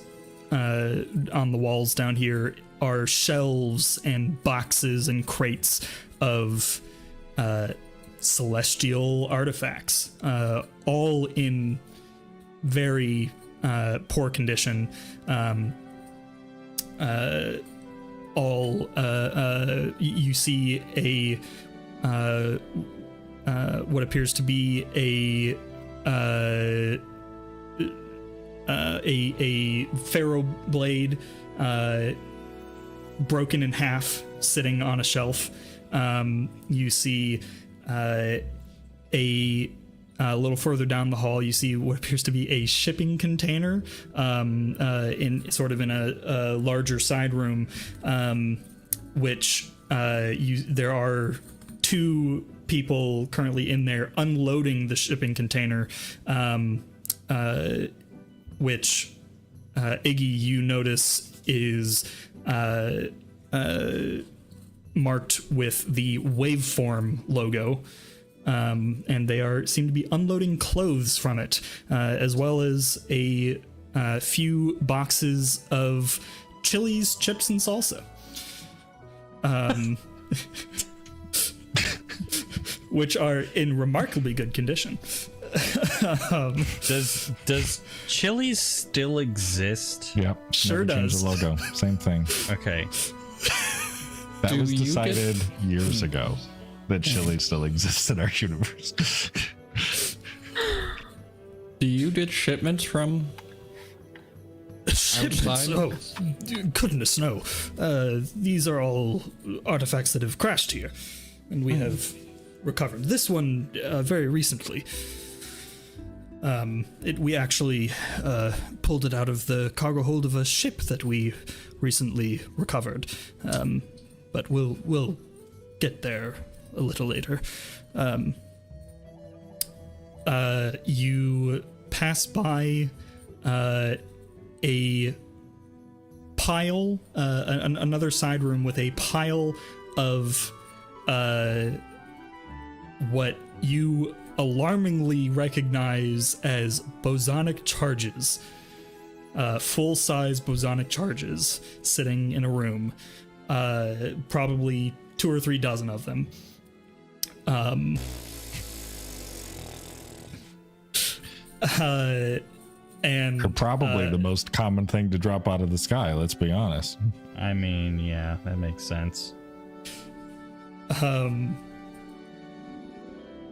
on the walls down here are shelves and boxes and crates of celestial artifacts, all in very poor condition. You see what appears to be a pharaoh blade, broken in half, sitting on a shelf. You see a a little further down the hall, you see what appears to be a shipping container in a larger side room, which there are two people currently in there unloading the shipping container, which Iggy, you notice is marked with the waveform logo. And they seem to be unloading clothes from it, as well as a few boxes of chilies, chips, and salsa. Which are in remarkably good condition. Does Chili's still exist? Yep. Sure never changed does. the logo. Same thing. Okay. That Do was you decided years ago that Chili still exists in our universe. Do you get shipments from Shipments? outside? Oh, goodness no. These are all artifacts that have crashed here, and we have recovered this one very recently. We actually pulled it out of the cargo hold of a ship that we recently recovered, but we'll get there a little later. You pass by a pile, another side room with a pile of what you alarmingly recognize as bosonic charges. Full-size bosonic charges sitting in a room. Probably 2 or 3 dozen of them. And They're probably the most common thing to drop out of the sky, let's be honest. I mean, yeah, that makes sense.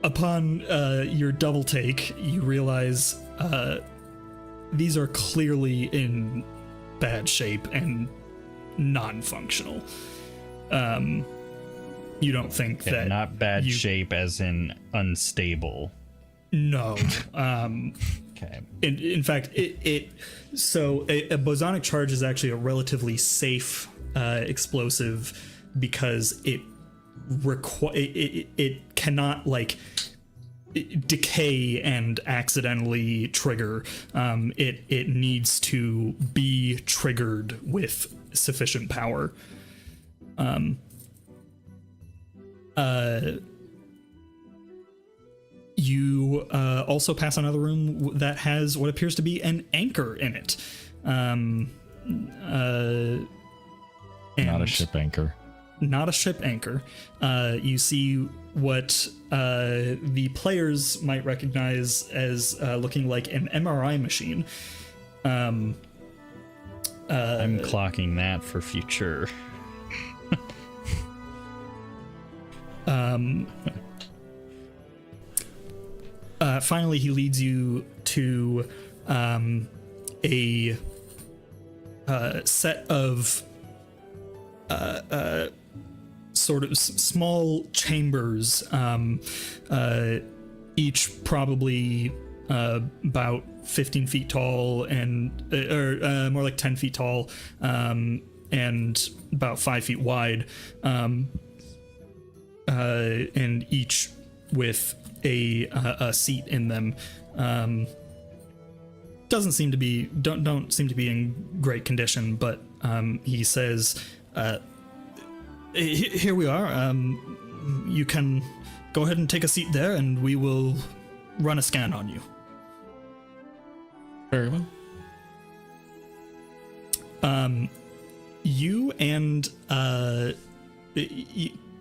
Upon your double take, you realize these are clearly in bad shape and non-functional. You don't think Okay, that not bad shape as in unstable. No. Okay. In fact, so a bosonic charge is actually a relatively safe explosive because it cannot decay and accidentally trigger. It needs to be triggered with sufficient power. You also pass another room that has what appears to be an anchor in it. Not a ship anchor. Not a ship anchor. You see what the players might recognize as looking like an MRI machine. I'm clocking that for future. Finally, he leads you to a set of sort of small chambers, each probably about 15 feet tall and or more like 10 feet tall, and about 5 feet wide, and each with a seat in them. Don't seem to be in great condition, but he says, here we are. You can go ahead and take a seat there, and we will run a scan on you. Very well. You and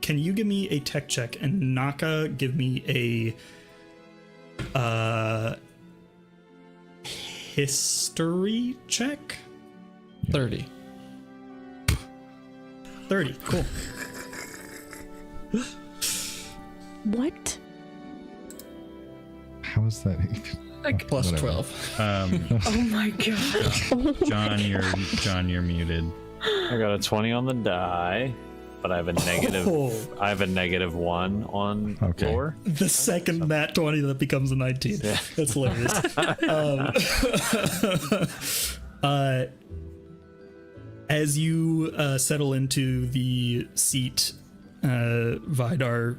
can you give me a tech check, and Naka give me a history check? 30. 30, cool. What? How is that even? Like, Plus Whatever. 12. oh my god. John, you're muted. I got a 20 on the die. but I have a negative. I have a -1 on lore. The second nat 20 that becomes a 19. Yeah. That's hilarious. As you settle into the seat, Vidar,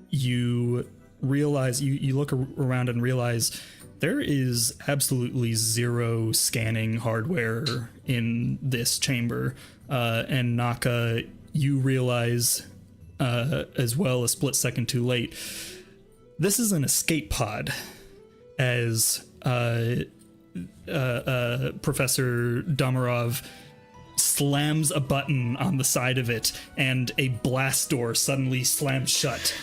you realize, you look around and realize there is absolutely zero scanning hardware in this chamber. And Naka, you realize as well, a split second too late, this is an escape pod, as Professor Damarov slams a button on the side of it, and a blast door suddenly slams shut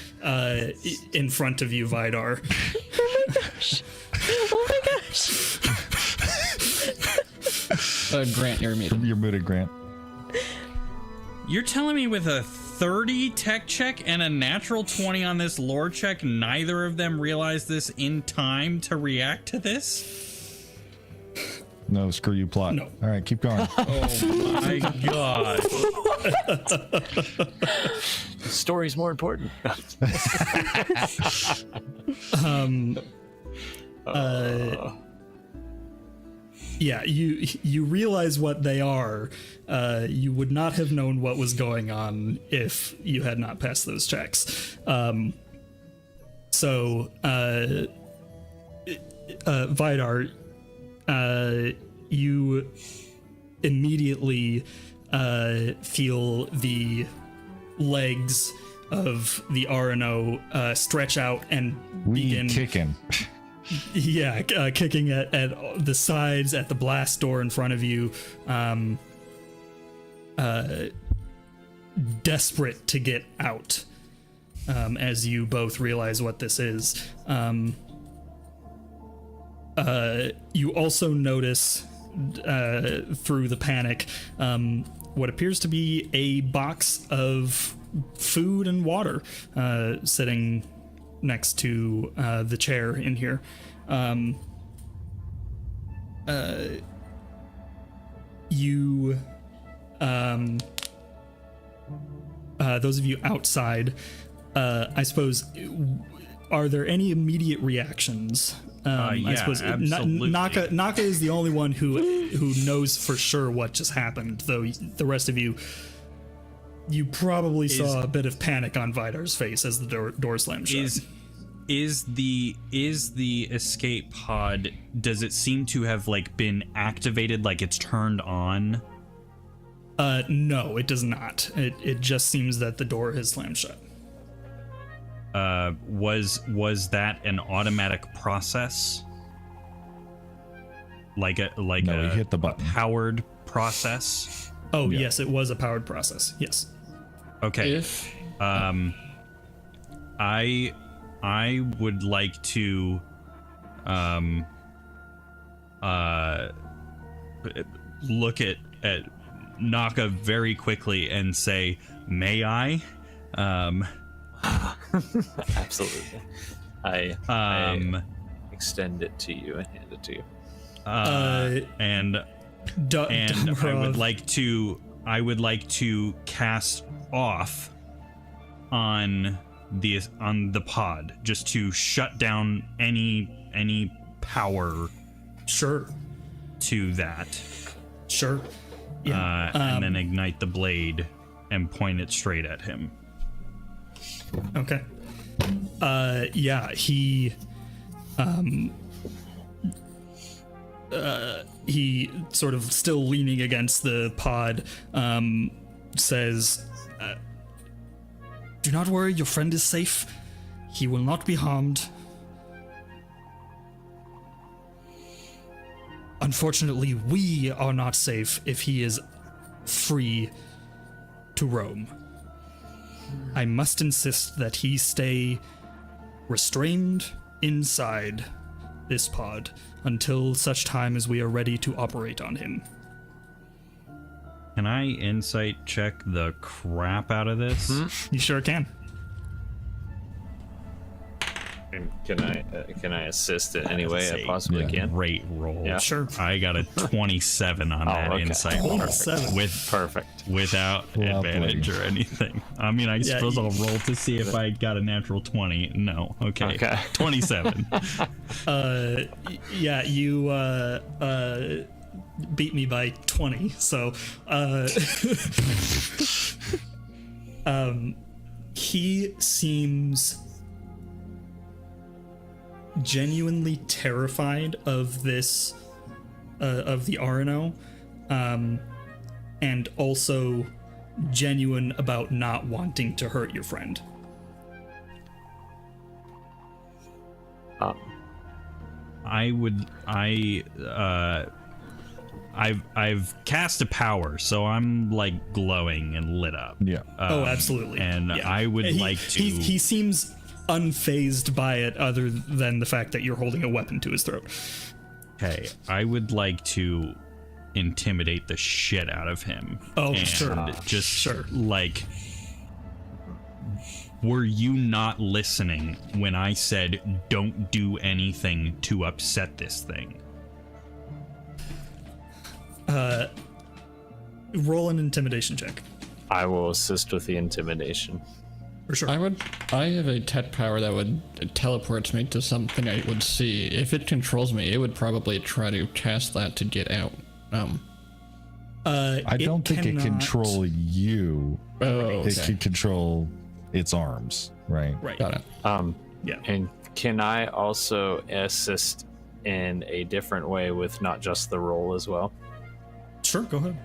in front of you, Vidar. Oh my gosh. Oh my gosh. Grant, you're muted. You're muted, Grant. You're telling me with a 30 tech check and a natural 20 on this lore check, neither of them realized this in time to react to this? No, screw you, plot. No. All right, keep going. Oh my god. The story's more important. Yeah, you realize what they are. You would not have known what was going on if you had not passed those checks. Vidar, you immediately feel the legs of the RNO stretch out and begin kicking. Yeah, kicking at the sides, at the blast door in front of you, desperate to get out, as you both realize what this is. You also notice, through the panic, what appears to be a box of food and water sitting next to the chair in here. Those of you outside, I suppose, are there any immediate reactions? I suppose absolutely. Naka is the only one who knows for sure what just happened, though the rest of you probably saw a bit of panic on Vidar's face as the door slammed shut. Is the escape pod, does it seem to have been activated, like it's turned on? No, it does not. It just seems that the door has slammed shut. Was that an automatic process? No, he hit the button. Powered process? Oh, yeah. Yes, it was a powered process. Yes. Okay. I would like to look at Naka very quickly and say, "May I?" Absolutely. I extend it to you and hand it to you. And I would like to cast off on the pod, just to shut down any power. Sure. To that. Sure. Yeah. And then ignite the blade and point it straight at him. Okay. Yeah, he sort of still leaning against the pod, says, "Do not worry, your friend is safe. He will not be harmed. Unfortunately, we are not safe if he is free to roam. I must insist that he stay restrained inside this pod until such time as we are ready to operate on him." Can I insight check the crap out of this? You sure can. Can I assist in any way I possibly can? Great roll. Yeah. Sure. I got a 27 on that okay. insight. 27. Perfect. Without Lovely. advantage or anything. I mean, I suppose I'll roll to see if I got a natural 20. No. Okay. 27. Yeah, you beat me by 20. So, he seems genuinely terrified of this, of the RNO, and also genuine about not wanting to hurt your friend. I've cast a power, so I'm like glowing and lit up. Yeah. Oh, absolutely. And Yeah. I would He- like to. He seems unfazed by it, other than the fact that you're holding a weapon to his throat. Okay, I would like to intimidate the shit out of him. Oh, and sure. Just Sure. like, were you not listening when I said don't do anything to upset this thing? Roll an intimidation check. I will assist with the intimidation. For sure. I have a tet power that would teleport me to something I would see. If it controls me, it would probably try to cast that to get out. I don't think it cannot- control you. Oh, It okay. can control its arms, right? Right. Got it. Yeah. And can I also assist in a different way with not just the roll as well? Sure, go ahead.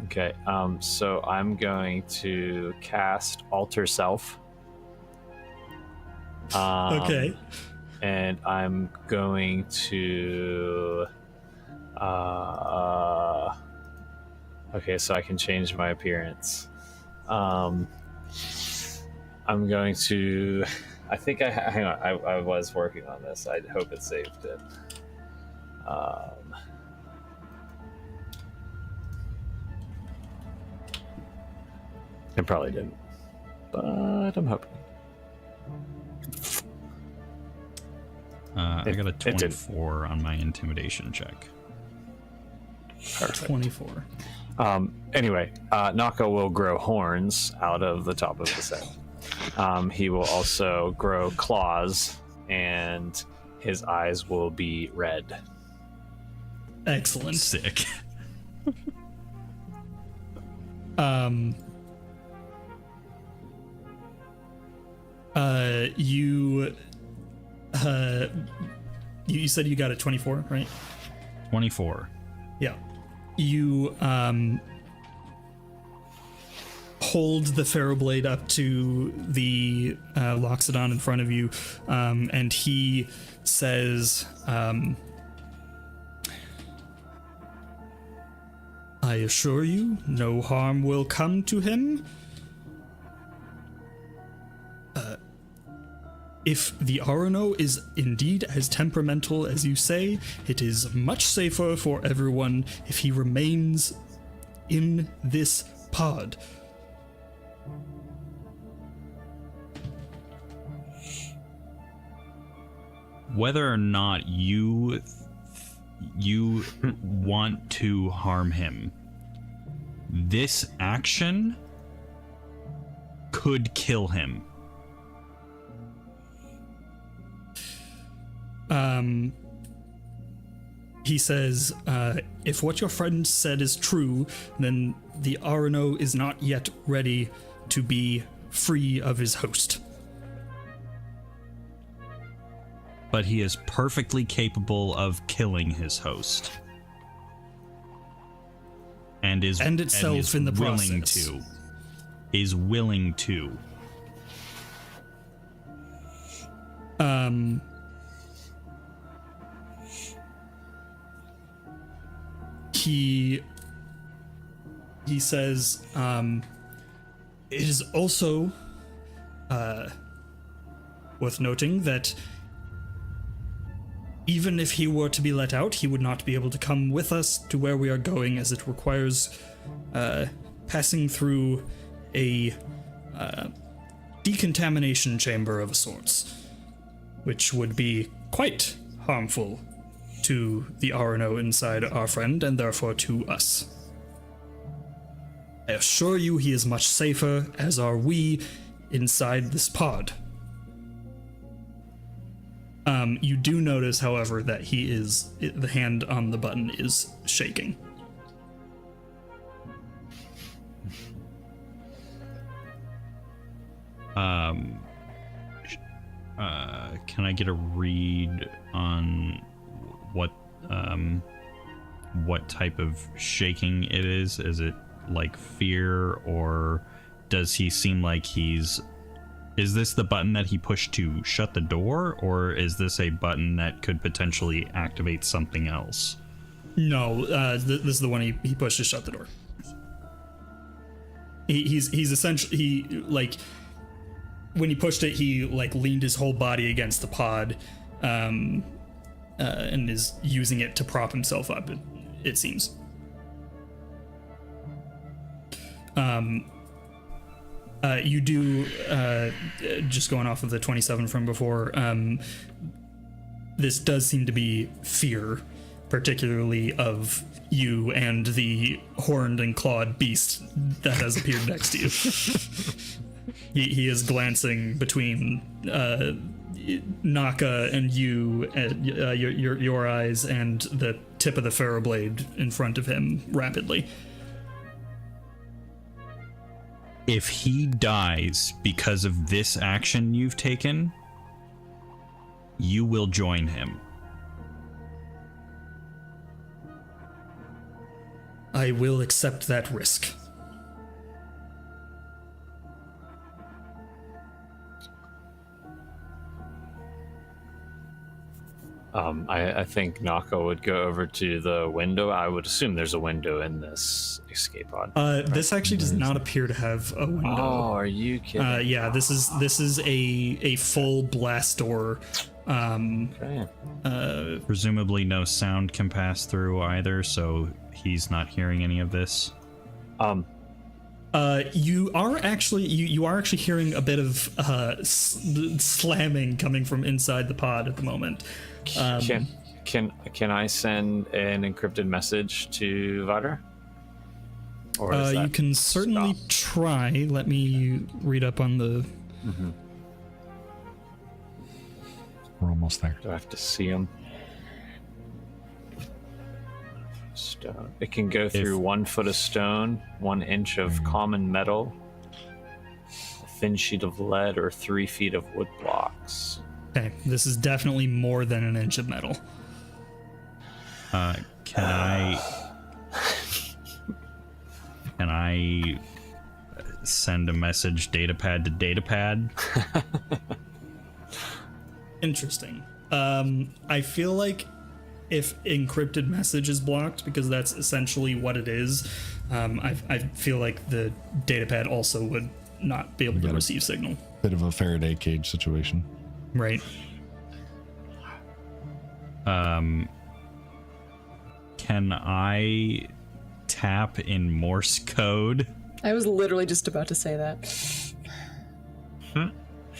Okay, so I'm going to cast Alter Self. Okay. And I'm going to... okay, so I can change my appearance. I'm going to... I think hang on, I was working on this. I hope it saved it. It probably didn't, but I'm hoping. I got a It did. 24 on my intimidation check. Perfect. 24. Anyway, Naka will grow horns out of the top of his head. He will also grow claws, and his eyes will be red. Excellent. Sick. You said you got a 24, right? 24. Yeah. You hold the ferro blade up to the Loxodon in front of you, and he says, I assure you, no harm will come to him. If the RNO is indeed as temperamental as you say, it is much safer for everyone if he remains in this pod. Whether or not you want to harm him, this action could kill him. He says, if what your friend said is true, then the RNO is not yet ready to be free of his host. But he is perfectly capable of killing his host. And itself in the willing process. to. Is willing to. He says, it is also worth noting that even if he were to be let out, he would not be able to come with us to where we are going, as it requires passing through a decontamination chamber of sorts. which would be quite harmful to the RNO inside our friend and therefore to us. I assure you he is much safer, as are we, inside this pod. You do notice, however, that the hand on the button is shaking. Can I get a read on what type of shaking it is? Is it like fear, or does he seem like is this the button that he pushed to shut the door, or is this a button that could potentially activate something else? No, this is the one he pushed to shut the door. He's essentially, like, when he pushed it, he like leaned his whole body against the pod, and is using it to prop himself up, it seems. You do, just going off of the 27 from before, this does seem to be fear, particularly of you and the horned and clawed beast that has appeared next to you. He is glancing between Naka and you, your eyes, and the tip of the ferro blade in front of him rapidly. If he dies because of this action you've taken, you will join him. I will accept that risk. I think Naka would go over to the window. I would assume there's a window in this escape pod. This actually does not appear to have a window. Oh, are you kidding? Yeah, this is a full blast door. Okay. Presumably no sound can pass through either, so he's not hearing any of this. You are actually hearing a bit of slamming coming from inside the pod at the moment. Can I send an encrypted message to Vidar? Or is you that can certainly try. Let me read up on the. Mm-hmm. We're almost there. Do I have to see him? Stone. It can go through 1 foot of stone, 1 inch of common metal, a thin sheet of lead, or 3 feet of wood blocks. Okay, this is definitely more than an inch of metal. Can I send a message datapad to datapad? Interesting. I feel like if encrypted message is blocked, because that's essentially what it is, I feel like the datapad also would not be able to receive signal. Bit of a Faraday cage situation. Right. Can I tap in Morse code? I was literally just about to say that.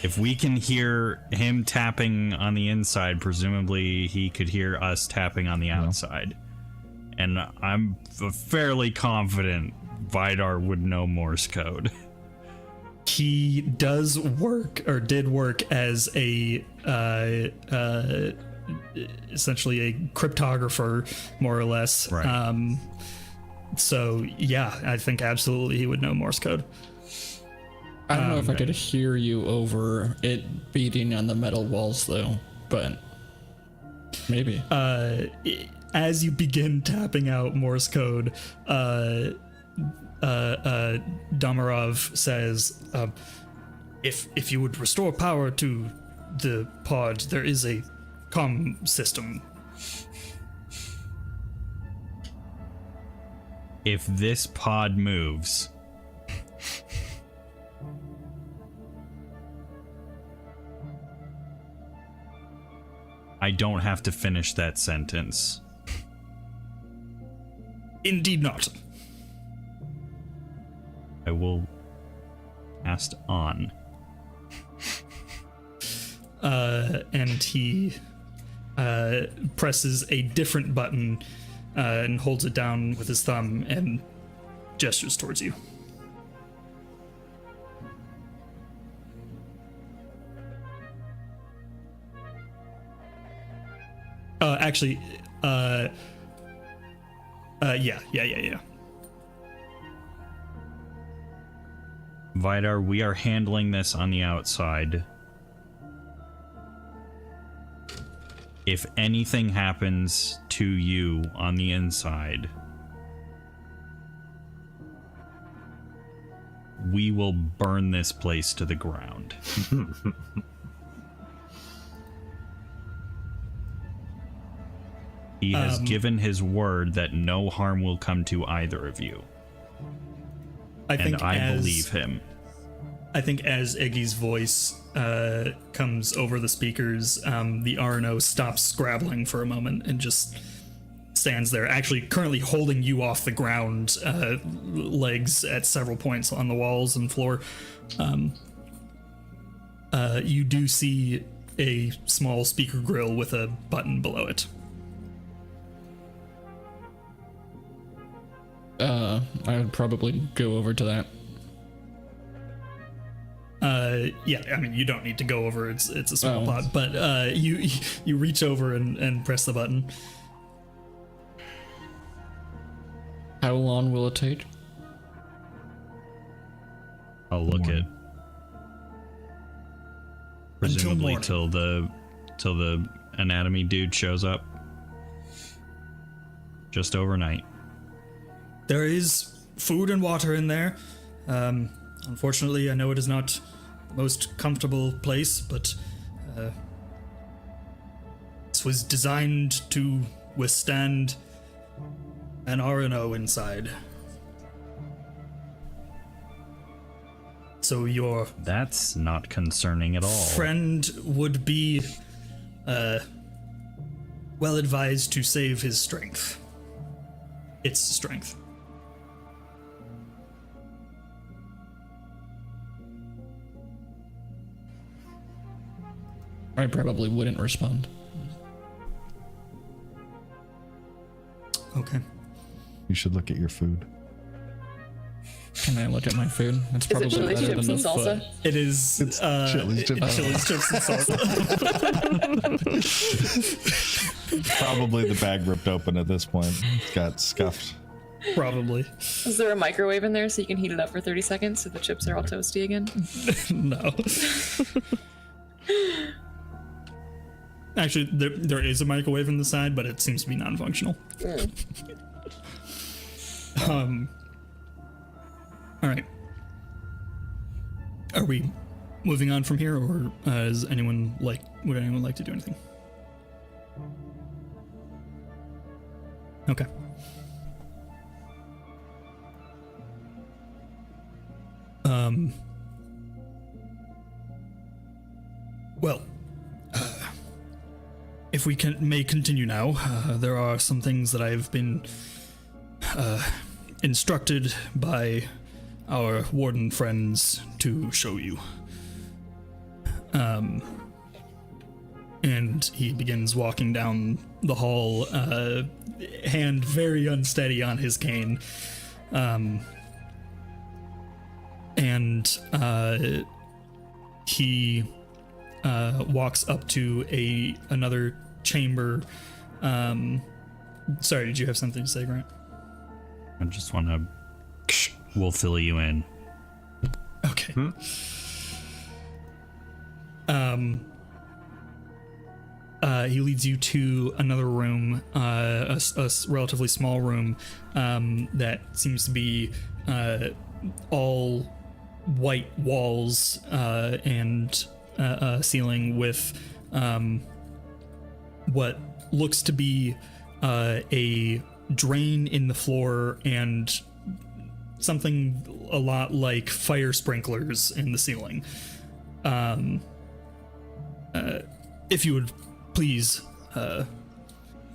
If we can hear him tapping on the inside, presumably he could hear us tapping on the outside. And I'm fairly confident Vidar would know Morse code. He does work, or did work, as a essentially a cryptographer, more or less. Right. So yeah, I think absolutely he would know Morse code. I don't know if I could hear you over it beating on the metal walls, though, but maybe. As you begin tapping out Morse code, Damarov says, if you would restore power to the pod, there is a comm system. If this pod moves, I don't have to finish that sentence. Indeed not. I will cast on. and he presses a different button and holds it down with his thumb and gestures towards you. Actually, yeah. Vidar, we are handling this on the outside. If anything happens to you on the inside, we will burn this place to the ground. He has given his word that no harm will come to either of you. I believe him. I think as Iggy's voice comes over the speakers, the RNO stops scrabbling for a moment and just stands there, actually currently holding you off the ground, legs at several points on the walls and floor. You do see a small speaker grill with a button below it. I would probably go over to that. Yeah, I mean, you don't need to go over, it's a small pot, but you reach over and press the button. How long will it take? I'll look at presumably till the anatomy dude shows up. Just overnight. There is food and water in there. Unfortunately, I know it is not the most comfortable place, but this was designed to withstand an RNO inside. So your That's not concerning at all. friend would be well advised to save his strength. Its strength. I probably wouldn't respond. Okay. You should look at your food. Can I look at my food? It's Is it probably chili better chips than and the salsa? foot. It is Chili's chips. Chili's chips and salsa. Probably the bag ripped open at this point. It's got scuffed. Probably. Is there a microwave in there so you can heat it up for 30 seconds so the chips are all toasty again? No. Actually, there is a microwave in the side, but it seems to be non-functional. All right. Are we moving on from here, or would anyone like to do anything? Okay. Well, if we may continue now, there are some things that I've been instructed by our warden friends to show you. And he begins walking down the hall, hand very unsteady on his cane. He walks up to another chamber. Sorry, did you have something to say, Grant? I just want to... We'll fill you in. Okay. He leads you to another room, a relatively small room that seems to be all white walls and ceiling with what looks to be a drain in the floor and something a lot like fire sprinklers in the ceiling. If you would please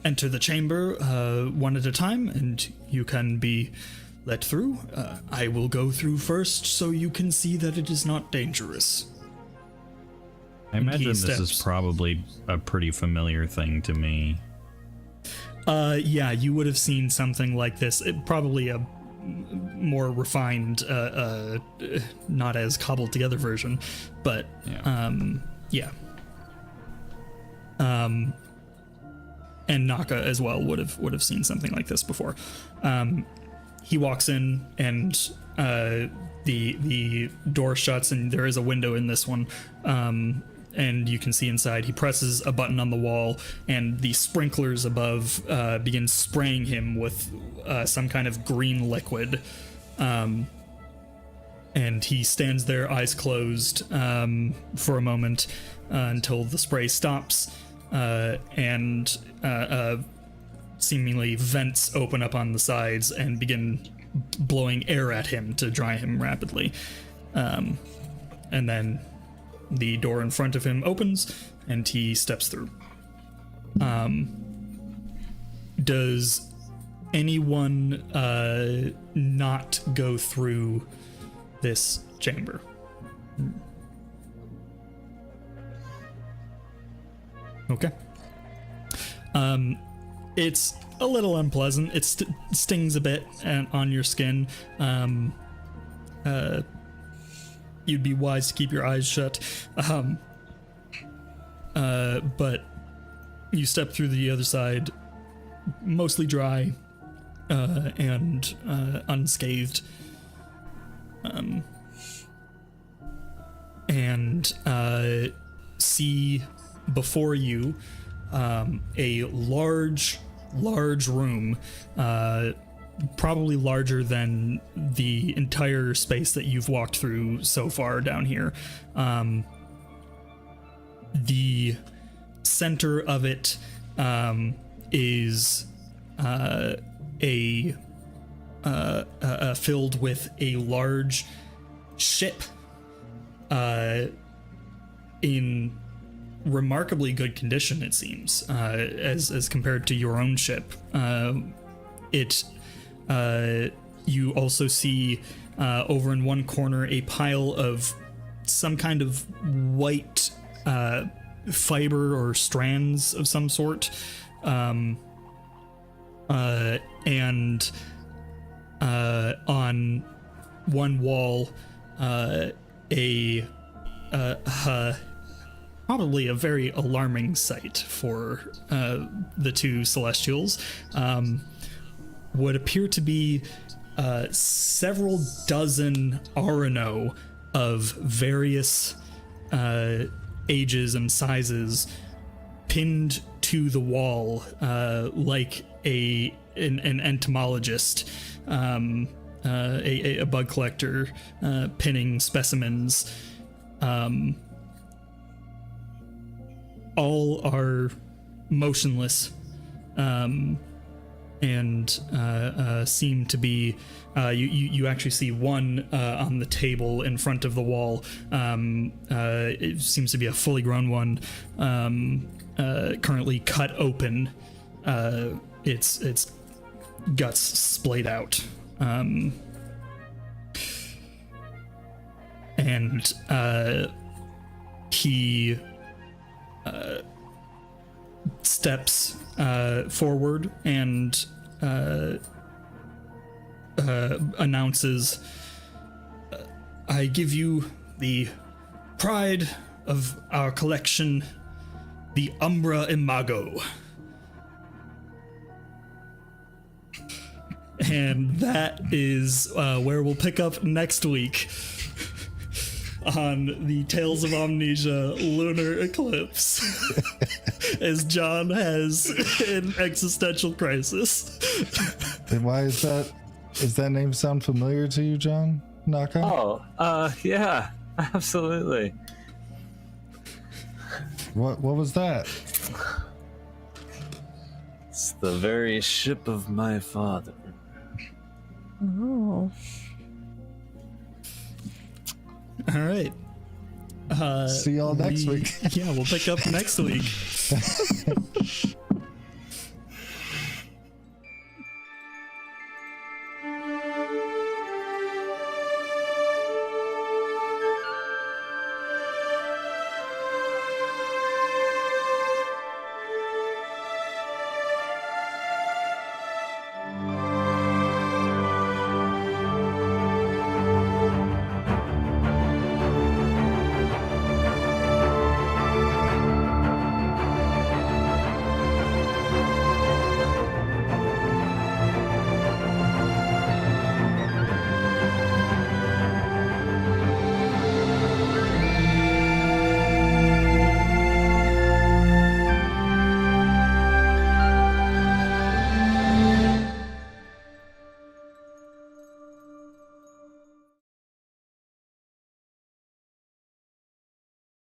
enter the chamber one at a time, and you can be let through. I will go through first so you can see that it is not dangerous. I imagine this is probably a pretty familiar thing to me. Yeah, you would have seen something like this. Probably a more refined, not as cobbled together version, but yeah. And Naka as well would have seen something like this before. He walks in, and the door shuts, and there is a window in this one. And you can see inside. He presses a button on the wall, and the sprinklers above begin spraying him with some kind of green liquid. And he stands there, eyes closed, for a moment until the spray stops, and seemingly vents open up on the sides and begin blowing air at him to dry him rapidly. And then the door in front of him opens, and he steps through. Does anyone not go through this chamber? Okay. It's a little unpleasant. It stings a bit on your skin. You'd be wise to keep your eyes shut. But you step through the other side, mostly dry and unscathed. And see before you a large room, probably larger than the entire space that you've walked through so far down here. The center of it is filled with a large ship in remarkably good condition, it seems, as compared to your own ship. You also see over in one corner a pile of some kind of white fiber or strands of some sort, and on one wall probably a very alarming sight for the two Celestials, would appear to be several dozen Arano of various ages and sizes pinned to the wall, like an entomologist, a bug collector pinning specimens. All are motionless, and seem to be. You actually see one on the table in front of the wall. It seems to be a fully grown one, currently cut open. Its guts splayed out, and he steps forward and announces, "I give you the pride of our collection, the Umbra Imago." And that is where we'll pick up next week on the Tales of Amnesia Lunar Eclipse, as John has an existential crisis. And why is that? Does that name sound familiar to you, John Naka? Oh, yeah, absolutely. What was that? It's the very ship of my father. Oh. All right. See y'all next week. Yeah, we'll pick up next week.